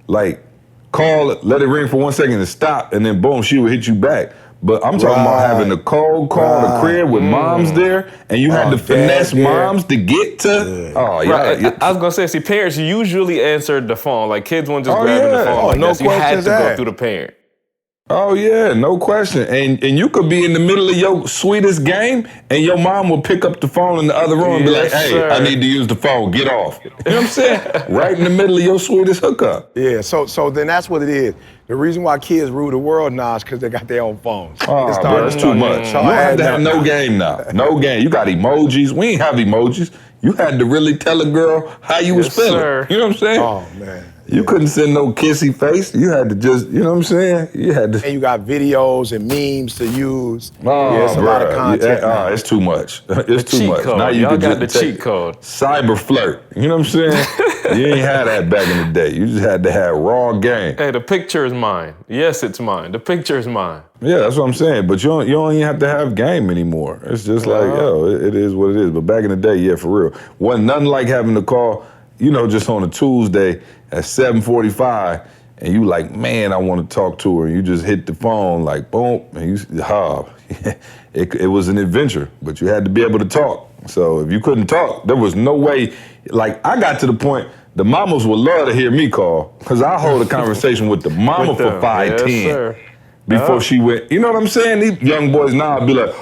Speaker 3: like call it, let it ring for 1 second and stop, and then boom, she would hit you back. But I'm talking about having the cold call the crib with moms there, and you had to finesse moms to get to. Oh, yeah.
Speaker 4: Right. I was gonna say, see, parents usually answered the phone. Like kids weren't just grabbing the phone.
Speaker 1: Oh,
Speaker 4: like
Speaker 1: no
Speaker 4: that. So you had to
Speaker 1: questions
Speaker 4: go
Speaker 1: asked.
Speaker 4: through the parent.
Speaker 3: Oh yeah, no question. And you could be in the middle of your sweetest game, and your mom will pick up the phone in the other room and be like,
Speaker 4: Yes,
Speaker 3: "Hey,
Speaker 4: sir.
Speaker 3: I need to use the phone. Get off." You know what I'm saying? Right in the middle of your sweetest hookup.
Speaker 1: Yeah, so then that's what it is. The reason why kids rule the world now is because they got their own phones.
Speaker 3: Oh,
Speaker 1: It's
Speaker 3: bro, that's too much. You don't have to have no game now. No game. You got emojis. We ain't have emojis. You had to really tell a girl how you was feeling.
Speaker 4: Sir.
Speaker 3: You know what I'm saying?
Speaker 1: Oh, man.
Speaker 3: You couldn't send no kissy face. You had to just, you know what I'm saying? You had to.
Speaker 1: And you got videos and memes to use.
Speaker 3: Oh,
Speaker 1: yeah, it's a lot of content. now.
Speaker 3: It's too much. It's too
Speaker 4: cheat
Speaker 3: much.
Speaker 4: code.
Speaker 3: Now you
Speaker 4: Y'all
Speaker 3: could
Speaker 4: got
Speaker 3: just
Speaker 4: the
Speaker 3: take
Speaker 4: cheat code.
Speaker 3: Cyber flirt. You know what I'm saying? You ain't had that back in the day. You just had to have raw game.
Speaker 4: Hey, the picture is mine. Yes, it's mine. The picture is mine.
Speaker 3: Yeah, that's what I'm saying. But you don't even have to have game anymore. It's just like, it is what it is. But back in the day, yeah, for real. Wasn't nothing like having to call, just on a Tuesday at 7:45, and you like, man, I want to talk to her. And you just hit the phone like, boom, and it was an adventure, but you had to be able to talk. So if you couldn't talk, there was no way. Like, I got to the point, the mamas would love to hear me call, because I hold a conversation with the mama for 5'10".
Speaker 4: Yes, sir.
Speaker 3: Before she went, you know what I'm saying? These young boys now be like,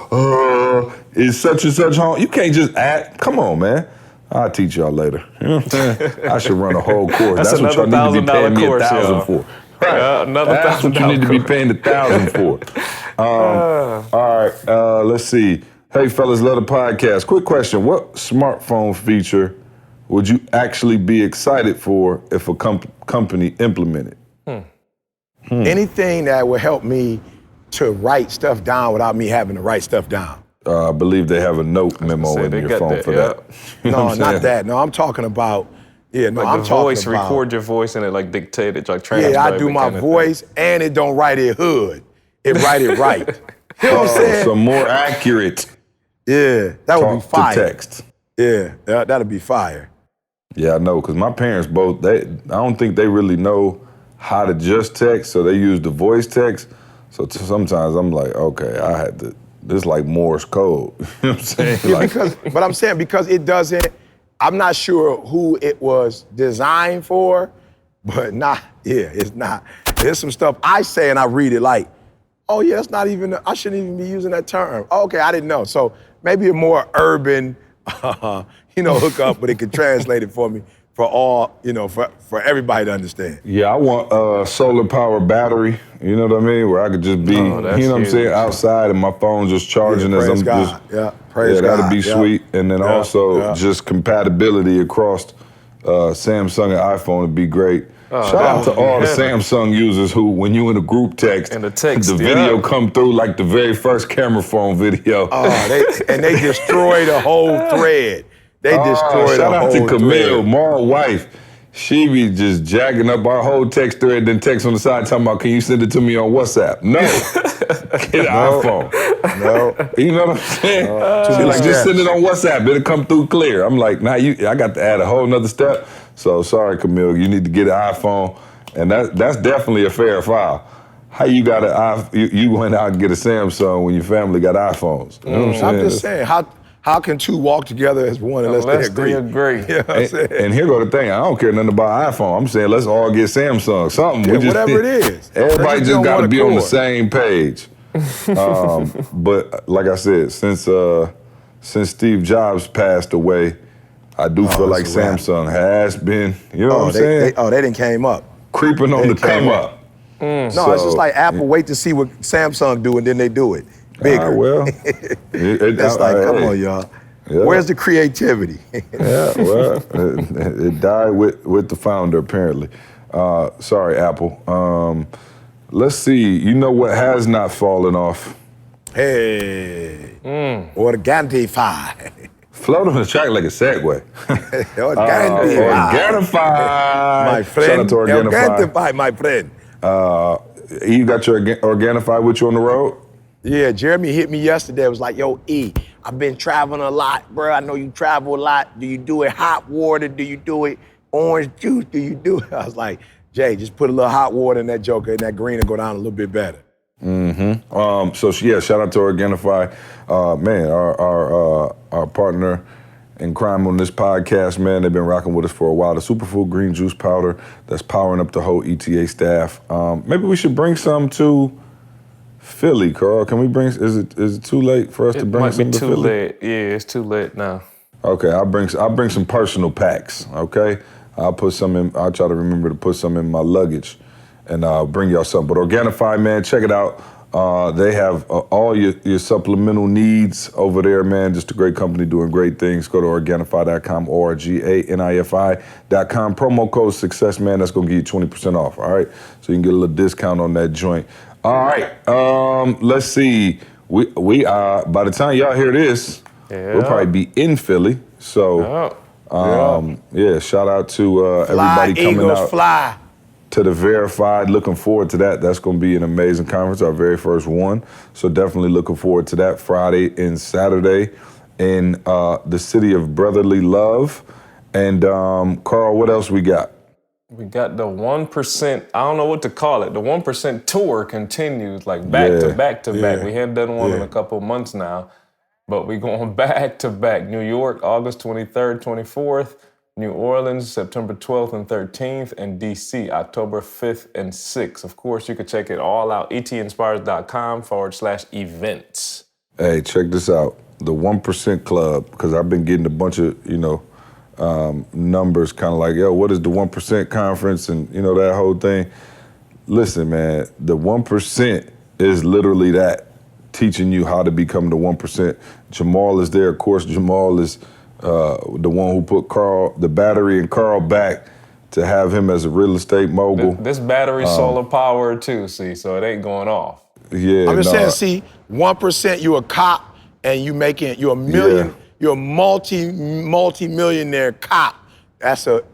Speaker 3: is such and such home? You can't just act. Come on, man. I'll teach y'all later. You know what I'm saying? I should run a whole course.
Speaker 4: That's
Speaker 3: what y'all need to be paying me
Speaker 4: course,
Speaker 3: $1,000 for. Right.
Speaker 4: Yeah, another
Speaker 3: That's what you need to be paying $1,000 for. All right, let's see. Hey, fellas, love the podcast. Quick question. What smartphone feature would you actually be excited for if a company implemented?
Speaker 1: Anything that will help me to write stuff down without me having to write stuff down.
Speaker 3: I believe they have a note memo in your phone for that. You know
Speaker 1: No,
Speaker 3: what I'm
Speaker 1: not
Speaker 3: saying?
Speaker 1: that. No, I'm talking about, I'm
Speaker 4: The
Speaker 1: talking
Speaker 4: voice,
Speaker 1: about.
Speaker 4: record your voice and it like dictate it, like translate.
Speaker 1: Yeah, I do my voice and it don't write it hood. It write it right. You know what I'm saying?
Speaker 3: So more accurate
Speaker 1: Yeah, that would be
Speaker 3: talk
Speaker 1: fire.
Speaker 3: to text.
Speaker 1: Yeah, that'd be fire.
Speaker 3: Yeah, I know, because my parents both, I don't think they really know how to just text, so they use the voice text. So sometimes I'm like, okay, I had to, this like Morse code. You know what I'm saying?
Speaker 1: Yeah,
Speaker 3: Like,
Speaker 1: but I'm saying because it doesn't, I'm not sure who it was designed for, but it's not. There's some stuff I say and I read it like, oh yeah, that's not even, I shouldn't even be using that term. Oh, okay, I didn't know. So maybe a more urban, hook up, but it could translate it for me for all, for everybody to understand.
Speaker 3: yeah, I want a solar power battery, you know what I mean? Where I could just be, you know
Speaker 4: that's
Speaker 3: what I'm saying,
Speaker 4: huge.
Speaker 3: outside and my phone just charging as
Speaker 1: praise
Speaker 3: I'm
Speaker 1: God.
Speaker 3: just,
Speaker 1: Praise
Speaker 3: that'd
Speaker 1: God.
Speaker 3: be sweet. And then also just compatibility across Samsung and iPhone would be great. Shout out to all the Samsung users who, when you in a group text,
Speaker 4: And the text,
Speaker 3: video come through like the very first camera phone video.
Speaker 1: They destroy the whole thread. They destroy the
Speaker 3: shout
Speaker 1: whole
Speaker 3: out to Camille,
Speaker 1: thread.
Speaker 3: my wife. She be just jacking up our whole text thread, then text on the side talking about, can you send it to me on WhatsApp? No. Get an iPhone.
Speaker 1: No.
Speaker 3: You know what I'm saying? She like, just send it on WhatsApp. It'll come through clear. I'm like, I got to add a whole nother step. So sorry, Camille, you need to get an iPhone. And that's definitely a fair file. How you got you went out and get a Samsung when your family got iPhones? You know what I'm saying?
Speaker 1: I'm just saying, how can two walk together as one unless they agree?
Speaker 4: They agree.
Speaker 1: You know what I'm saying?
Speaker 3: And here go the thing, I don't care nothing about iPhone. I'm saying let's all get Samsung, something.
Speaker 1: Yeah, whatever it is.
Speaker 3: Everybody
Speaker 1: Let's
Speaker 3: just
Speaker 1: be
Speaker 3: got
Speaker 1: on
Speaker 3: to
Speaker 1: one
Speaker 3: be on the
Speaker 1: accord.
Speaker 3: same page. But like I said, since Steve Jobs passed away, I do feel like
Speaker 1: it's a wrap.
Speaker 3: Saying has been, you know what I'm
Speaker 1: they
Speaker 3: saying?
Speaker 1: didn't came up.
Speaker 3: Creeping on
Speaker 1: they
Speaker 3: the
Speaker 1: came
Speaker 3: come
Speaker 1: up.
Speaker 3: up.
Speaker 1: No, it's just like Apple wait to see what Samsung do and then they do it bigger.
Speaker 3: Well,
Speaker 1: That's come on, y'all.
Speaker 3: Yeah.
Speaker 1: Where's the creativity?
Speaker 3: Yeah, well, it died with the founder, apparently. Sorry, Apple. Let's see. You know what has not fallen off?
Speaker 1: Hey, Organify.
Speaker 3: Float on the track like a Segway.
Speaker 1: Organify.
Speaker 3: Organify.
Speaker 1: My friend.
Speaker 3: Shout out to Organify.
Speaker 1: Organify, my friend.
Speaker 3: You got your Organify with you on the road?
Speaker 1: Yeah, Jeremy hit me yesterday. It was like, yo, E, I've been traveling a lot, bro. I know you travel a lot. Do you do it hot water? Do you do it orange juice? Do you do it? I was like, Jay, just put a little hot water in that joker and that green will go down a little bit better.
Speaker 3: Mm-hmm. So yeah, shout out to Organify. Man, our partner in crime on this podcast, man, they've been rocking with us for a while. The Superfood Green Juice Powder that's powering up the whole ETA staff. Maybe we should bring some to Philly, Carl. Can we bring? Is it too late for us to bring some to Philly?
Speaker 4: It might be too late. Yeah, it's too late now.
Speaker 3: Okay, I'll bring some personal packs. Okay, I'll put some in. I'll try to remember to put some in my luggage, and I'll bring y'all some. But Organifi, man, check it out. They have all your supplemental needs over there, man. Just a great company doing great things. Go to Organifi.com, Organifi.com. Promo code SUCCESS, man. That's gonna give you 20% off. All right, so you can get a little discount on that joint. All right, let's see. We by the time y'all hear this, we'll probably be in Philly. So, yeah, shout out to everybody coming
Speaker 1: Eagles,
Speaker 3: out
Speaker 1: fly.
Speaker 3: to the Verified. Looking forward to that. That's going to be an amazing conference, our very first one. So definitely looking forward to that Friday and Saturday in the city of brotherly love. And Carl, what else we got?
Speaker 4: We got the 1%, I don't know what to call it. The 1% tour continues, like back to back to back. We hadn't done one in a couple of months now, but we're going back to back. New York, August 23rd, 24th. New Orleans, September 12th and 13th. And DC, October 5th and 6th. Of course, you can check it all out, etinspires.com/events.
Speaker 3: Hey, check this out. The 1% Club, because I've been getting a bunch of, numbers kind of like, yo, what is the 1% conference and, that whole thing. Listen, man, the 1% is literally that, teaching you how to become the 1%. Jamal is there. Of course, Jamal is the one who put the battery in Carl back to have him as a real estate mogul.
Speaker 4: This battery solar powered too, see, so it ain't going off.
Speaker 3: Yeah,
Speaker 1: I'm just saying, see, 1%, you a cop and you're a million.
Speaker 3: Yeah.
Speaker 1: You're a multi-millionaire cop. That's what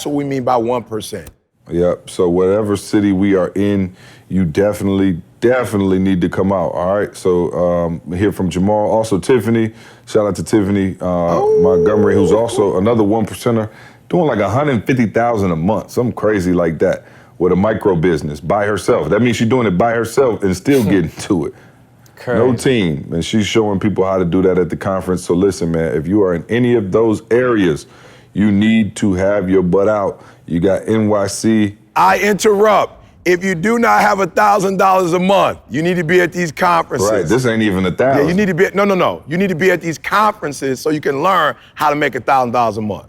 Speaker 1: we mean by 1%.
Speaker 3: Yep. So whatever city we are in, you definitely need to come out. All right. So hear from Jamal, also Tiffany. Shout out to Tiffany Montgomery, who's also another 1%er, doing like $150,000 a month, something crazy like that, with a micro business by herself. That means she's doing it by herself and still getting to it.
Speaker 4: Crazy.
Speaker 3: No team, and she's showing people how to do that at the conference. So listen, man, if you are in any of those areas, you need to have your butt out. You got NYC.
Speaker 1: I interrupt. If you do not have $1,000 a month, you need to be at these conferences.
Speaker 3: Right, this ain't even $1,000.
Speaker 1: Yeah, you need to be no. You need to be at these conferences so you can learn how to make $1,000 a month.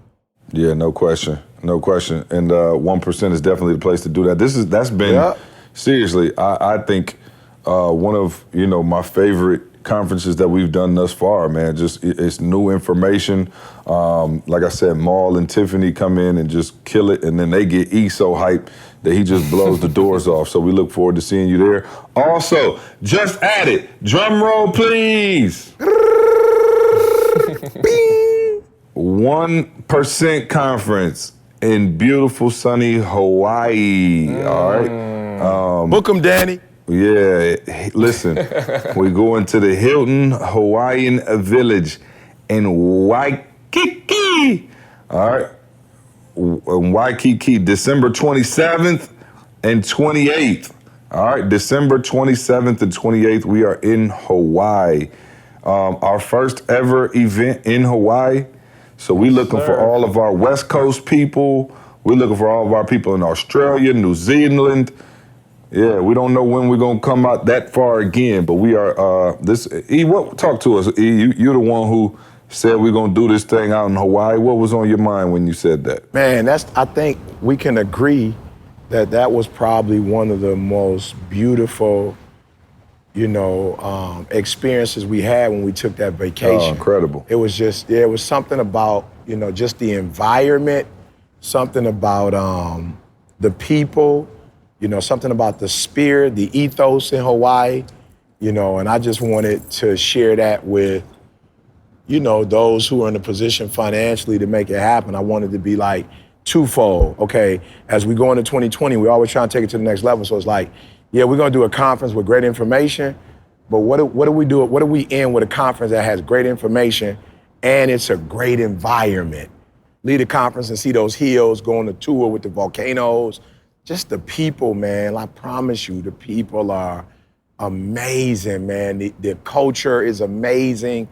Speaker 3: Yeah, no question. And 1% is definitely the place to do that. That's been seriously, I think one of my favorite conferences that we've done thus far, man. Just it's new information. Like I said, Maul and Tiffany come in and just kill it, and then they get E so hyped that he just blows the doors off. So we look forward to seeing you there. Also, just added, drum roll please. 1% conference in beautiful sunny Hawaii. All right.
Speaker 1: Book 'em, Danny.
Speaker 3: Yeah, listen, we going to the Hilton Hawaiian Village in Waikiki. All right, in Waikiki, December 27th and 28th. All right, December 27th and 28th, we are in Hawaii. Our first ever event in Hawaii. So we looking for all of our West Coast people. We're looking for all of our people in Australia, New Zealand. Yeah, we don't know when we're gonna come out that far again, but we are. Talk to us, E. You're the one who said we're gonna do this thing out in Hawaii. What was on your mind when you said that?
Speaker 1: Man, I think we can agree that was probably one of the most beautiful experiences we had when we took that vacation.
Speaker 3: Oh, incredible.
Speaker 1: It was just, it was something about, just the environment, something about the people, something about the spirit, the ethos in Hawaii, and I just wanted to share that with, those who are in a position financially to make it happen. I wanted to be like twofold. Okay, as we go into 2020, we always try to take it to the next level. So it's like, yeah, we're gonna do a conference with great information, but what do we do? What do we end with a conference that has great information and it's a great environment? Lead a conference and see those hills, go on a tour with the volcanoes. Just the people, man, I promise you, the people are amazing, man. The culture is amazing.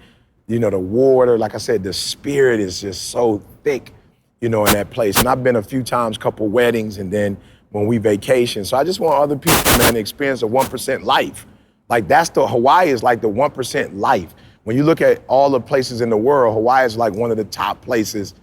Speaker 1: The water, like I said, the spirit is just so thick, in that place. And I've been a few times, couple weddings, and then when we vacation. So I just want other people, man, to experience a 1% life. Like Hawaii is like the 1% life. When you look at all the places in the world, Hawaii is like one of the top places,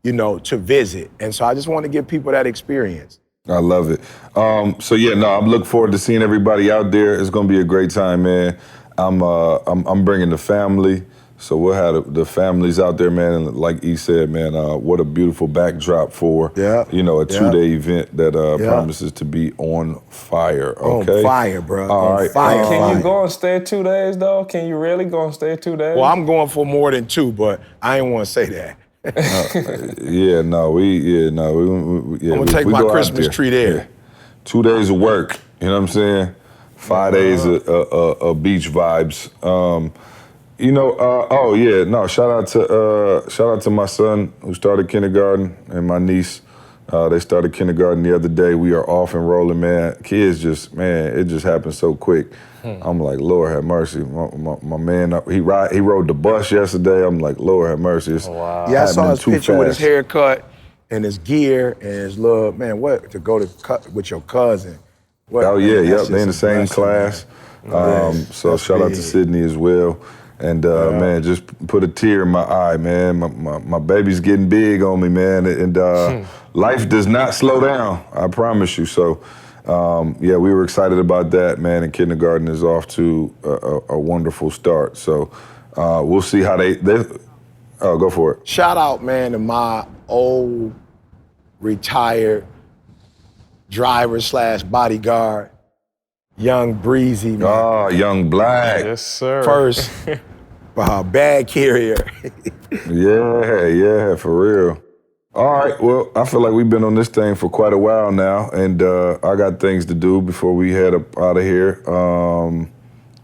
Speaker 1: to visit. And so I just want to give people that experience.
Speaker 3: I love it. I'm looking forward to seeing everybody out there. It's gonna be a great time, man. I'm bringing the family. So we'll have the families out there, man, and like E said, man, what a beautiful backdrop for, a two-day event that promises to be on fire, okay?
Speaker 1: On fire, bro.
Speaker 3: All right.
Speaker 1: Fire.
Speaker 4: Can you go and stay 2 days, though? Can you really go and stay 2 days?
Speaker 1: Well, I'm going for more than 2, but I ain't want to say that.
Speaker 3: I'm
Speaker 1: gonna take my Christmas tree there.
Speaker 3: Yeah. 2 days of work, you know what I'm saying? 5 days of beach vibes. Shout out to my son who started kindergarten and my niece. They started kindergarten the other day. We are off and rolling, man. Kids it just happens so quick. I'm like, Lord have mercy. My man, he rode the bus yesterday. I'm like, Lord have mercy.
Speaker 1: Yeah, I saw his picture with his haircut and his gear and his little, man, to go to with your cousin.
Speaker 3: They in the same class. So shout out to Sydney as well. And man, just put a tear in my eye, man. My baby's getting big on me, man. And life does not slow down, I promise you. So we were excited about that, man. And kindergarten is off to a wonderful start. So we'll see how they go for it.
Speaker 1: Shout out, man, to my old retired driver / bodyguard, Young Breezy, man.
Speaker 3: Oh, Young Black.
Speaker 2: Yes, sir.
Speaker 1: First bag carrier.
Speaker 3: Yeah, for real. All right, well, I feel like we've been on this thing for quite a while now, and I got things to do before we head up out of here.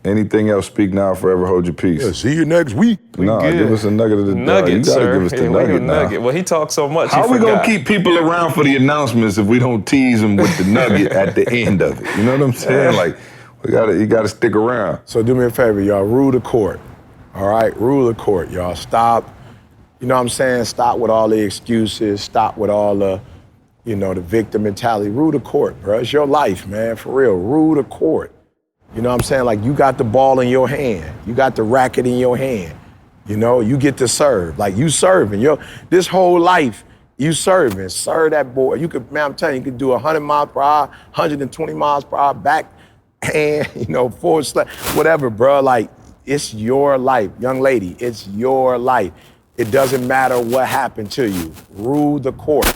Speaker 3: Anything else, speak now, forever hold your peace.
Speaker 1: Yeah, see you next week.
Speaker 3: No, give us a nugget of the
Speaker 4: nugget,
Speaker 3: you gotta
Speaker 4: sir.
Speaker 3: give us the nugget now.
Speaker 4: Well, he talks so much.
Speaker 3: How are we gonna keep people around for the announcements if we don't tease them with the nugget at the end of it? You know what I'm saying? Like, you gotta stick around.
Speaker 1: So do me a favor, y'all. Rule the court. All right, rule the court, y'all. Stop. You know what I'm saying? Stop with all the excuses. Stop with all the, the victim mentality. Rule the court, bro. It's your life, man. For real. Rule the court. You know what I'm saying? Like, you got the ball in your hand. You got the racket in your hand. You get to serve. Like, you serving. This whole life, you serving. Serve that boy. You could, man, I'm telling you, you could do 100 miles per hour, 120 miles per hour, backhand, forward slash, whatever, bro. Like, it's your life. Young lady, it's your life. It doesn't matter what happened to you. Rule the court.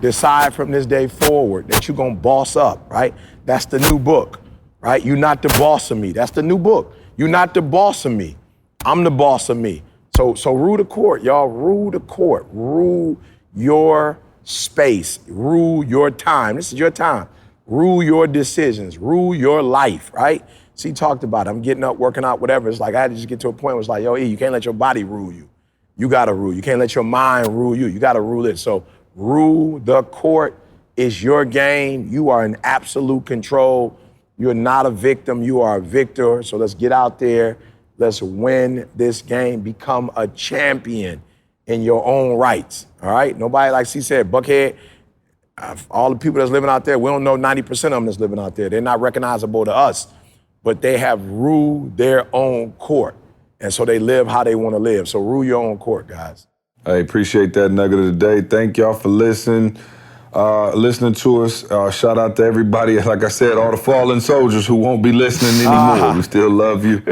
Speaker 1: Decide from this day forward that you're going to boss up, right? That's the new book. Right? You're not the boss of me. That's the new book. You're not the boss of me. I'm the boss of me. So rule the court, y'all. Rule the court. Rule your space. Rule your time. This is your time. Rule your decisions. Rule your life, right? See, talked about it. I'm getting up, working out, whatever. It's like I had to just get to a point where it's like, yo, E, you can't let your body rule you. You got to rule. You can't let your mind rule you. You got to rule it. So rule the court. It's your game. You are in absolute control. You're not a victim, you are a victor. So let's get out there. Let's win this game. Become a champion in your own rights, all right? Nobody, like C said, Buckhead, all the people that's living out there, we don't know 90% of them that's living out there. They're not recognizable to us, but they have ruled their own court. And so they live how they want to live. So rule your own court, guys.
Speaker 3: I appreciate that nugget of the day. Thank y'all for listening. listening to us. Shout out to everybody. Like I said, all the fallen soldiers who won't be listening anymore. We still love you.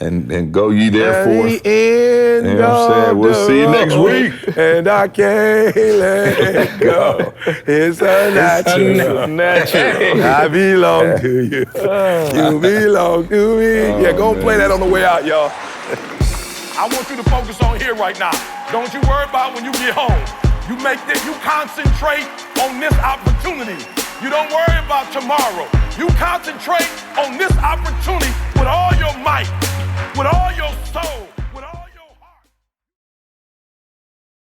Speaker 3: And go ye therefore. You know what I'm saying? We'll see you next week.
Speaker 1: And I can't let go. It's a natural. I belong to you. You belong to me. Yeah, go and play that on the way out, y'all. I want you to focus on here right now. Don't you worry about when you get home. You concentrate on this opportunity. You don't worry about tomorrow. You concentrate on this opportunity with all your might, with all your soul.